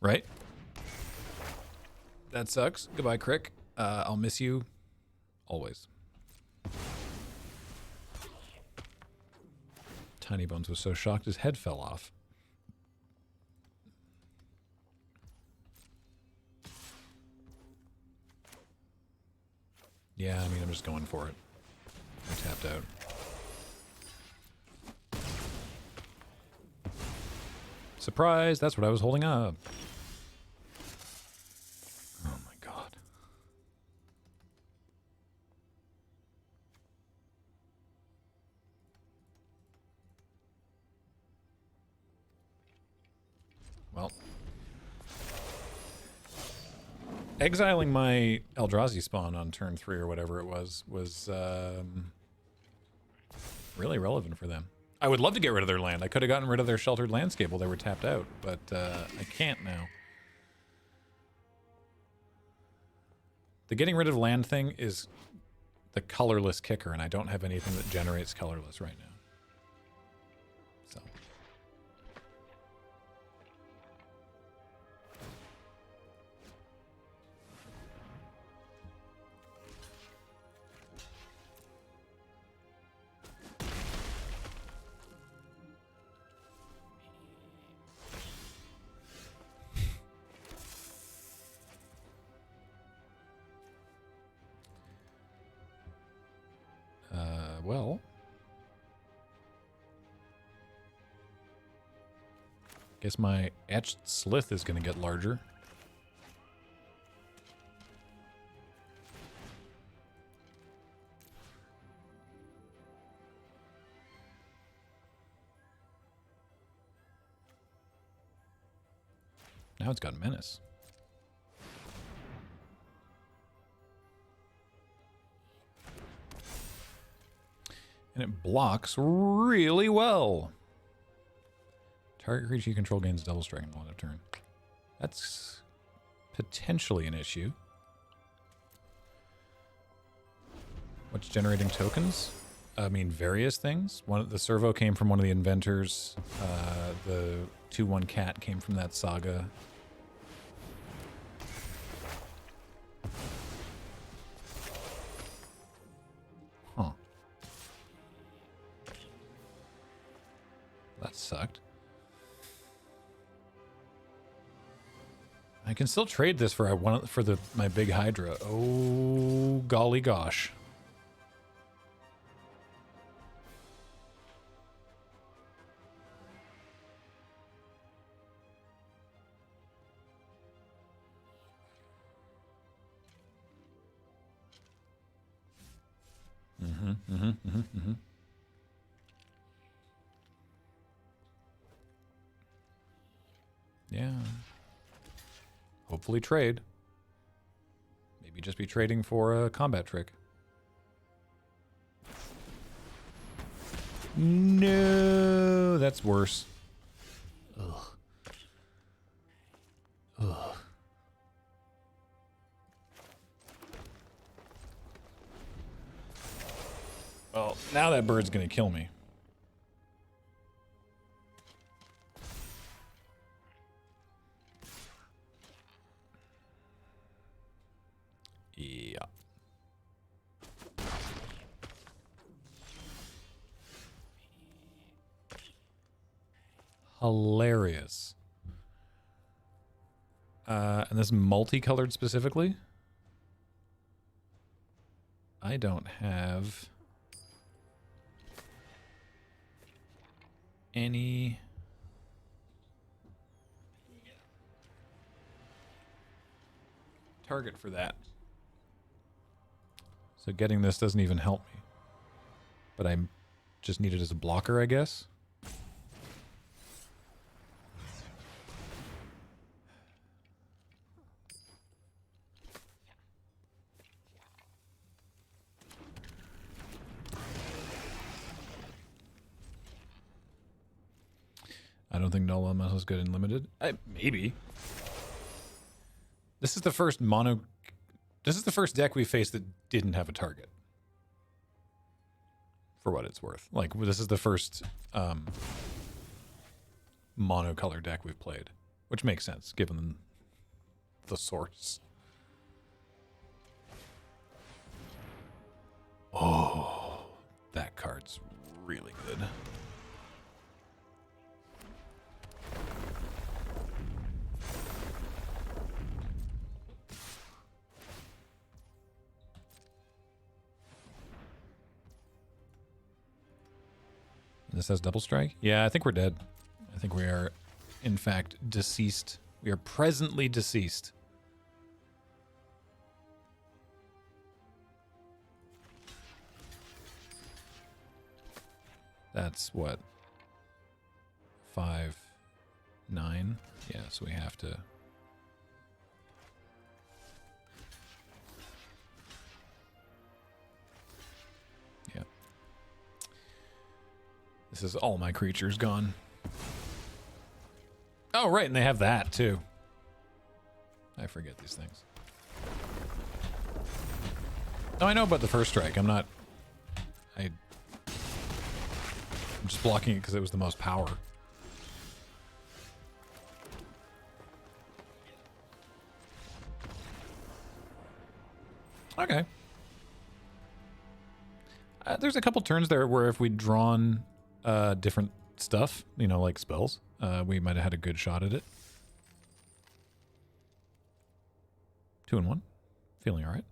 Right? That sucks. Goodbye, Crick. I'll miss you always. Tiny Bones was so shocked his head fell off. Yeah, I mean, I'm just going for it. I tapped out. Surprise! That's what I was holding up. Oh my god. Well. Exiling my Eldrazi spawn on turn 3 or whatever it was really relevant for them. I would love to get rid of their land. I could have gotten rid of their sheltered landscape while they were tapped out, but I can't now. The getting rid of land thing is the colorless kicker, and I don't have anything that generates colorless right now. So. Well, guess my etched slith is going to get larger. Now it's got menace. And it blocks really well. Target creature you control gains double strike in one turn. That's potentially an issue. What's generating tokens? I mean, various things. The servo came from one of the inventors. The 2/1 cat came from that saga. Huh. That sucked. I can still trade this for my big Hydra. Oh, golly gosh. Yeah. Hopefully trade. Maybe just be trading for a combat trick. No, that's worse. Ugh. Ugh. Well, now that bird's gonna kill me. Yeah. Hilarious. And this multicolored specifically? I don't have any target for that. So getting this doesn't even help me. But I just need it as a blocker, I guess. I don't think Null MS is good in limited. Maybe. This is the first This is the first deck we faced that didn't have a target. For what it's worth. Like, this is the first monocolor deck we've played. Which makes sense, given the source. Oh, that card's really good. This has double strike? Yeah, I think we're dead. I think we are, in fact, deceased. We are presently deceased. That's what? 5, 9? Yeah, so we have to... Yeah. This is all my creatures gone. Oh, right, and they have that, too. I forget these things. Oh, I know about the first strike. I'm just blocking it because it was the most power. Okay. There's a couple turns there where if we'd drawn different stuff, you know, like spells, we might have had a good shot at it. 2 and 1. Feeling all right.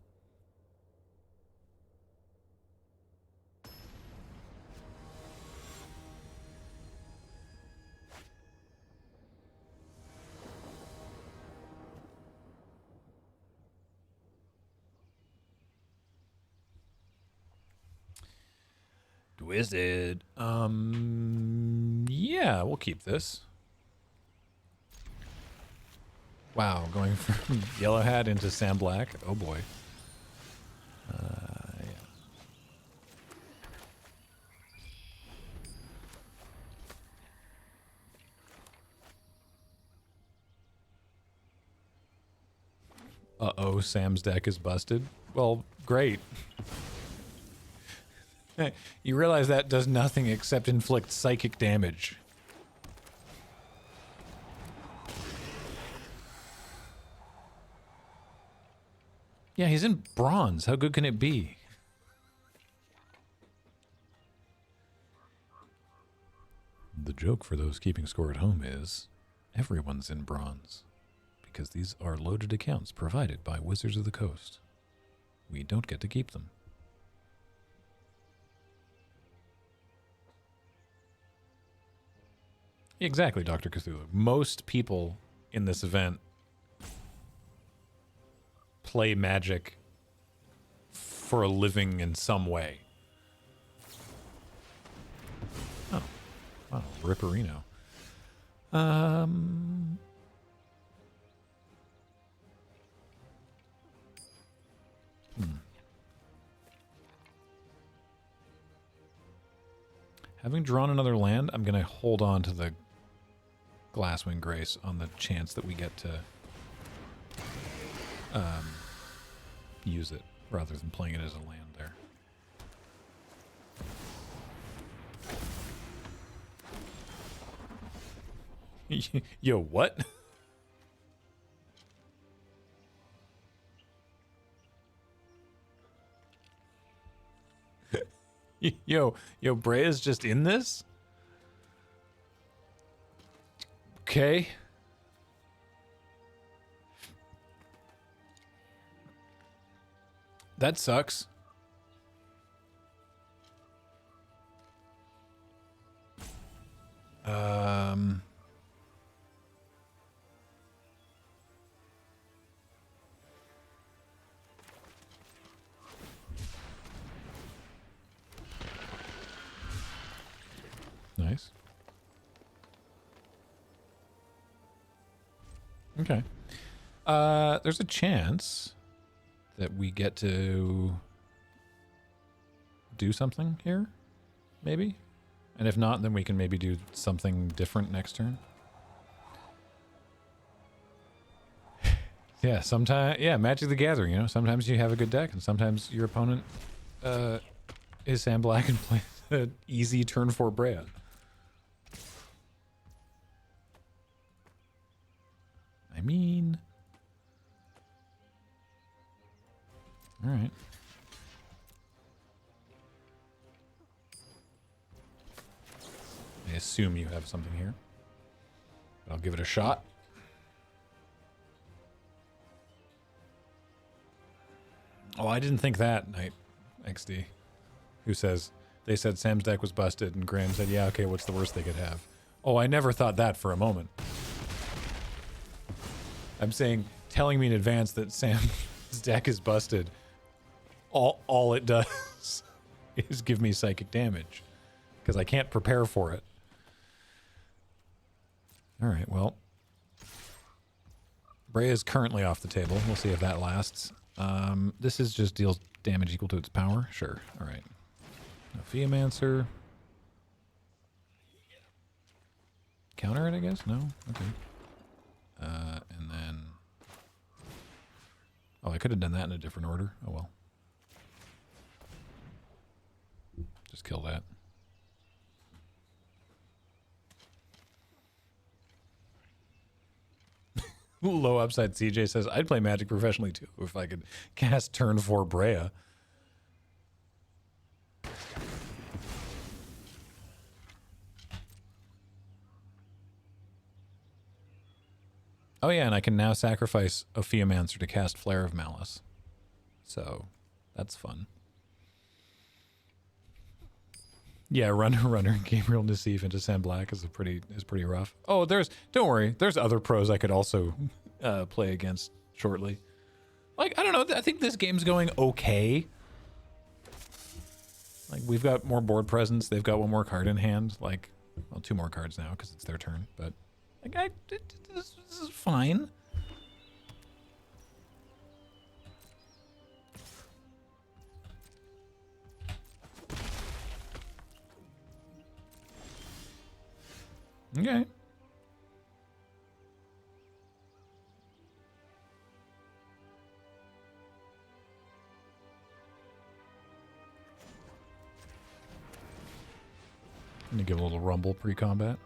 Twisted. Yeah, we'll keep this. Wow, going from Yellow Hat into Sam Black. Oh boy. Yeah. Uh-oh, Sam's deck is busted. Well, great. You realize that does nothing except inflict psychic damage. Yeah, he's in bronze. How good can it be? The joke for those keeping score at home is everyone's in bronze, because these are loaded accounts provided by Wizards of the Coast. We don't get to keep them. Exactly, Dr. Cthulhu. Most people in this event play Magic for a living in some way. Oh. Wow, Ripperino. Having drawn another land, I'm going to hold on to the Glasswing Grace on the chance that we get to use it rather than playing it as a land there. Yo, what? Yo, Brea's just in this? Okay. That sucks. Um... Nice. Okay. There's a chance that we get to do something here, maybe? And if not, then we can maybe do something different next turn. Yeah, sometimes, yeah, Magic the Gathering, you know, sometimes you have a good deck and sometimes your opponent is Sam Black and plays an easy turn 4 Brea. I mean... Alright. I assume you have something here. But I'll give it a shot. Oh, I didn't think that, Knight XD. Who says, they said Sam's deck was busted, and Graham said, yeah, okay, what's the worst they could have? Oh, I never thought that for a moment. I'm saying, telling me in advance that Sam's deck is busted, all it does is give me psychic damage. Because I can't prepare for it. Alright, well. Brea is currently off the table. We'll see if that lasts. This is just deals damage equal to its power. Sure. Alright. No Theomancer. Counter it, I guess? No? Okay. And then... Oh, I could have done that in a different order. Oh well. Just kill that. Low upside CJ says, I'd play Magic professionally too if I could cast turn 4 Brea. Oh yeah, and I can now sacrifice a Theomancer to cast Flare of Malice. So, that's fun. Yeah, runner, Gabriel Nassif into Sam Black is pretty rough. Oh, don't worry, there's other pros I could also play against shortly. Like, I don't know, I think this game's going okay. Like, we've got more board presence, they've got one more card in hand, like, well, 2 more cards now because it's their turn, but like, this is fine. Okay. I'm gonna give a little rumble pre-combat.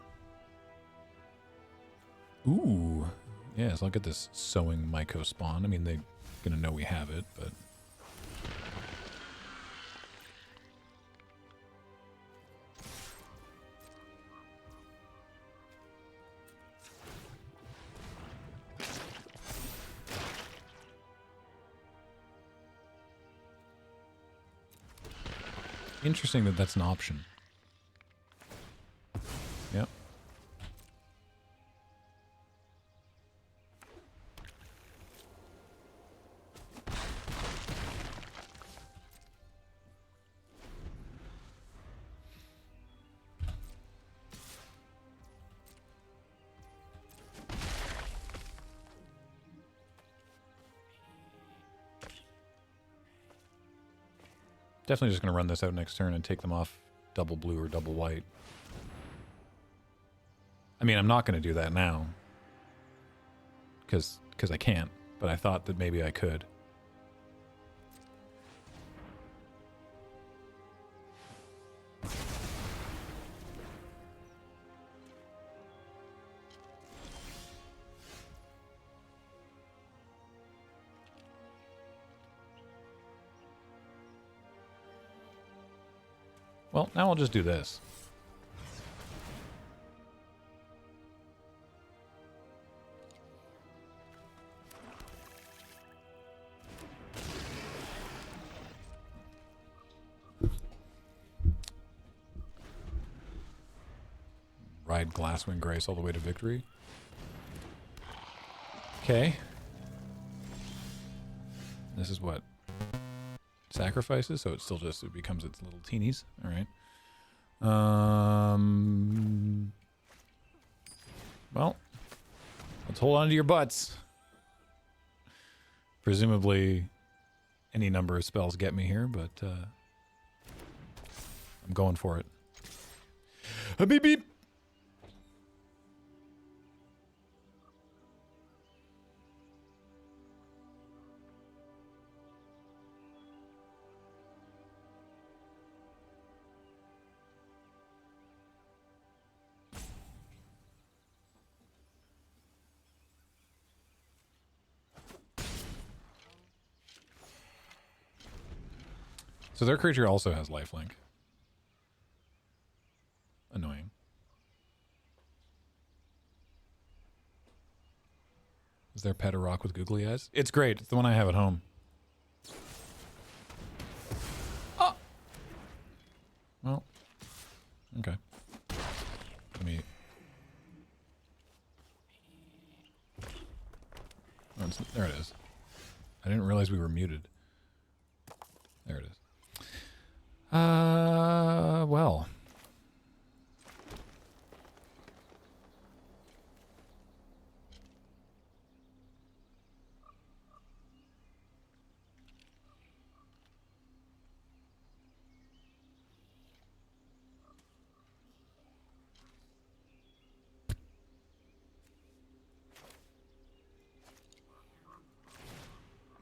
Ooh. Yeah, so I'll get this sowing Myco spawn. I mean, they're gonna know we have it, but... Interesting that that's an option. Yep. Definitely just going to run this out next turn and take them off double blue or double white. I mean, I'm not going to do that now. Because I can't. But I thought that maybe I could. Well, now I'll just do this. ride Glasswing Grace all the way to victory. Okay. This is what? Sacrifices, so it still just it becomes its little teenies. All right. Well, let's hold on to your butts. Presumably, any number of spells get me here, but I'm going for it. Beep beep. So their creature also has lifelink. Annoying. Is there pet a rock with googly eyes? It's great. It's the one I have at home. Oh! Well. Okay. Let me... Oh, there it is. I didn't realize we were muted. There it is. Well.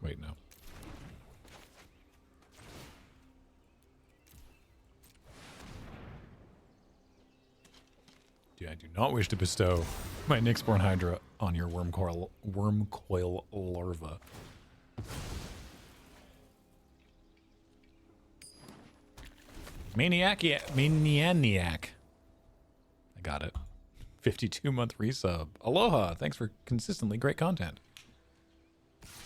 Wait, no. I do not wish to bestow my Nyxborn Hydra on your wormcoil larva. Maniac. I got it. 52-month resub. Aloha. Thanks for consistently great content.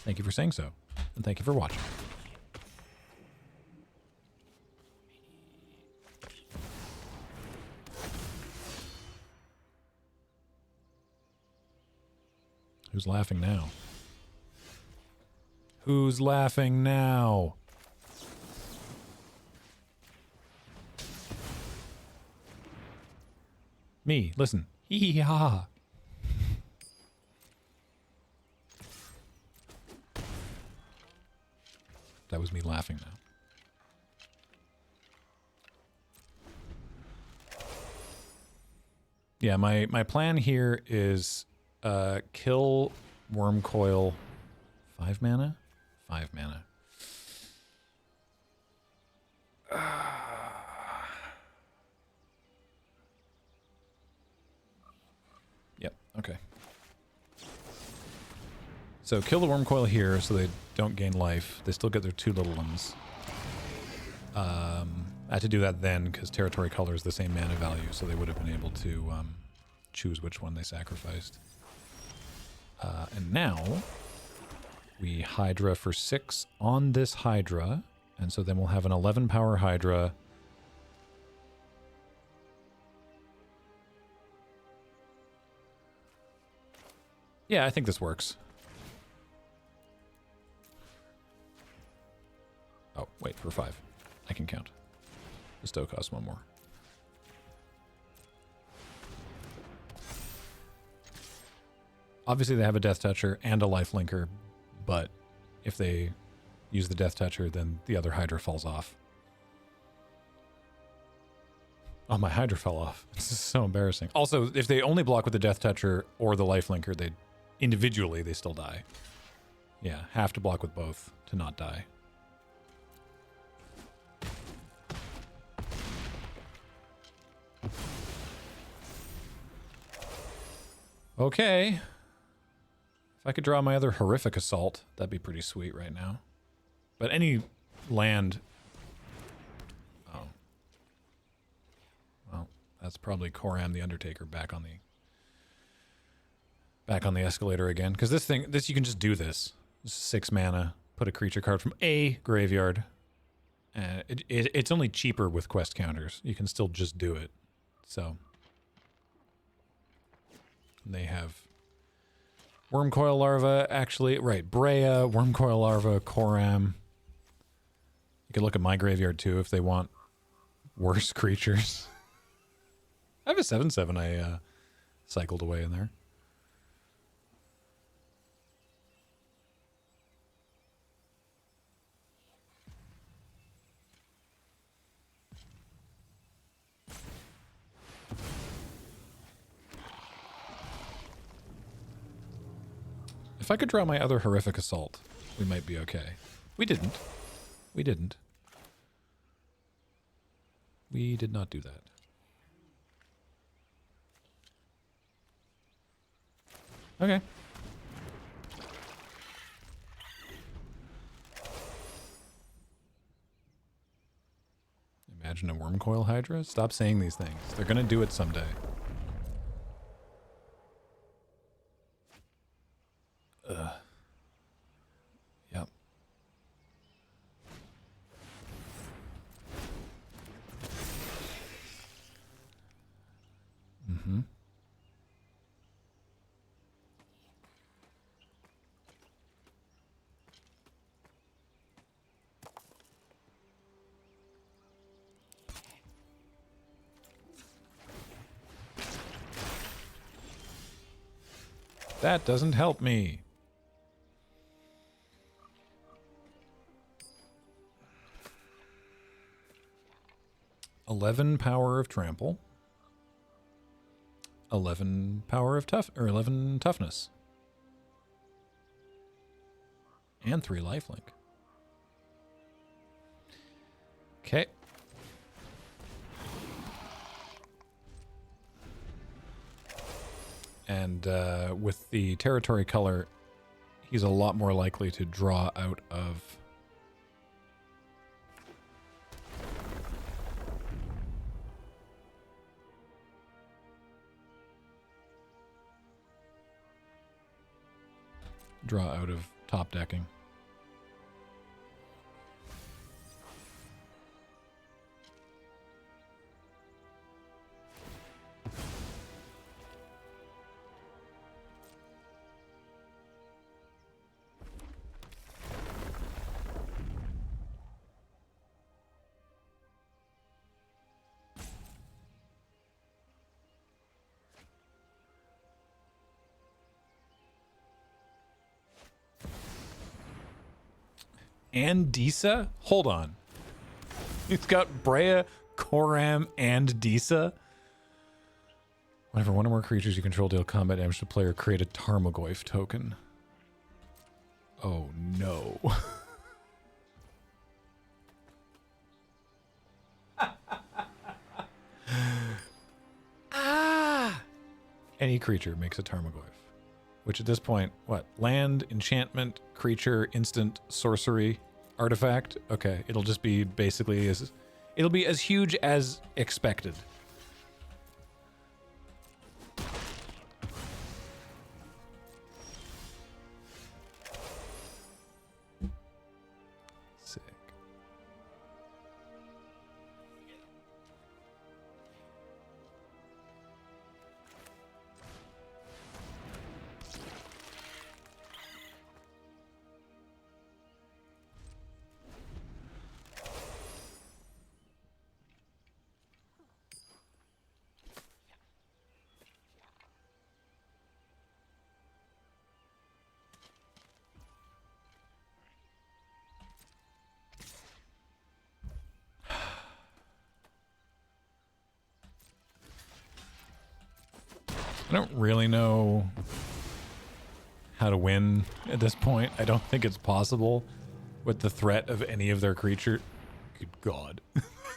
Thank you for saying so. And thank you for watching. Who's laughing now? Who's laughing now? Me. Listen. Hee hee ha ha. That was me laughing now. Yeah, my plan here is kill Wormcoil 5 mana? 5 mana. Yep, okay. So kill the Wormcoil here so they don't gain life. They still get their 2 little ones. I had to do that then because Territory Color is the same mana value, so they would have been able to choose which one they sacrificed. And now we Hydra for 6 on this Hydra, and so then we'll have an 11 power Hydra. Yeah, I think this works. Oh, wait, for 5. I can count. Bestow costs 1 more. Obviously, they have a Death Toucher and a Life Linker, but if they use the Death Toucher, then the other Hydra falls off. Oh, my Hydra fell off. This is so embarrassing. Also, if they only block with the Death Toucher or the Life Linker, they individually, they still die. Yeah, have to block with both to not die. Okay. If I could draw my other Horrific Assault, that'd be pretty sweet right now. But any land... Oh. Well, that's probably Koram the Undertaker back on the escalator again. Because this you can just do this. This is 6 mana. Put a creature card from a graveyard. It's only cheaper with quest counters. You can still just do it. So... And they have worm coil larva, actually. Right, Brea, worm coil larva, Koram. You could look at my graveyard too if they want worse creatures. I have a 7/7 I cycled away in there. If I could draw my other horrific assault, we might be okay. We didn't. We didn't. We did not do that. Okay. Imagine a worm coil hydra? Stop saying these things. They're gonna do it someday. Ugh. Yep. Mm-hmm. That doesn't help me. $11 power of trample. 11 power of 11 toughness. And 3 lifelink. Okay. And with the territory color, he's a lot more likely to draw out of top decking. And Disa? Hold on. He's got Brea, Koram, and Disa. Whenever one or more creatures you control deal combat damage to player, create a Tarmogoyf token. Oh no. Ah! Any creature makes a Tarmogoyf. Which at this point, what? Land, enchantment, creature, instant, sorcery, artifact? Okay, it'll just be basically it'll be as huge as expected. Sick. I don't really know how to win at this point. I don't think it's possible with the threat of any of their creature. Good God.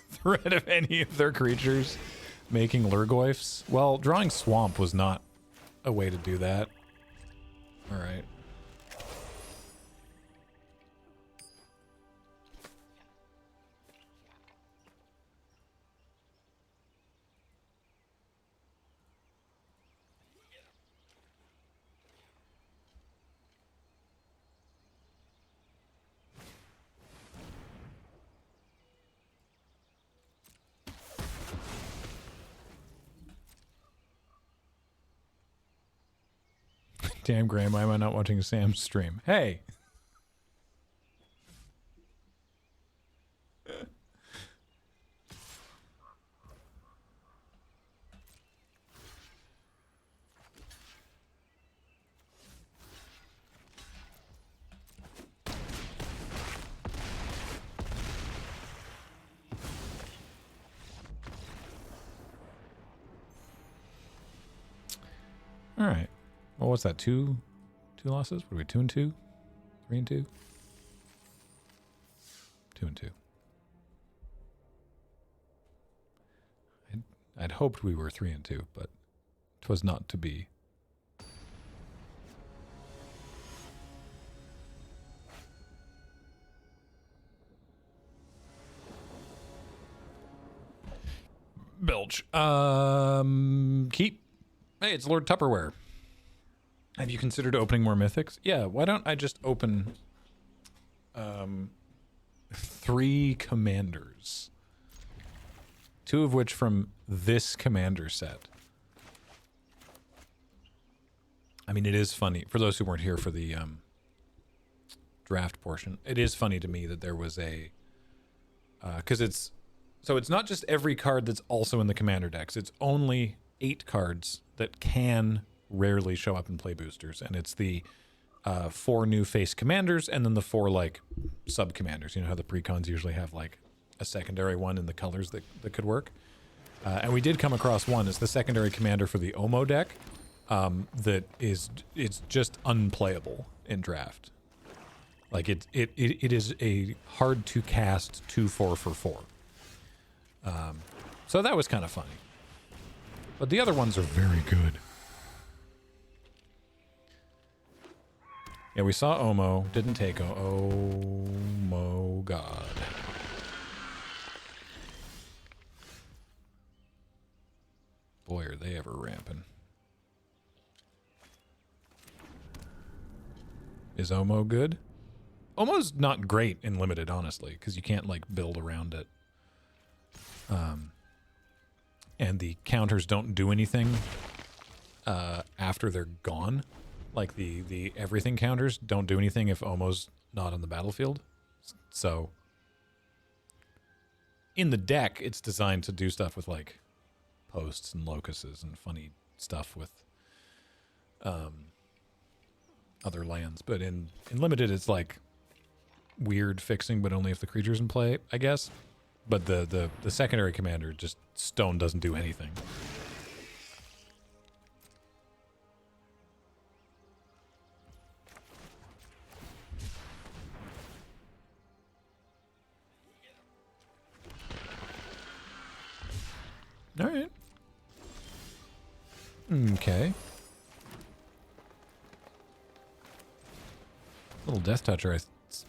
Threat of any of their creatures making Lurgoyfs. Well, drawing Swamp was not a way to do that. All right. Damn, Graham, why am I not watching Sam's stream? Hey! All right. Well, what's that? Two losses? What are we? 2 and 2? 3 and 2? 2 and 2. I'd hoped we were 3 and 2, but 'twas not to be. Belch. Keep. Hey, it's Lord Tupperware. Have you considered opening more mythics? Yeah, why don't I just open 3 commanders? 2 of which from this commander set. I mean, it is funny. For those who weren't here for the draft portion, it is funny to me that there was a... because it's... So it's not just every card that's also in the commander decks. It's only 8 cards that can rarely show up in play boosters. And it's the 4 new face commanders and then the 4, like, sub-commanders. You know how the precons usually have, like, a secondary one in the colors that could work? And we did come across one. It's the secondary commander for the Omo deck that it's just unplayable in draft. Like, it is a hard-to-cast 2/4 for 4. So that was kind of funny. But the other ones are very good. Yeah, we saw Omo. Didn't take Omo God. Boy, are they ever ramping. Is Omo good? Omo's not great in limited, honestly, because you can't, like, build around it. And the counters don't do anything after they're gone. Like, the everything counters don't do anything if Omo's not on the battlefield. So, in the deck, it's designed to do stuff with, like, posts and locuses and funny stuff with other lands. But in limited, it's, like, weird fixing, but only if the creature's in play, I guess. But the secondary commander, just stone doesn't do anything. All right. Okay. Little Death Toucher, I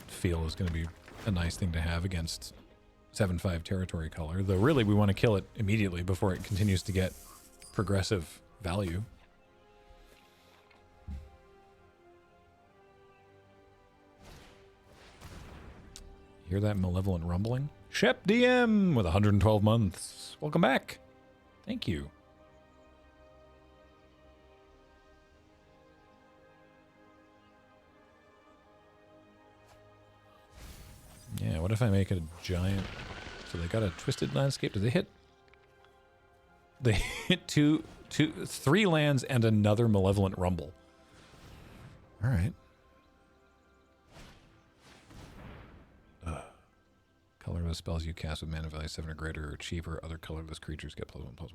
feel, is going to be a nice thing to have against 7/5 territory color, though really we want to kill it immediately before it continues to get progressive value. Hear that malevolent rumbling? Shep DM with 112 months. Welcome back. Thank you. Yeah, what if I make it a giant... So they got a Twisted Landscape. Do they hit... They hit 3 lands and another Malevolent Rumble. Alright. Colorless spells you cast with mana value 7 or greater or cheaper. Other colorless creatures get +1/+1.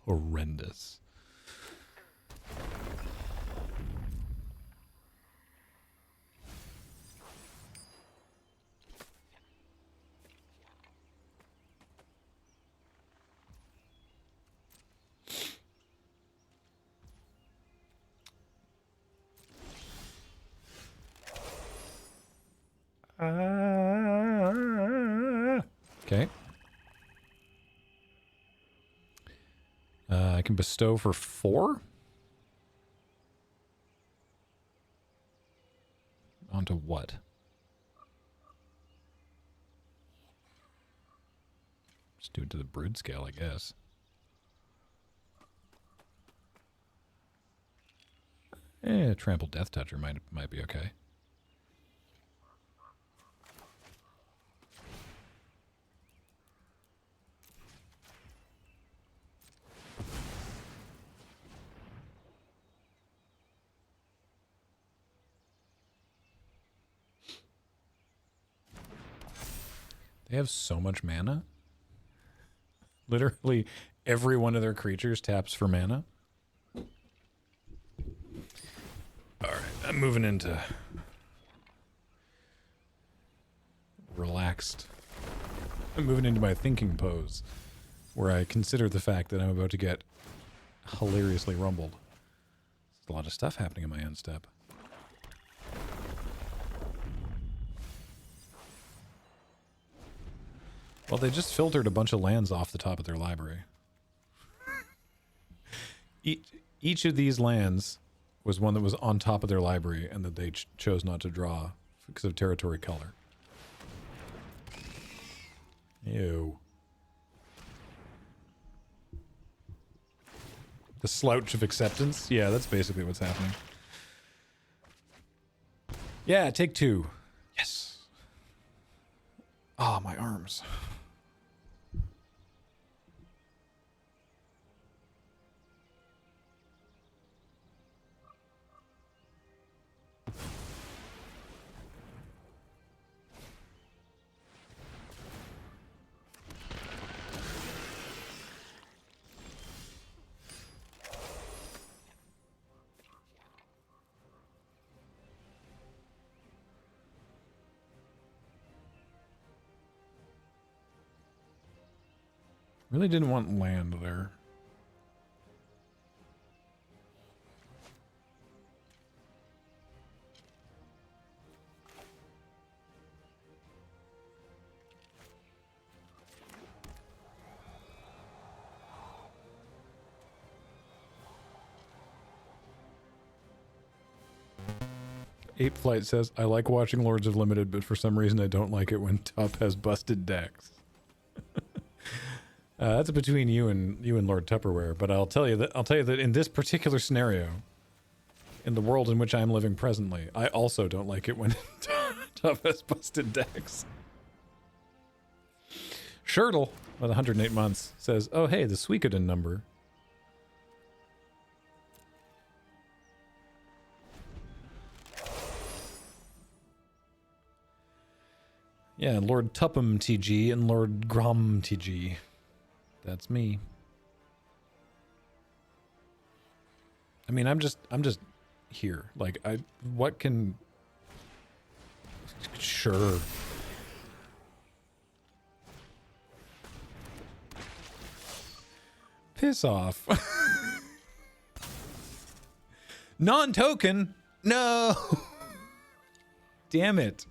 Horrendous. Okay. I can bestow for 4? Onto what? Just do it to the brood scale, I guess. Trampled Death Toucher might be okay. They have so much mana. Literally every one of their creatures taps for mana. Alright, I'm moving into relaxed. I'm moving into my thinking pose, where I consider the fact that I'm about to get hilariously rumbled. There's a lot of stuff happening in my end step. Well, they just filtered a bunch of lands off the top of their library. Each of these lands was one that was on top of their library and that they chose not to draw because of territory color. Ew. The slouch of acceptance? Yeah, that's basically what's happening. Yeah, take 2. Yes. Ah, my arms. Really didn't want land there. Ape Flight says, I like watching Lords of Limited, but for some reason I don't like it when Top has busted decks. That's between you and Lord Tupperware, but I'll tell you that in this particular scenario, in the world in which I'm living presently, I also don't like it when Top has busted decks. Shirtle, with 108 months, says, oh hey, the Suikoden number. Yeah, Lord LRRMTG and Lord LRRMTG. That's me. I mean, I'm just here. Like, what can... Sure. Piss off. Non-token? No! Damn it.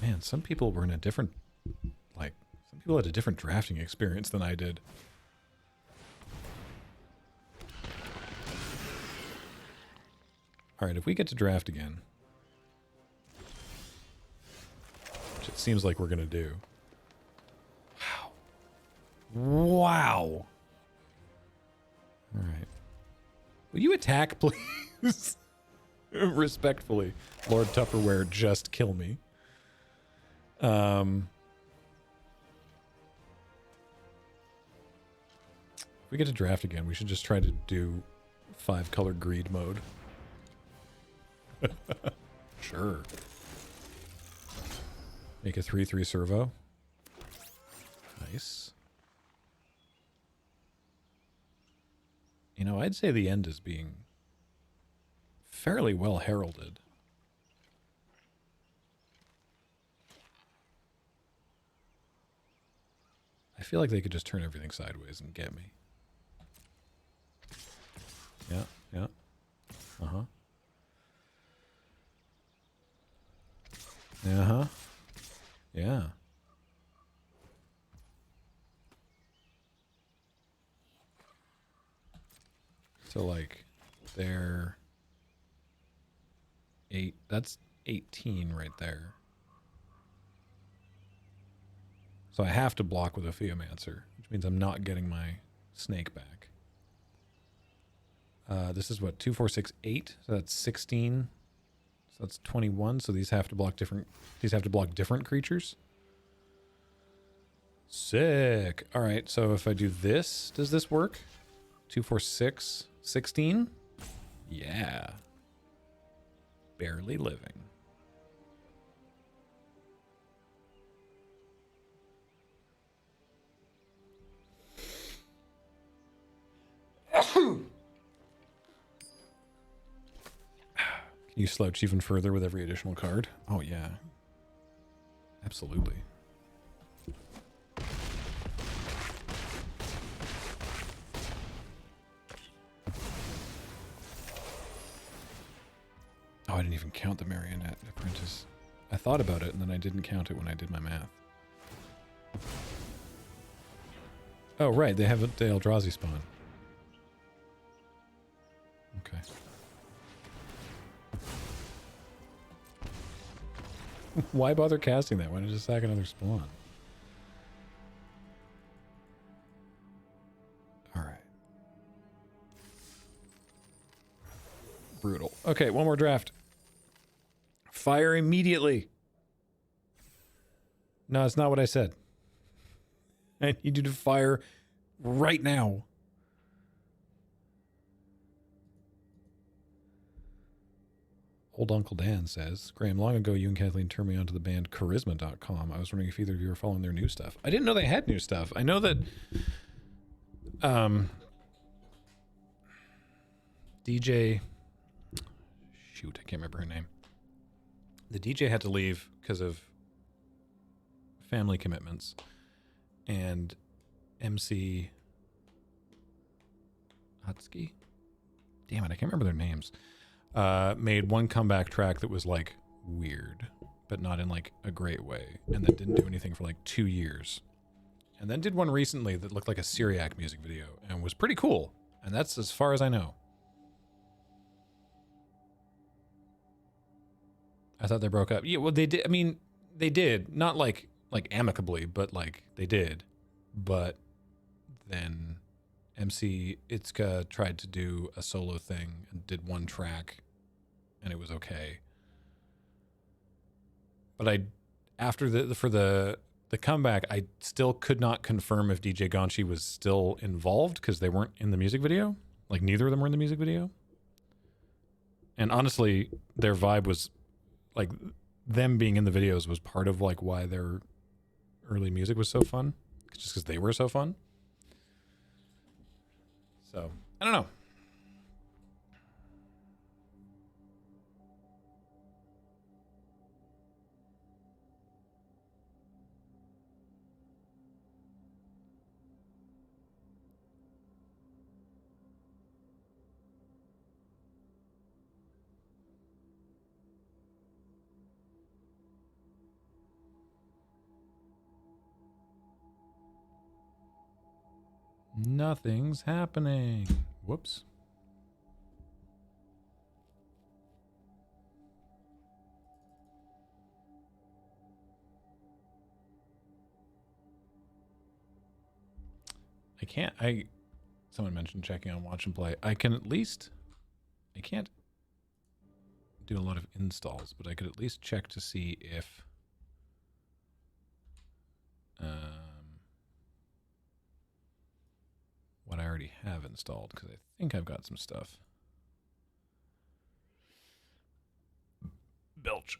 Man, some people were in a different, like, some people had a different drafting experience than I did. All right, if we get to draft again, which it seems like we're going to do. Wow. Wow. All right. Will you attack, please? Respectfully. Lord Tupperware, just kill me. If we get to draft again, we should just try to do 5-color greed mode. Sure. Make a 3/3 servo. Nice. You know, I'd say the end is being fairly well heralded. I feel like they could just turn everything sideways and get me. Yeah, yeah. Uh-huh. Uh-huh. Yeah. So, like, there. 8. That's 18 right there. So I have to block with a Theomancer, which means I'm not getting my snake back. This is what, 2, 4, 6, 8. So that's 16. So that's 21. So these have to block different. These have to block different creatures. Sick. All right. So if I do this, does this work? 2, 4, 6, 16. Yeah. Barely living. Can you slouch even further with every additional card? Oh, yeah. Absolutely. Oh, I didn't even count the Marionette Apprentice. I thought about it, and then I didn't count it when I did my math. Oh, right. They have the Eldrazi spawn. Okay. Why bother casting that? Why not just sack another spawn? Alright. Brutal. Okay, one more draft. Fire immediately. No, it's not what I said. I need you to fire right now. Old Uncle Dan says, Graham, long ago you and Kathleen turned me onto the band Charisma.com. I was wondering if either of you were following their new stuff. I didn't know they had new stuff. I know that DJ, shoot, I can't remember her name. The DJ had to leave because of family commitments, and MC Hutski, damn it, I can't remember their names, made one comeback track that was like weird, but not in like a great way, and that didn't do anything for like 2 years, and then did one recently that looked like a Syriac music video and was pretty cool, and that's as far as I know. I thought they broke up. Yeah, well, they did. I mean, they did. Not like amicably, but like they did. But then MC Itzka tried to do a solo thing and did one track, and it was okay. But after the comeback, I still could not confirm if DJ Gonchi was still involved because they weren't in the music video. Like neither of them were in the music video. And honestly, their vibe was like them being in the videos was part of like why their early music was so fun, just because they were so fun. So I don't know. Nothing's happening. Whoops. Someone mentioned checking on Watch and Play. I can't do a lot of installs, but I could at least check to see if what I already have installed, because I think I've got some stuff. Belch.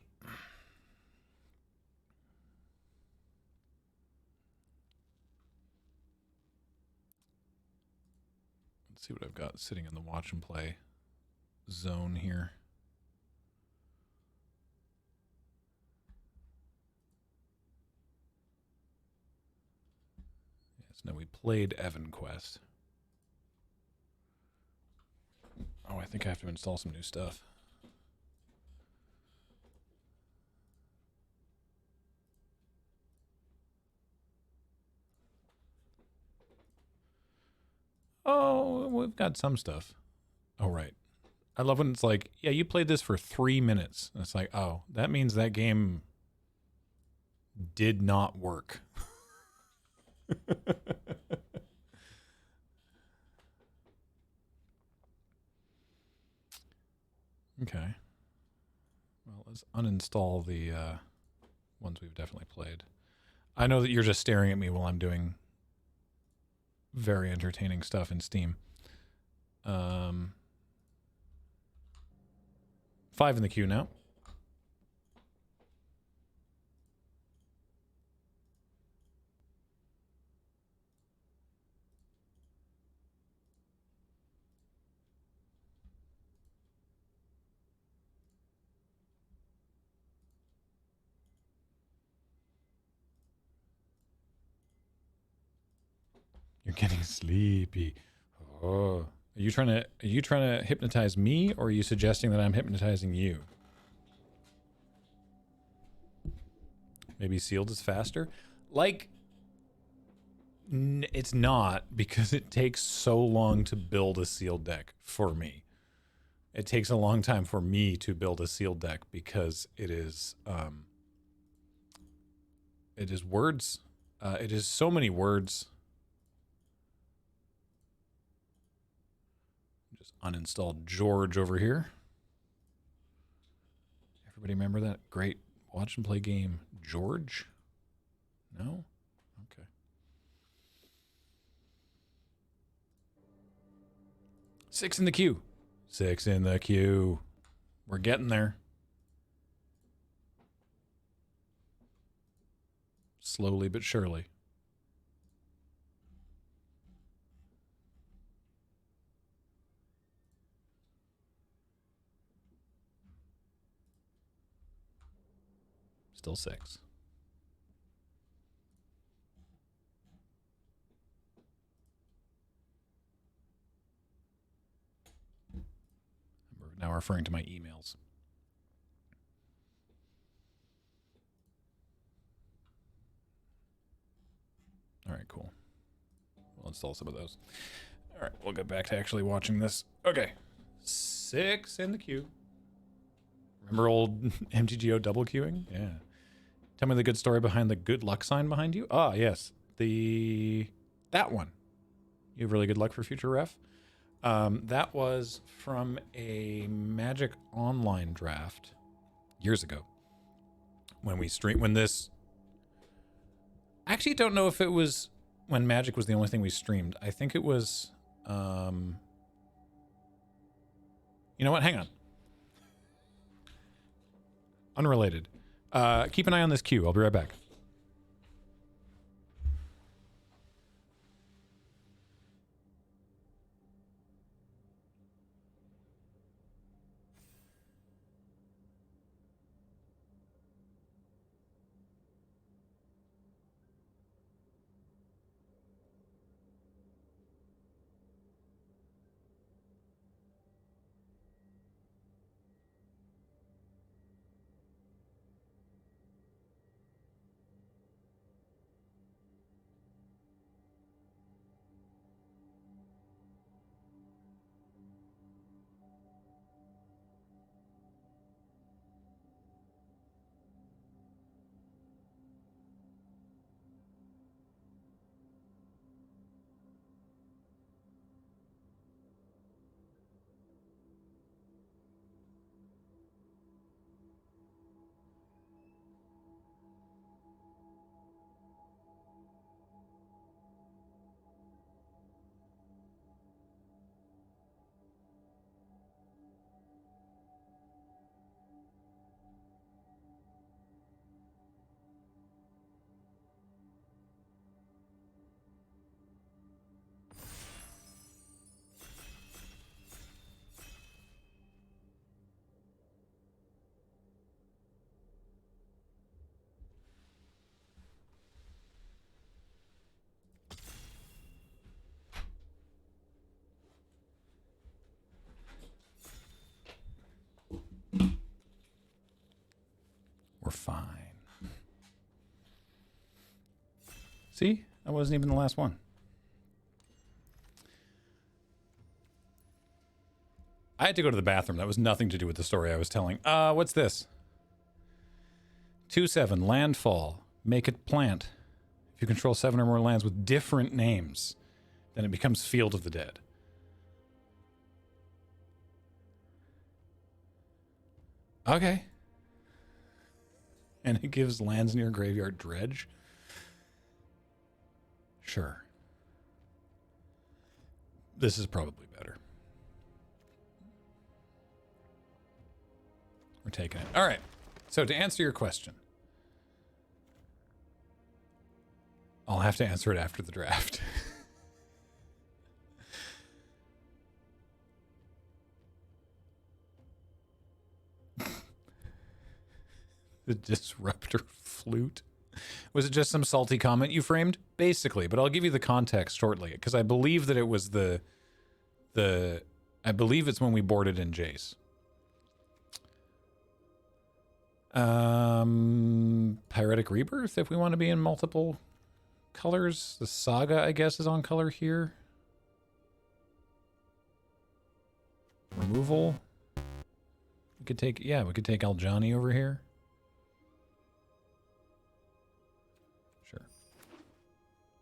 Let's see what I've got sitting in the Watch and Play zone here. Yes, no, we played Evan Quest. Oh, I think I have to install some new stuff. Oh, we've got some stuff. Oh, right. I love when it's like, yeah, you played this for 3 minutes. And it's like, oh, that means that game did not work. Okay. Well, let's uninstall the ones we've definitely played. I know that you're just staring at me while I'm doing very entertaining stuff in Steam. 5 in the queue now. You're getting sleepy. Oh. Are you trying to hypnotize me, or are you suggesting that I'm hypnotizing you? Maybe sealed is faster? Like, it's not, because it takes so long to build a sealed deck for me. It takes a long time for me to build a sealed deck because it is words. It is so many words. Just uninstalled George over here. Everybody remember that great watch and play game, George? No? Okay. 6 in the queue. 6 in the queue. We're getting there. Slowly but surely. Still 6. We're now referring to my emails. All right, cool. We'll install some of those. All right, we'll get back to actually watching this. Okay. 6 in the queue. Remember old MTGO double queuing? Yeah. Tell me the good story behind the good luck sign behind you. Ah, yes. That one. You have really good luck for future ref. That was from a Magic Online draft years ago. When we when this... I actually don't know if it was when Magic was the only thing we streamed. I think it was... You know what? Hang on. Unrelated. Keep an eye on this queue. I'll be right back. We're fine. See? That wasn't even the last one. I had to go to the bathroom. That was nothing to do with the story I was telling. What's this? 2/7 landfall. Make it plant. If you control 7 or more lands with different names, then it becomes Field of the Dead. Okay. And it gives lands near graveyard dredge. Sure. This is probably better. We're taking it. All right. So to answer your question, I'll have to answer it after the draft. The disruptor flute. Was it just some salty comment you framed? Basically, but I'll give you the context shortly, because I believe that it was I believe it's when we boarded in Jace. Pyretic Rebirth, if we want to be in multiple colors. The Saga, I guess, is on color here. Removal. We could take, yeah, we could take Aljani over here. Sure.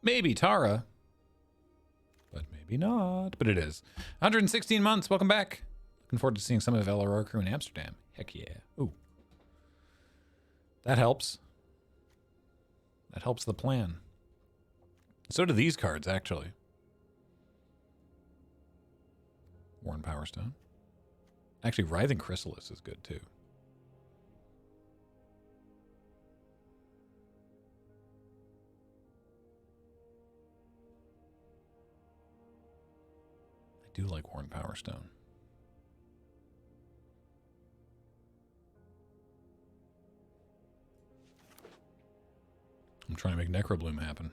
Maybe Tara. But maybe not. But it is. 116 months. Welcome back. Looking forward to seeing some of LRR crew in Amsterdam. Heck yeah. Ooh. That helps. That helps the plan. So do these cards, actually. Worn Power Stone. Actually, Writhing Chrysalis is good, too. I do like Worn Power Stone. I'm trying to make Necrobloom happen.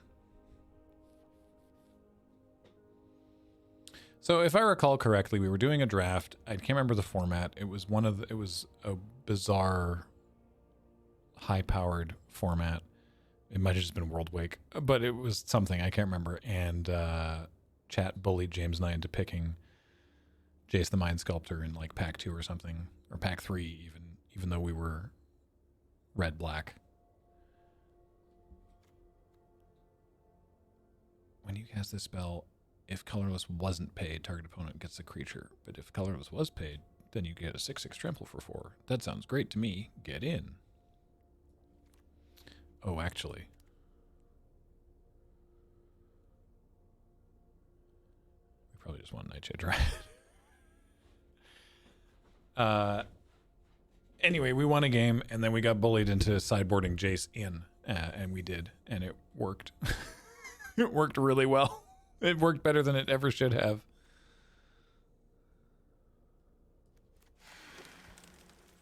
So if I recall correctly, we were doing a draft. I can't remember the format. It was it was a bizarre, high-powered format. It might have just been World Wake, but it was something I can't remember. And chat bullied James and I into picking Jace the Mind Sculptor in like pack 2 or something, or pack 3 even though we were red-black. When you cast this spell, if colorless wasn't paid, target opponent gets the creature. But if colorless was paid, then you get a 6/6 trample for 4. That sounds great to me. Get in. Oh, actually. We probably just want Nightshade Riot. Anyway, we won a game, and then we got bullied into sideboarding Jace in. And we did, and it worked. It worked really well. It worked better than it ever should have.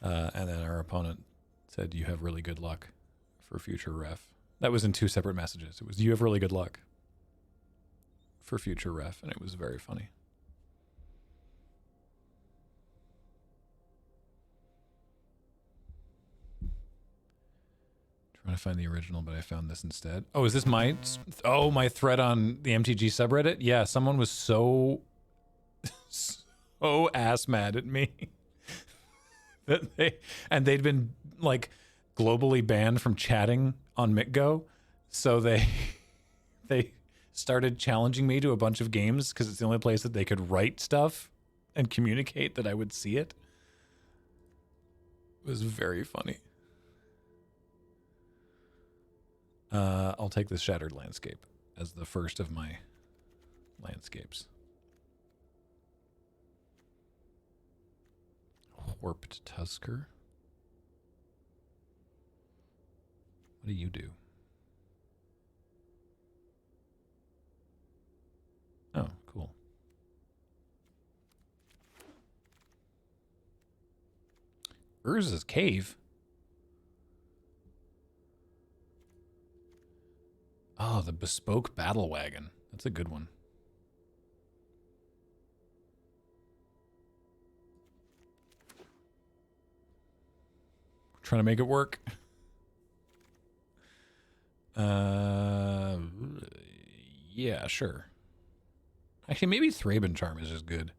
And then our opponent said, "You have really good luck for future ref." That was in 2 separate messages. It was, "You have really good luck for future ref," and it was very funny. Trying to find the original, but I found this instead. Oh, is this my... Oh, my thread on the MTG subreddit? Yeah, someone was so ass mad at me that they'd been like globally banned from chatting on MitGo, so they started challenging me to a bunch of games because it's the only place that they could write stuff and communicate that I would see it. It was very funny. I'll take this Shattered Landscape as the first of my landscapes. Warped Tusker. What do you do? Oh, cool. Urza's Cave? Oh, the Bespoke Battle Wagon. That's a good one. We're trying to make it work. Yeah, sure. Actually, maybe Thraben Charm is just good.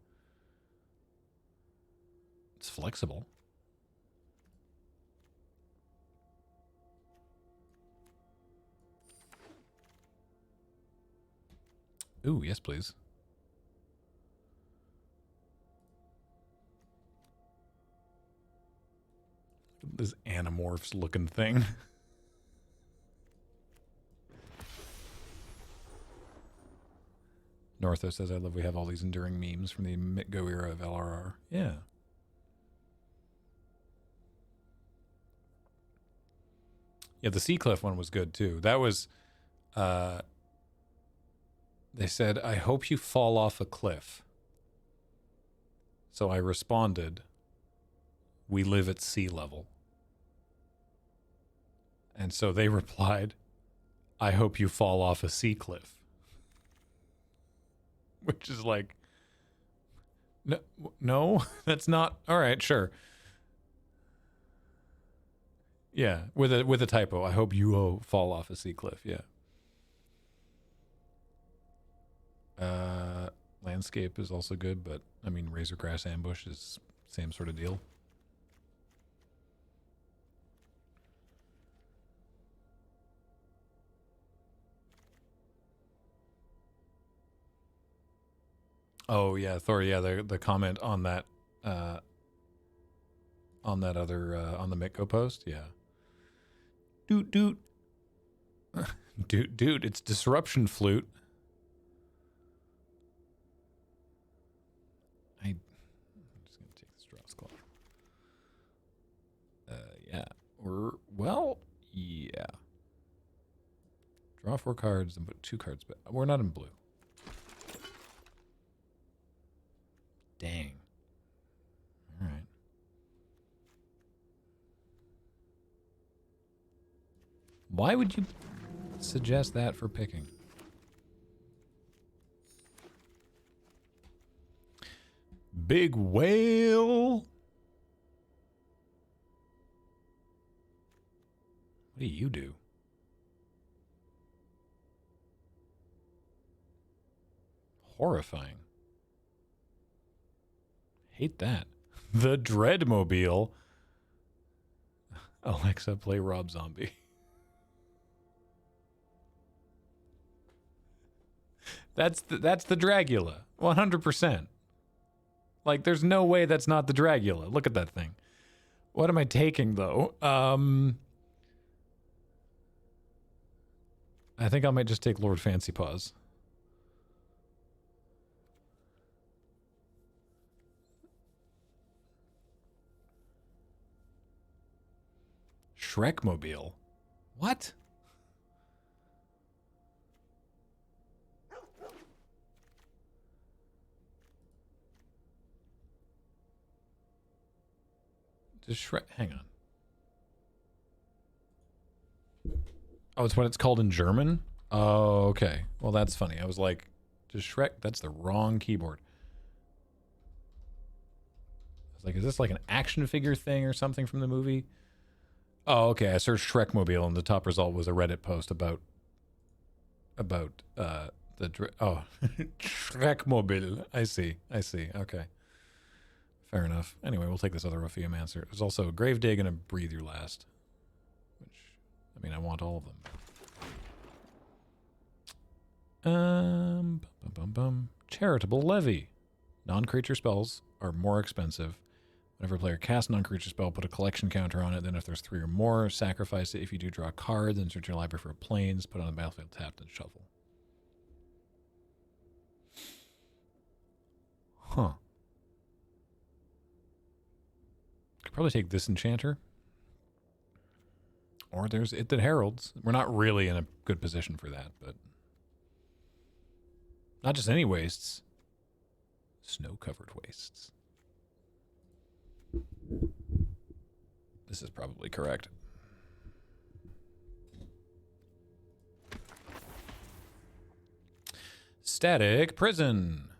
It's flexible. Ooh, yes, please. This Animorphs looking thing. Northo says, I love we have all these enduring memes from the Mitgo era of LRR. Yeah. Yeah, the Seacliff one was good too. That was, they said, I hope you fall off a cliff. So I responded, we live at sea level. And so they replied, I hope you fall off a sea cliff. Which is like, no, that's not, all right, sure. Yeah, with a typo. I hope you fall off a sea cliff, yeah. Landscape is also good, but I mean, Razorgrass Ambush is same sort of deal. Oh yeah, Thor. Yeah, the comment on that other on the Mitko post. Yeah. Doot doot. Doot. It's disruption flute. I'm just gonna take this Dross Claw. Yeah. Yeah. Draw 4 cards and put 2 cards back. We're not in blue. Dang. All right. Why would you suggest that for picking? Big whale. What do you do? Horrifying. Hate that. The Dreadmobile. Alexa, play Rob Zombie. That's the Dragula. 100%. Like, there's no way that's not the Dragula. Look at that thing. What am I taking, though? I think I might just take Lord Fancy Paws. Shrekmobile. What? Does Shrek... Hang on. Oh, it's what it's called in German? Oh, okay. Well, that's funny. I was like, does Shrek... That's the wrong keyboard. I was like, is this like an action figure thing or something from the movie? Oh, okay. I searched Shrekmobile and the top result was a Reddit post about Shrekmobile. I see. Okay. Fair enough. Anyway, we'll take this other Ruffium answer. There's also a Gravedigg and a Breathe Your Last. Which, I mean, I want all of them. Charitable Levy. Non-creature spells are more expensive. Whenever a player casts a non-creature spell, put a collection counter on it. Then if there's 3 or more, sacrifice it. If you do draw a card, then search your library for planes, put it on the battlefield tapped, and shuffle. Huh. Could probably take this enchanter. Or there's It That Heralds. We're not really in a good position for that, but... Not just any wastes. Snow-covered wastes. This is probably correct. Static Prison.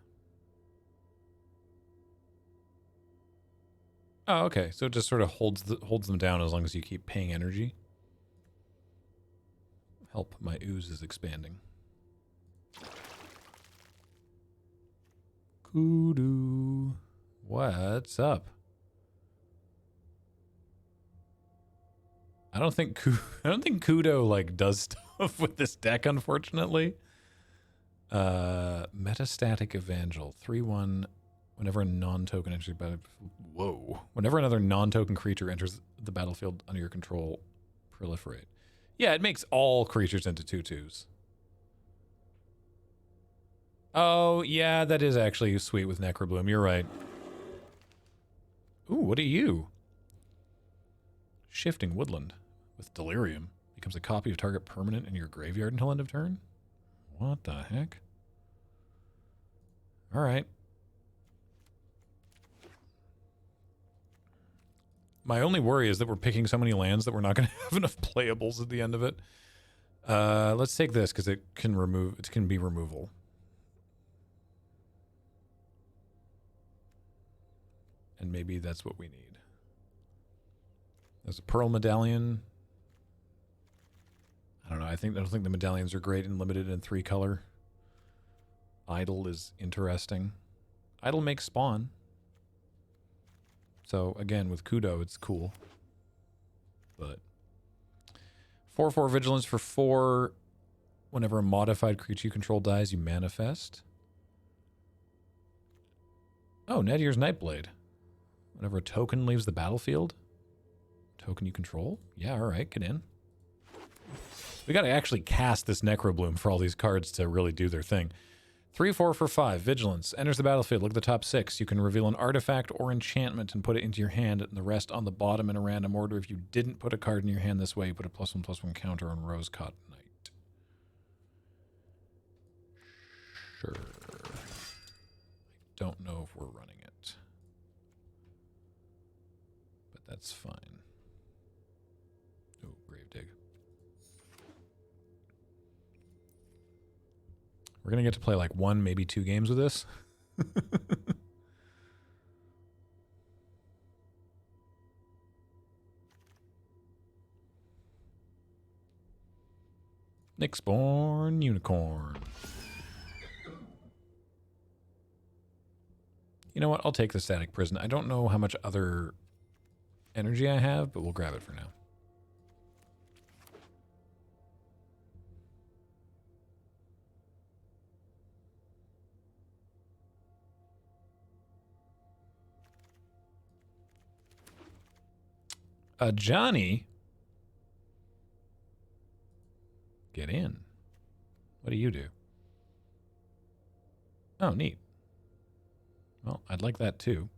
Oh, okay. So it just sort of holds them down as long as you keep paying energy. Help, my ooze is expanding. Kudu. What's up? I don't think Kudo like does stuff with this deck, unfortunately. Metastatic Evangel 3/1. Whenever a non-token enters the battlefield, whoa! Whenever another non-token creature enters the battlefield under your control, proliferate. Yeah, it makes all creatures into 2/2s. Oh yeah, that is actually sweet with Necrobloom. You're right. Ooh, what are you? Shifting Woodland with Delirium becomes a copy of target permanent in your graveyard until end of turn. What the heck? All right. My only worry is that we're picking so many lands that we're not going to have enough playables at the end of it. Let's take this because it can be removal. And maybe that's what we need. There's a Pearl Medallion. I don't know. I don't think the medallions are great and limited in 3 color. Idol is interesting. Idol makes spawn. So again, with Kudo, it's cool. But 4/4 vigilance for 4. Whenever a modified creature you control dies, you manifest. Oh, Nedier's Nightblade. Whenever a token leaves the battlefield. Token you control? Yeah, alright, get in. We gotta actually cast this Necrobloom for all these cards to really do their thing. 3/4 for 5. Vigilance. Enters the battlefield. Look at the top 6. You can reveal an artifact or enchantment and put it into your hand, and the rest on the bottom in a random order. If you didn't put a card in your hand this way, you put a +1/+1 counter on Rose-Caught Knight. Sure. I don't know if we're running it. But that's fine. Oh, Gravedigg. We're going to get to play like 1, maybe 2 games with this. Nyxborn Unicorn. You know what? I'll take the Static Prison. I don't know how much other energy I have, but we'll grab it for now. Johnny? Get in. What do you do? Oh, neat. Well, I'd like that too.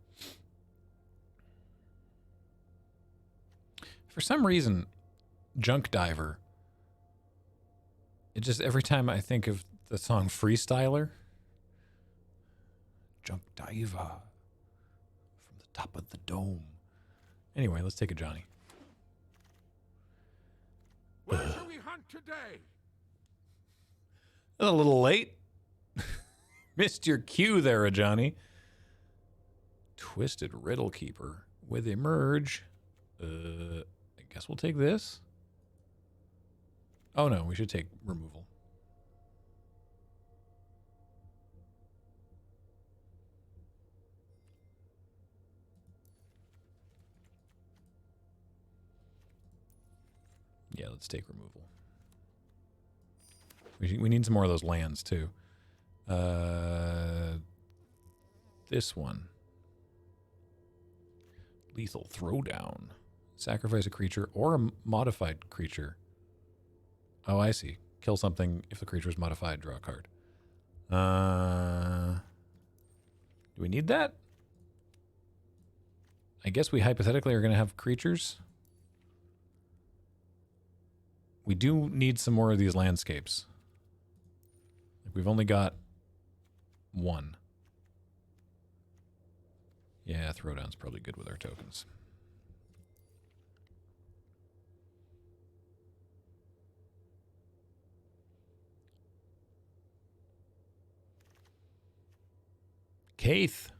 For some reason, Junk Diver, it just, every time I think of the song Freestyler, Junk Diver from the top of the dome. Anyway, let's take a Johnny.
Where shall we hunt today?
A little late. Missed your cue there, Johnny. Twisted Riddle Keeper with Emerge. I guess we'll take this. Oh no, we should take removal. Yeah, let's take removal. We need some more of those lands too. This one. Lethal Throwdown. Sacrifice a creature or a modified creature. Oh, I see. Kill something if the creature is modified, draw a card. Do we need that? I guess we hypothetically are going to have creatures. We do need some more of these landscapes. Like we've only got 1. Yeah, Throwdown's probably good with our tokens. Kaith.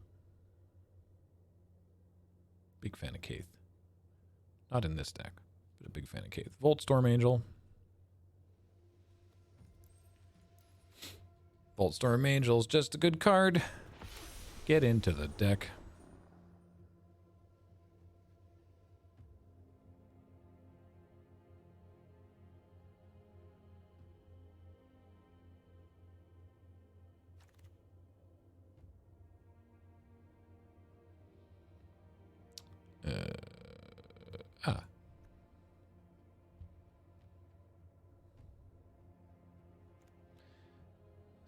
Big fan of Kaith. Not in this deck, but a big fan of Kaith. Voltstorm Angel. Voltstorm Angel's just a good card. Get into the deck.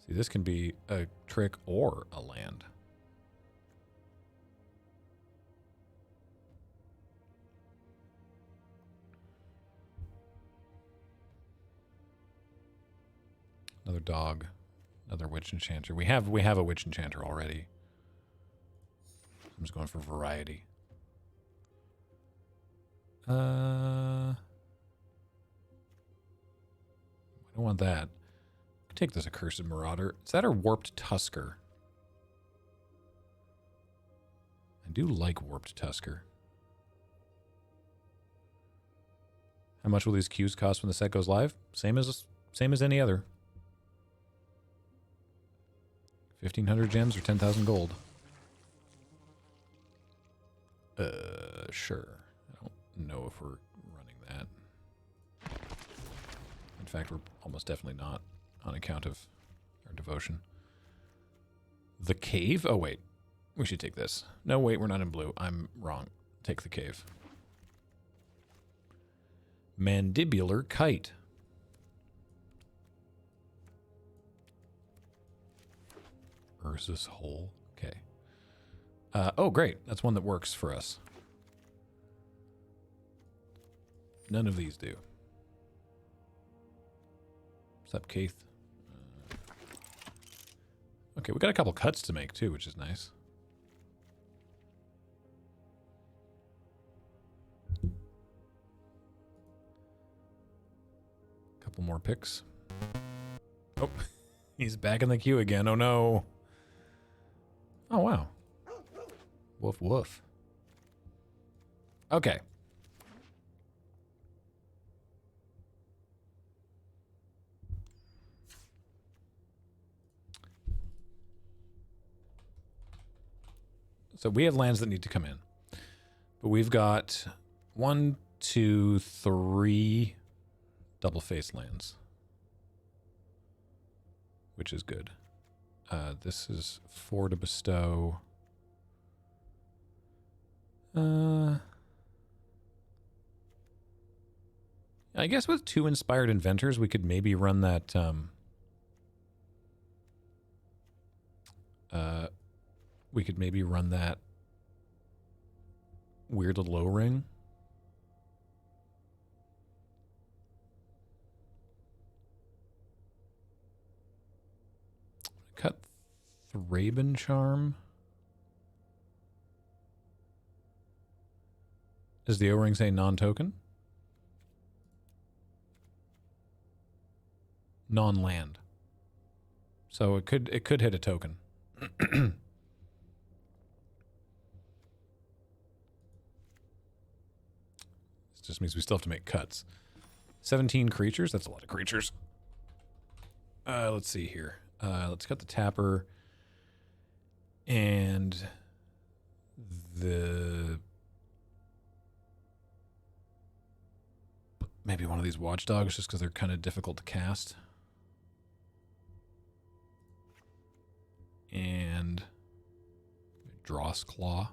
See, this can be a trick or a land. Another dog. Another witch enchanter. We have a witch enchanter already. I'm just going for variety. I don't want that. Take this accursed marauder. Is that a warped tusker? I do like warped tusker. How much will these queues cost when the set goes live? Same as any other. 1,500 gems or 10,000 gold. Sure. I don't know if we're running that. In fact, we're almost definitely not, on account of our devotion. The cave? Oh, wait. We should take this. No, wait, we're not in blue. I'm wrong. Take the cave. Mandibular kite. Urza's hole. Okay. Oh, great. That's one that works for us. None of these do. What's up, Keith? Okay, we got a couple cuts to make, too, which is nice. Couple more picks. Oh, he's back in the queue again. Oh, no. Oh, wow. Woof, woof. Okay. So we have lands that need to come in. But we've got 1, 2, 3 double-faced lands. Which is good. This is 4 to bestow. I guess with 2 inspired inventors, we could maybe run that. We could maybe run that weird little O-ring. Cut Thraben Charm. Does the O-ring say non-token? Non-land. So it could hit a token. This just means we still have to make cuts. 17 creatures? That's a lot of creatures. Let's see here. Let's cut the tapper. And the... maybe one of these watchdogs just because they're kind of difficult to cast. And Dross Claw,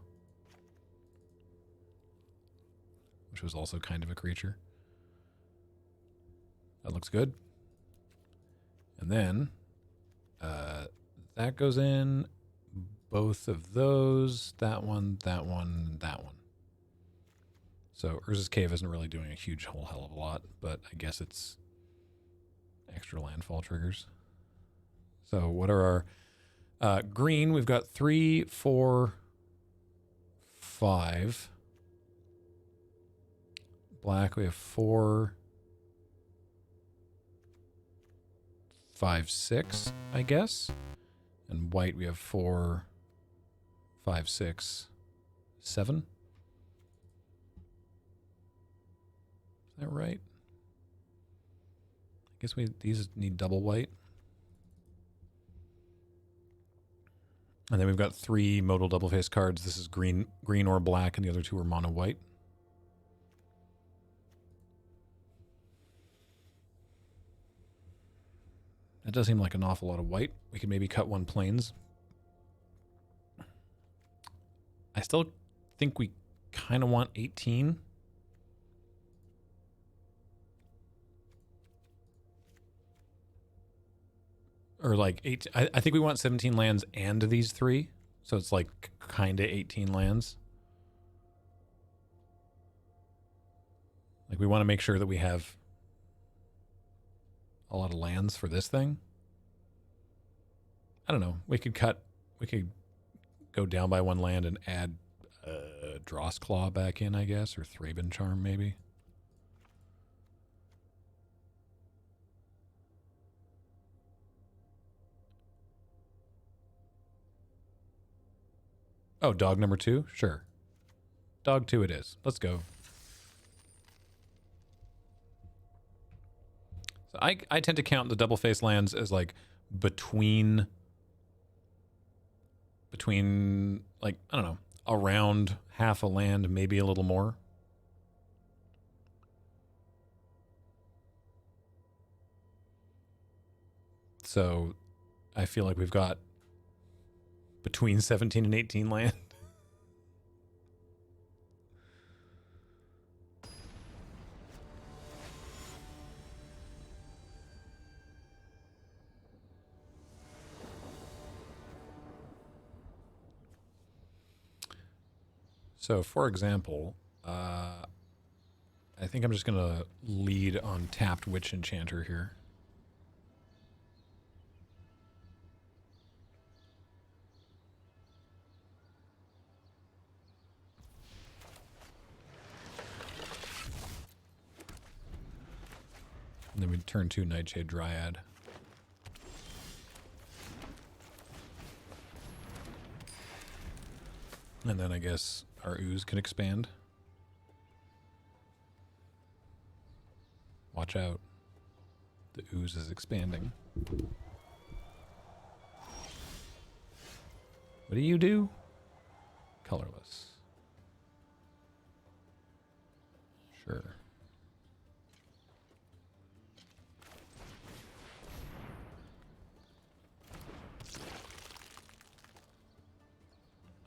which was also kind of a creature. That looks good. And then that goes in. Both of those. That one, that one, that one. So Urza's Cave isn't really doing a huge whole hell of a lot, but I guess it's extra landfall triggers. So what are our green? We've got 3, 4, 5. Black, we have 4, 5, 6, I guess. And white, we have 4, 5, 6, 7. Is that right? I guess these need double white. And then we've got 3 modal double face cards. This is green or black, and the other 2 are mono white. That does seem like an awful lot of white. We could maybe cut 1 plains. I still think we kind of want 18. or like 8. I think we want 17 lands and these 3. So it's like kind of 18 lands. Like we want to make sure that we have a lot of lands for this thing. I don't know. We could go down by 1 land and add Dross Claw back in, I guess, or Thraben Charm maybe. Oh, dog number 2? Sure. Dog 2 it is. Let's go. So I tend to count the double face lands as like between like, I don't know, around half a land, maybe a little more. So I feel like we've got between 17 and 18 land. So, for example, I think I'm just going to lead on tapped Witch Enchanter here. And then we turn 2 Nightshade Dryad. And then I guess our ooze can expand. Watch out. The ooze is expanding. What do you do? Colorless. Sure.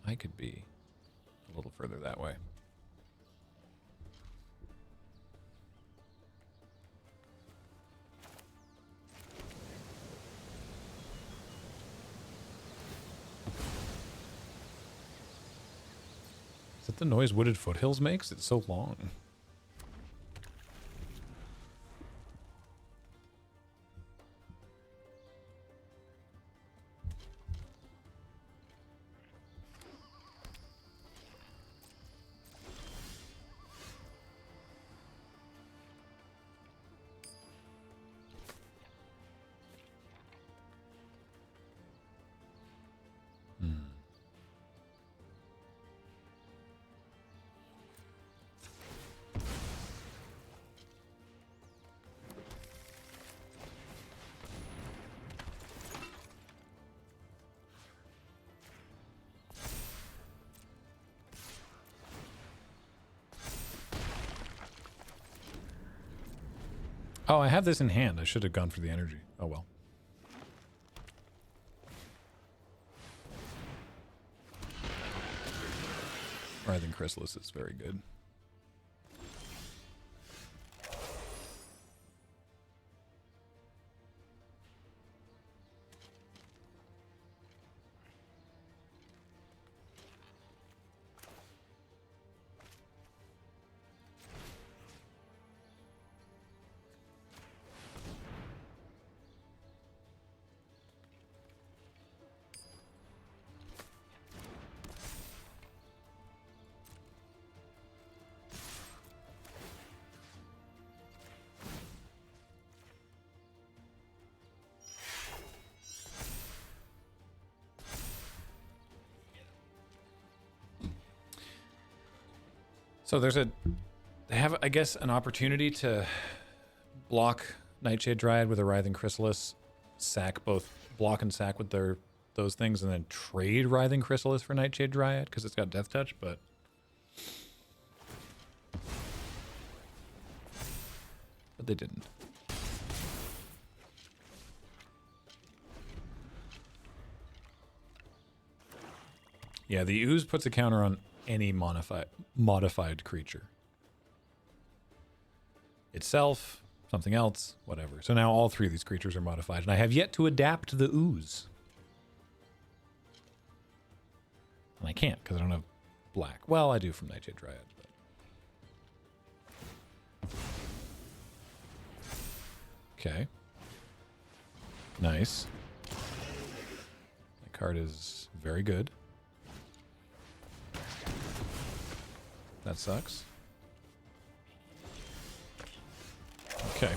I could be a little further that way. Is that the noise Wooded Foothills makes? It's so long. Oh, I have this in hand. I should have gone for the energy. Oh well. Writhing Chrysalis is very good. So they have, I guess, an opportunity to block Nightshade Dryad with a Writhing Chrysalis, block and sack with those things, and then trade Writhing Chrysalis for Nightshade Dryad because it's got Death Touch, but they didn't. Yeah, the ooze puts a counter on any modified creature. Itself, something else, whatever. So now all three of these creatures are modified, and I have yet to adapt the ooze. And I can't because I don't have black. Well, I do from Nightshade Dryad. But... Okay. Nice. That card is very good. That sucks. Okay.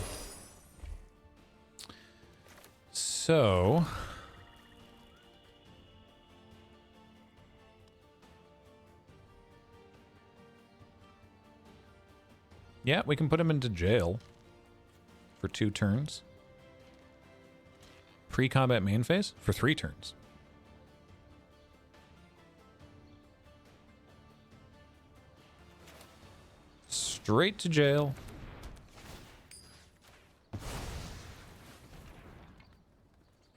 So... yeah, we can put him into jail for 2 turns. Pre-combat main phase for 3 turns. Straight to jail.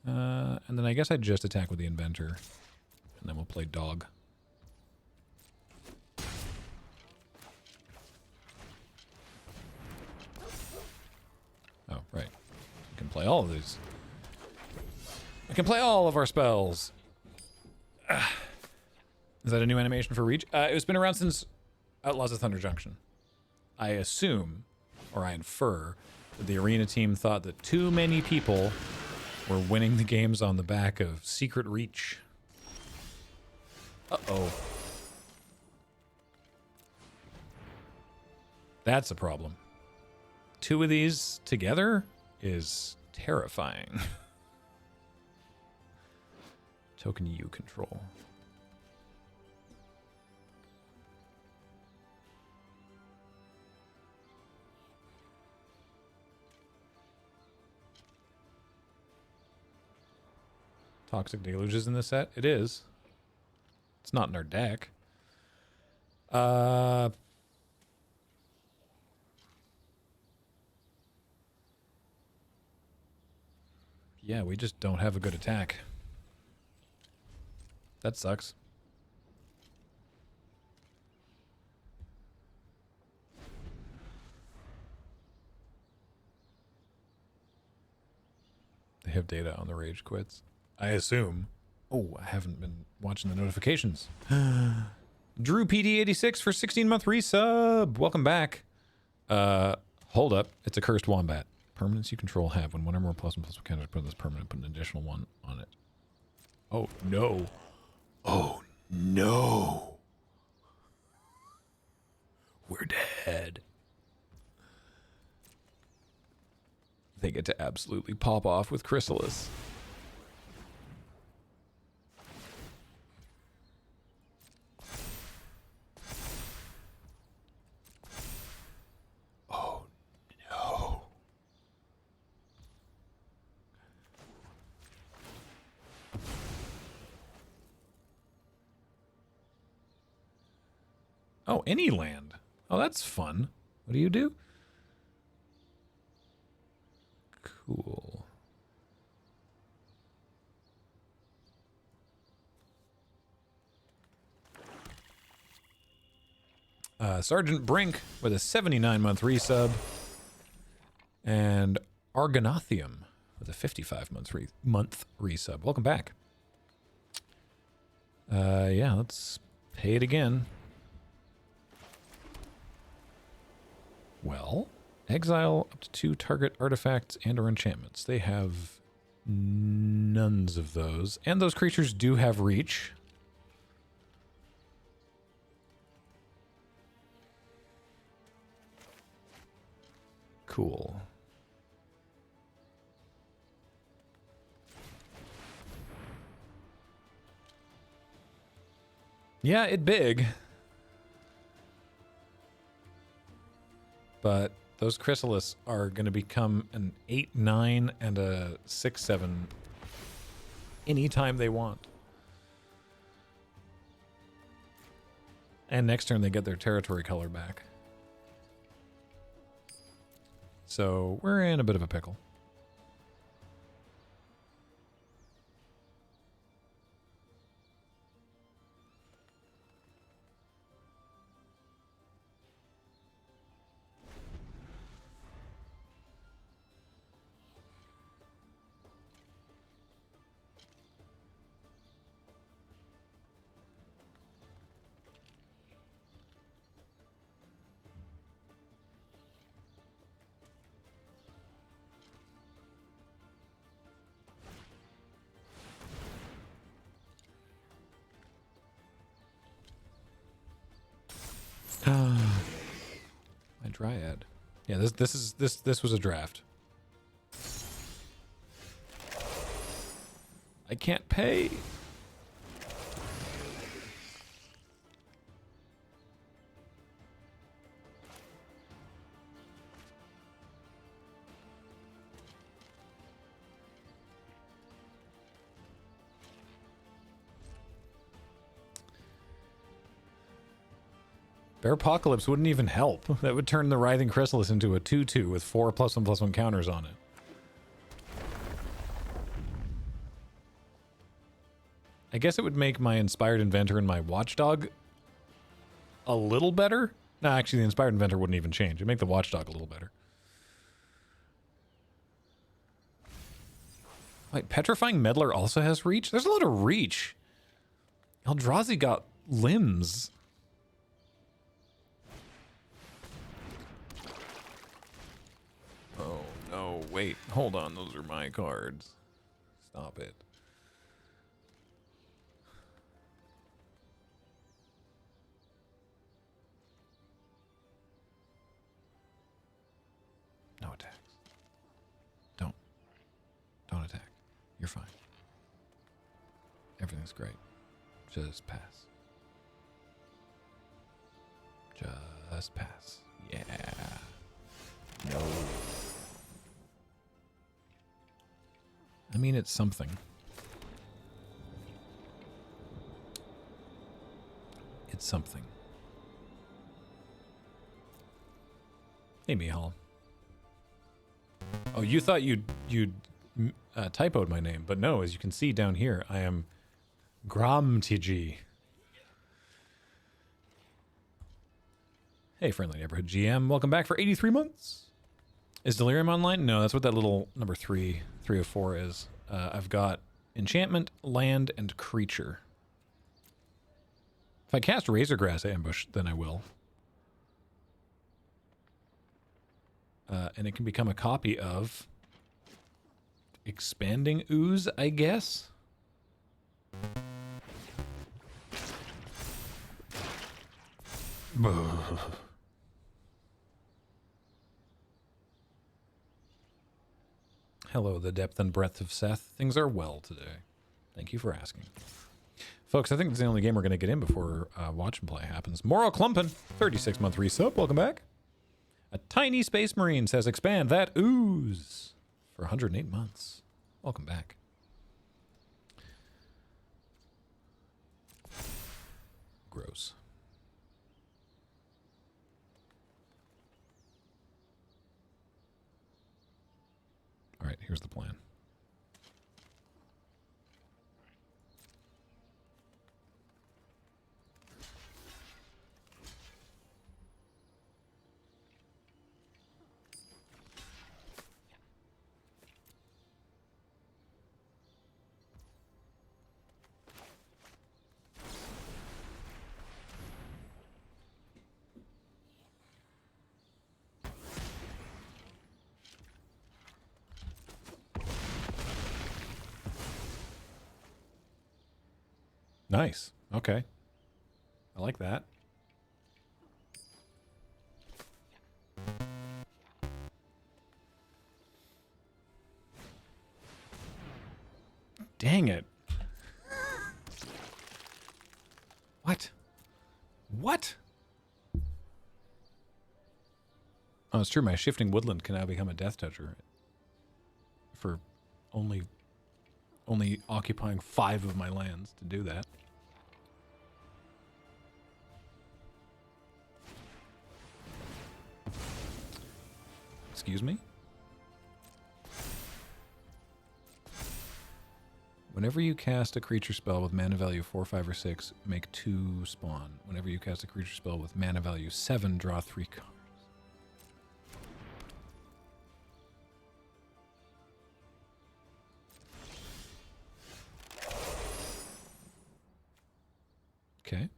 And then I guess I'd just attack with the Inventor. And then we'll play dog. Oh, right. We can play all of these. We can play all of our spells. Is that a new animation for Reach? It's been around since Outlaws of Thunder Junction. I assume, or I infer, that the arena team thought that too many people were winning the games on the back of Secret Reach. Uh-oh. That's a problem. 2 of these together is terrifying. Token U control. Toxic Deluge is in this set? It is. It's not in our deck. Yeah, we just don't have a good attack. That sucks. They have data on the rage quits. I assume. Oh, I haven't been watching the notifications. Drew PD86 for 16-month resub. Welcome back. Hold up. It's a cursed wombat. Permanents you control have when 1 or more +1/+1 counters put this permanent, put an additional 1 on it. Oh, no. Oh, no. We're dead. They get to absolutely pop off with Chrysalis. Oh, no. Oh, any land. Oh, that's fun. What do you do? Cool. Sergeant Brink with a 79-month resub. And Argonothium with a 55-month resub. Welcome back. Yeah, let's pay it again. Well, exile up to 2 target artifacts and or enchantments. They have none of those. And those creatures do have reach. Cool. Yeah, it big. But those Chrysalis are going to become an 8/9 and a 6/7 anytime they want. And next turn they get their territory color back. So we're in a bit of a pickle. Yeah, this was a draft. I can't pay. Bear Apocalypse wouldn't even help. That would turn the Writhing Chrysalis into a 2/2 with 4 +1/+1 counters on it. I guess it would make my Inspired Inventor and my Watchdog a little better. No, actually, the Inspired Inventor wouldn't even change. It'd make the Watchdog a little better. Wait, Petrifying Meddler also has reach? There's a lot of reach. Eldrazi got limbs. Oh, no. Wait. Hold on. Those are my cards. Stop it. No attacks. Don't attack. You're fine. Everything's great. Just pass. Just pass. Yeah. No. I mean, it's something. It's something. Hey, Mihal. Oh, you thought you'd typoed my name, but no, as you can see down here, I am LRRMTG. Hey, friendly neighborhood GM, welcome back for 83 months. Is Delirium online? No, that's what that little number 304 is. I've got enchantment, land, and creature. If I cast Razorgrass Ambush, then I will. And it can become a copy of Expanding Ooze, I guess? Hello, the depth and breadth of Seth. Things are well today. Thank you for asking. Folks, I think it's the only game we're going to get in before Watch and Play happens. Moral Clumpin, 36-month resub. Welcome back. A Tiny Space Marine says, expand that ooze for 108 months. Welcome back. Gross. All right, here's the plan. Nice. Okay. I like that. Dang it. What? What? Oh, it's true. My Shifting Woodland can now become a Death Toucher for only occupying 5 of my lands to do that. Excuse me? Whenever you cast a creature spell with mana value 4, 5, or 6, make 2 spawn. Whenever you cast a creature spell with mana value 7, draw 3 cards. Okay.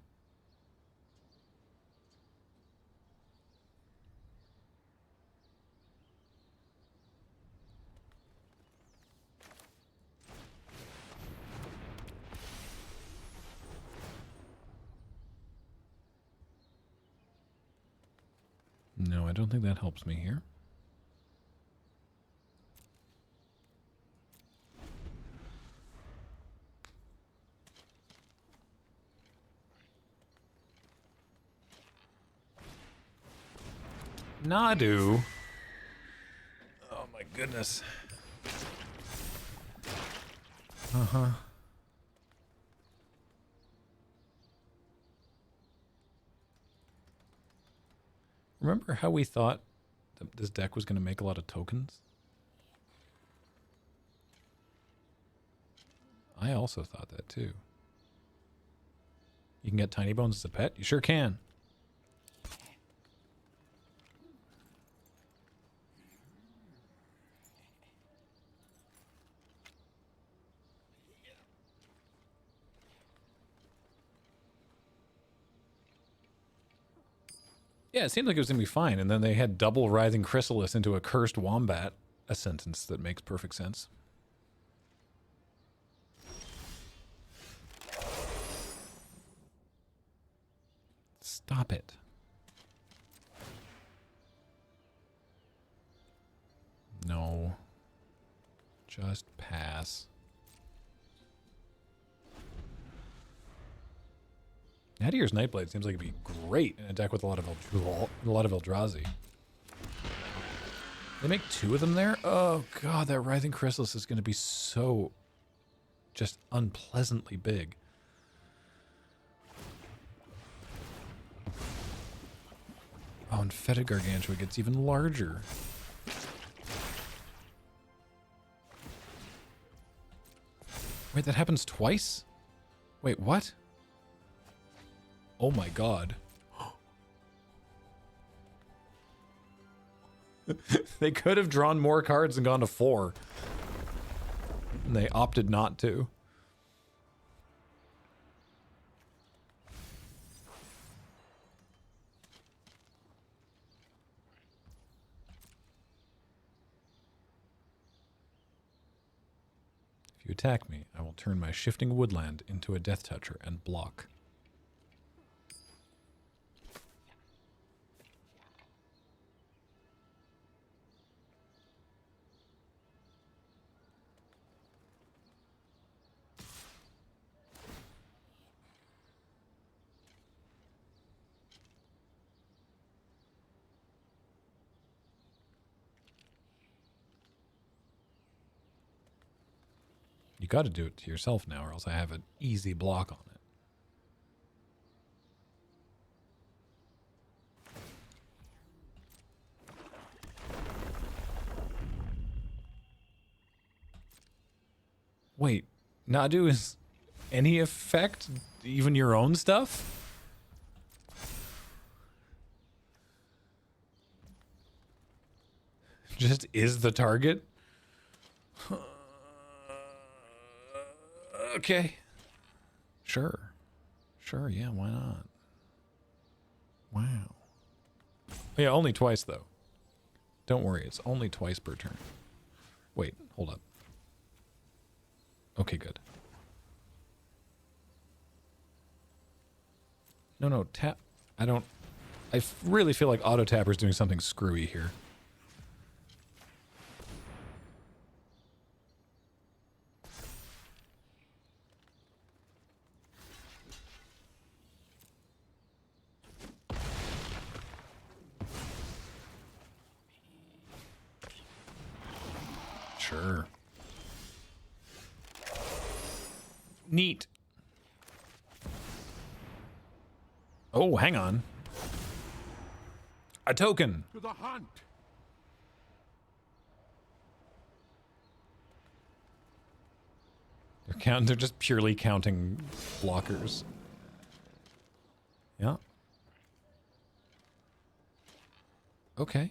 No, I don't think that helps me here. Nadu. Oh my goodness. Uh-huh. Remember how we thought that this deck was going to make a lot of tokens? I also thought that too. You can get Tiny Bones as a pet? You sure can. Yeah, it seemed like it was going to be fine, and then they had double Writhing Chrysalis into a Cursed Wombat, a sentence that makes perfect sense. Stop it. No. Just pass. Nadier's Nightblade seems like it'd be great in a deck with a lot of Eldrazi. They make 2 of them there? Oh god, that Writhing Chrysalis is going to be so just unpleasantly big. Oh, and Fetid Gargantua gets even larger. Wait, that happens twice? Wait, what? Oh my god. They could have drawn more cards and gone to 4. And they opted not to. If you attack me, I will turn my Shifting Woodland into a Death Toucher and block. You got to do it to yourself now, or else I have an easy block on it. Wait, Nadu is any effect? Even your own stuff? Just is the target? Okay. Sure. Sure, yeah, why not? Wow. Yeah, only twice, though. Don't worry, it's only twice per turn. Wait, hold up. Okay, good. No, tap. I really feel like auto tapper's doing something screwy here. Sure. Neat. Oh, hang on. A token.
To the hunt.
They're just purely counting blockers. Yeah. Okay.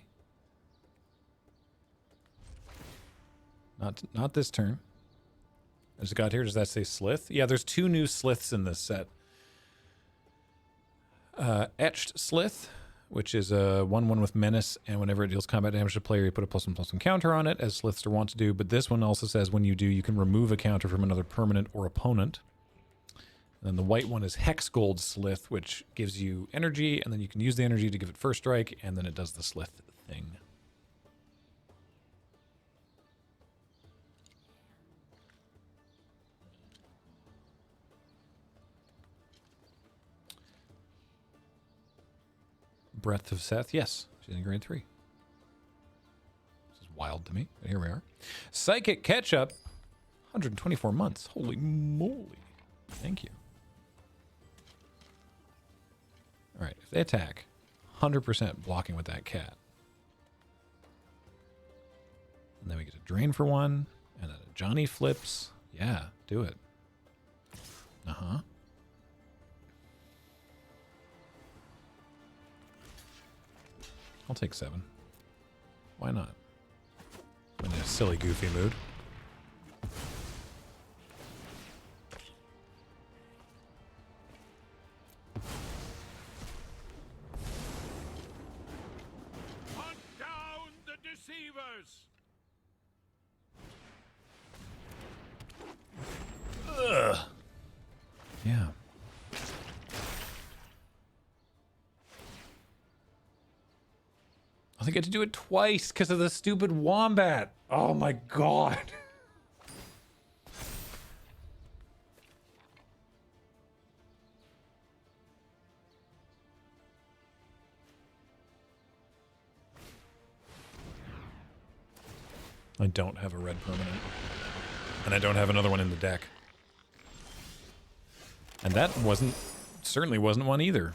Not this turn. I just got here. Does that say Slith? Yeah, there's 2 new Sliths in this set. Etched Slith, which is a 1/1 with Menace, and whenever it deals combat damage to a player, you put a +1/+1 counter on it, as Sliths are wont to do. But this one also says when you do, you can remove a counter from another permanent or opponent. And then the white one is Hex Gold Slith, which gives you energy, and then you can use the energy to give it first strike, and then it does the Slith thing. Breath of Seth, yes, she's in grade 3. This is wild to me, but here we are. Psychic Ketchup, 124 months. Holy moly. Thank you. All right, if they attack, 100% blocking with that cat. And then we get a drain for 1, and then a Johnny flips. Yeah, do it. Uh-huh. I'll take 7. Why not? I'm in a silly, goofy mood.
Hunt down the deceivers!
Ugh. Yeah. I think I had to do it twice because of the stupid wombat. Oh my god. I don't have a red permanent. And I don't have another one in the deck. And that certainly wasn't one either.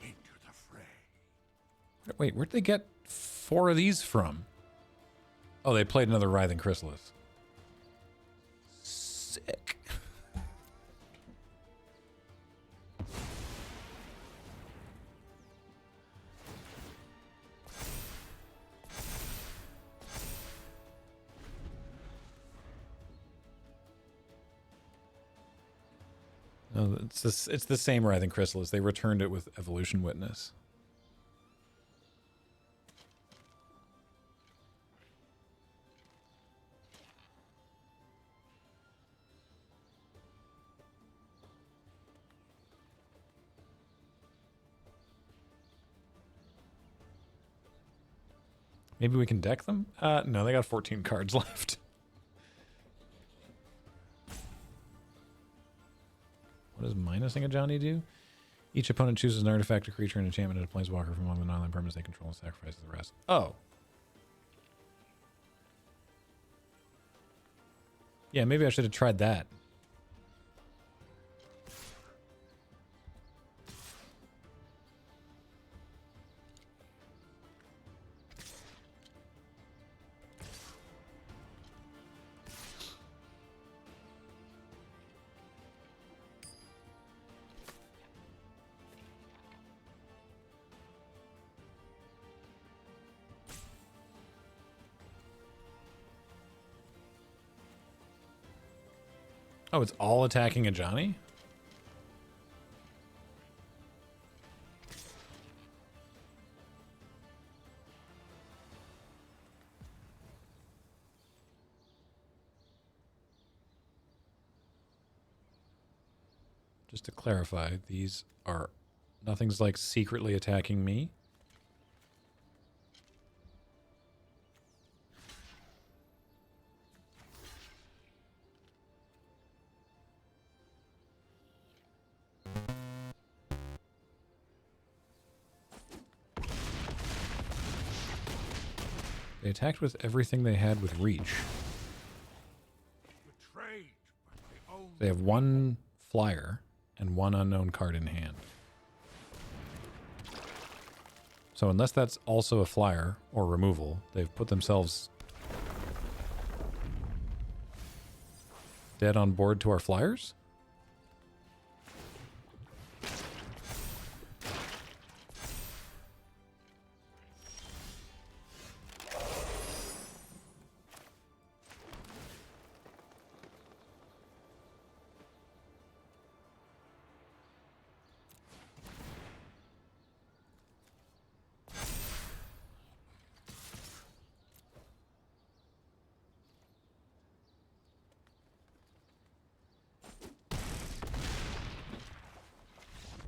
Into the fray.
Wait, where'd they get 4 of these from? Oh, they played another Writhing Chrysalis. Sick. No, it's the same Writhing Chrysalis. They returned it with Evolution Witness. Maybe we can deck them? No, they got 14 cards left. What does minusing a Johnny do? Each opponent chooses an artifact, a creature, an enchantment, and a planeswalker from among the non-land permanents they control and sacrifices the rest. Oh. Yeah, maybe I should have tried that. Oh, it's all attacking a Johnny? Just to clarify, these are... Nothing's like secretly attacking me. They attacked with everything they had with reach.
Betrayed by my own.
They have 1 flyer and 1 unknown card in hand. So unless that's also a flyer or removal, they've put themselves dead on board to our flyers?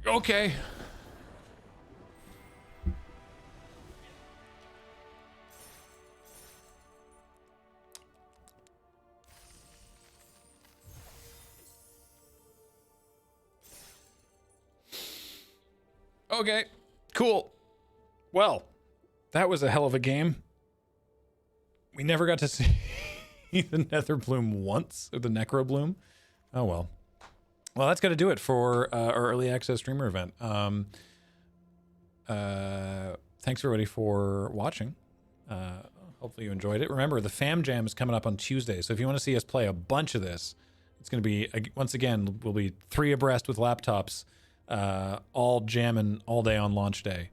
Okay. Okay, cool. Well, that was a hell of a game. We never got to see the Nether Bloom once, or the Necro Bloom. Oh well. Well, that's got to do it for our early access streamer event. Thanks everybody for watching. Hopefully you enjoyed it. Remember, the Fam Jam is coming up on Tuesday, so if you want to see us play a bunch of this, it's going to be, once again, we'll be 3 abreast with laptops, all jamming all day on launch day,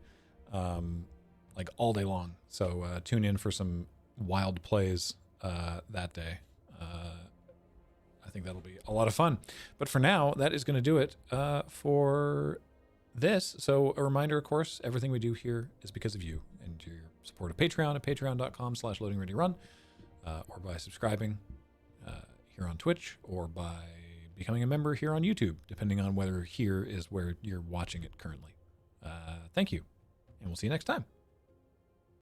like all day long. So tune in for some wild plays that day. I think that'll be a lot of fun. But for now, that is going to do it for this. So a reminder, of course, everything we do here is because of you and your support of Patreon at patreon.com/loadingreadyrun, or by subscribing here on Twitch, or by becoming a member here on YouTube, depending on whether here is where you're watching it currently. Thank you, and we'll see you next time.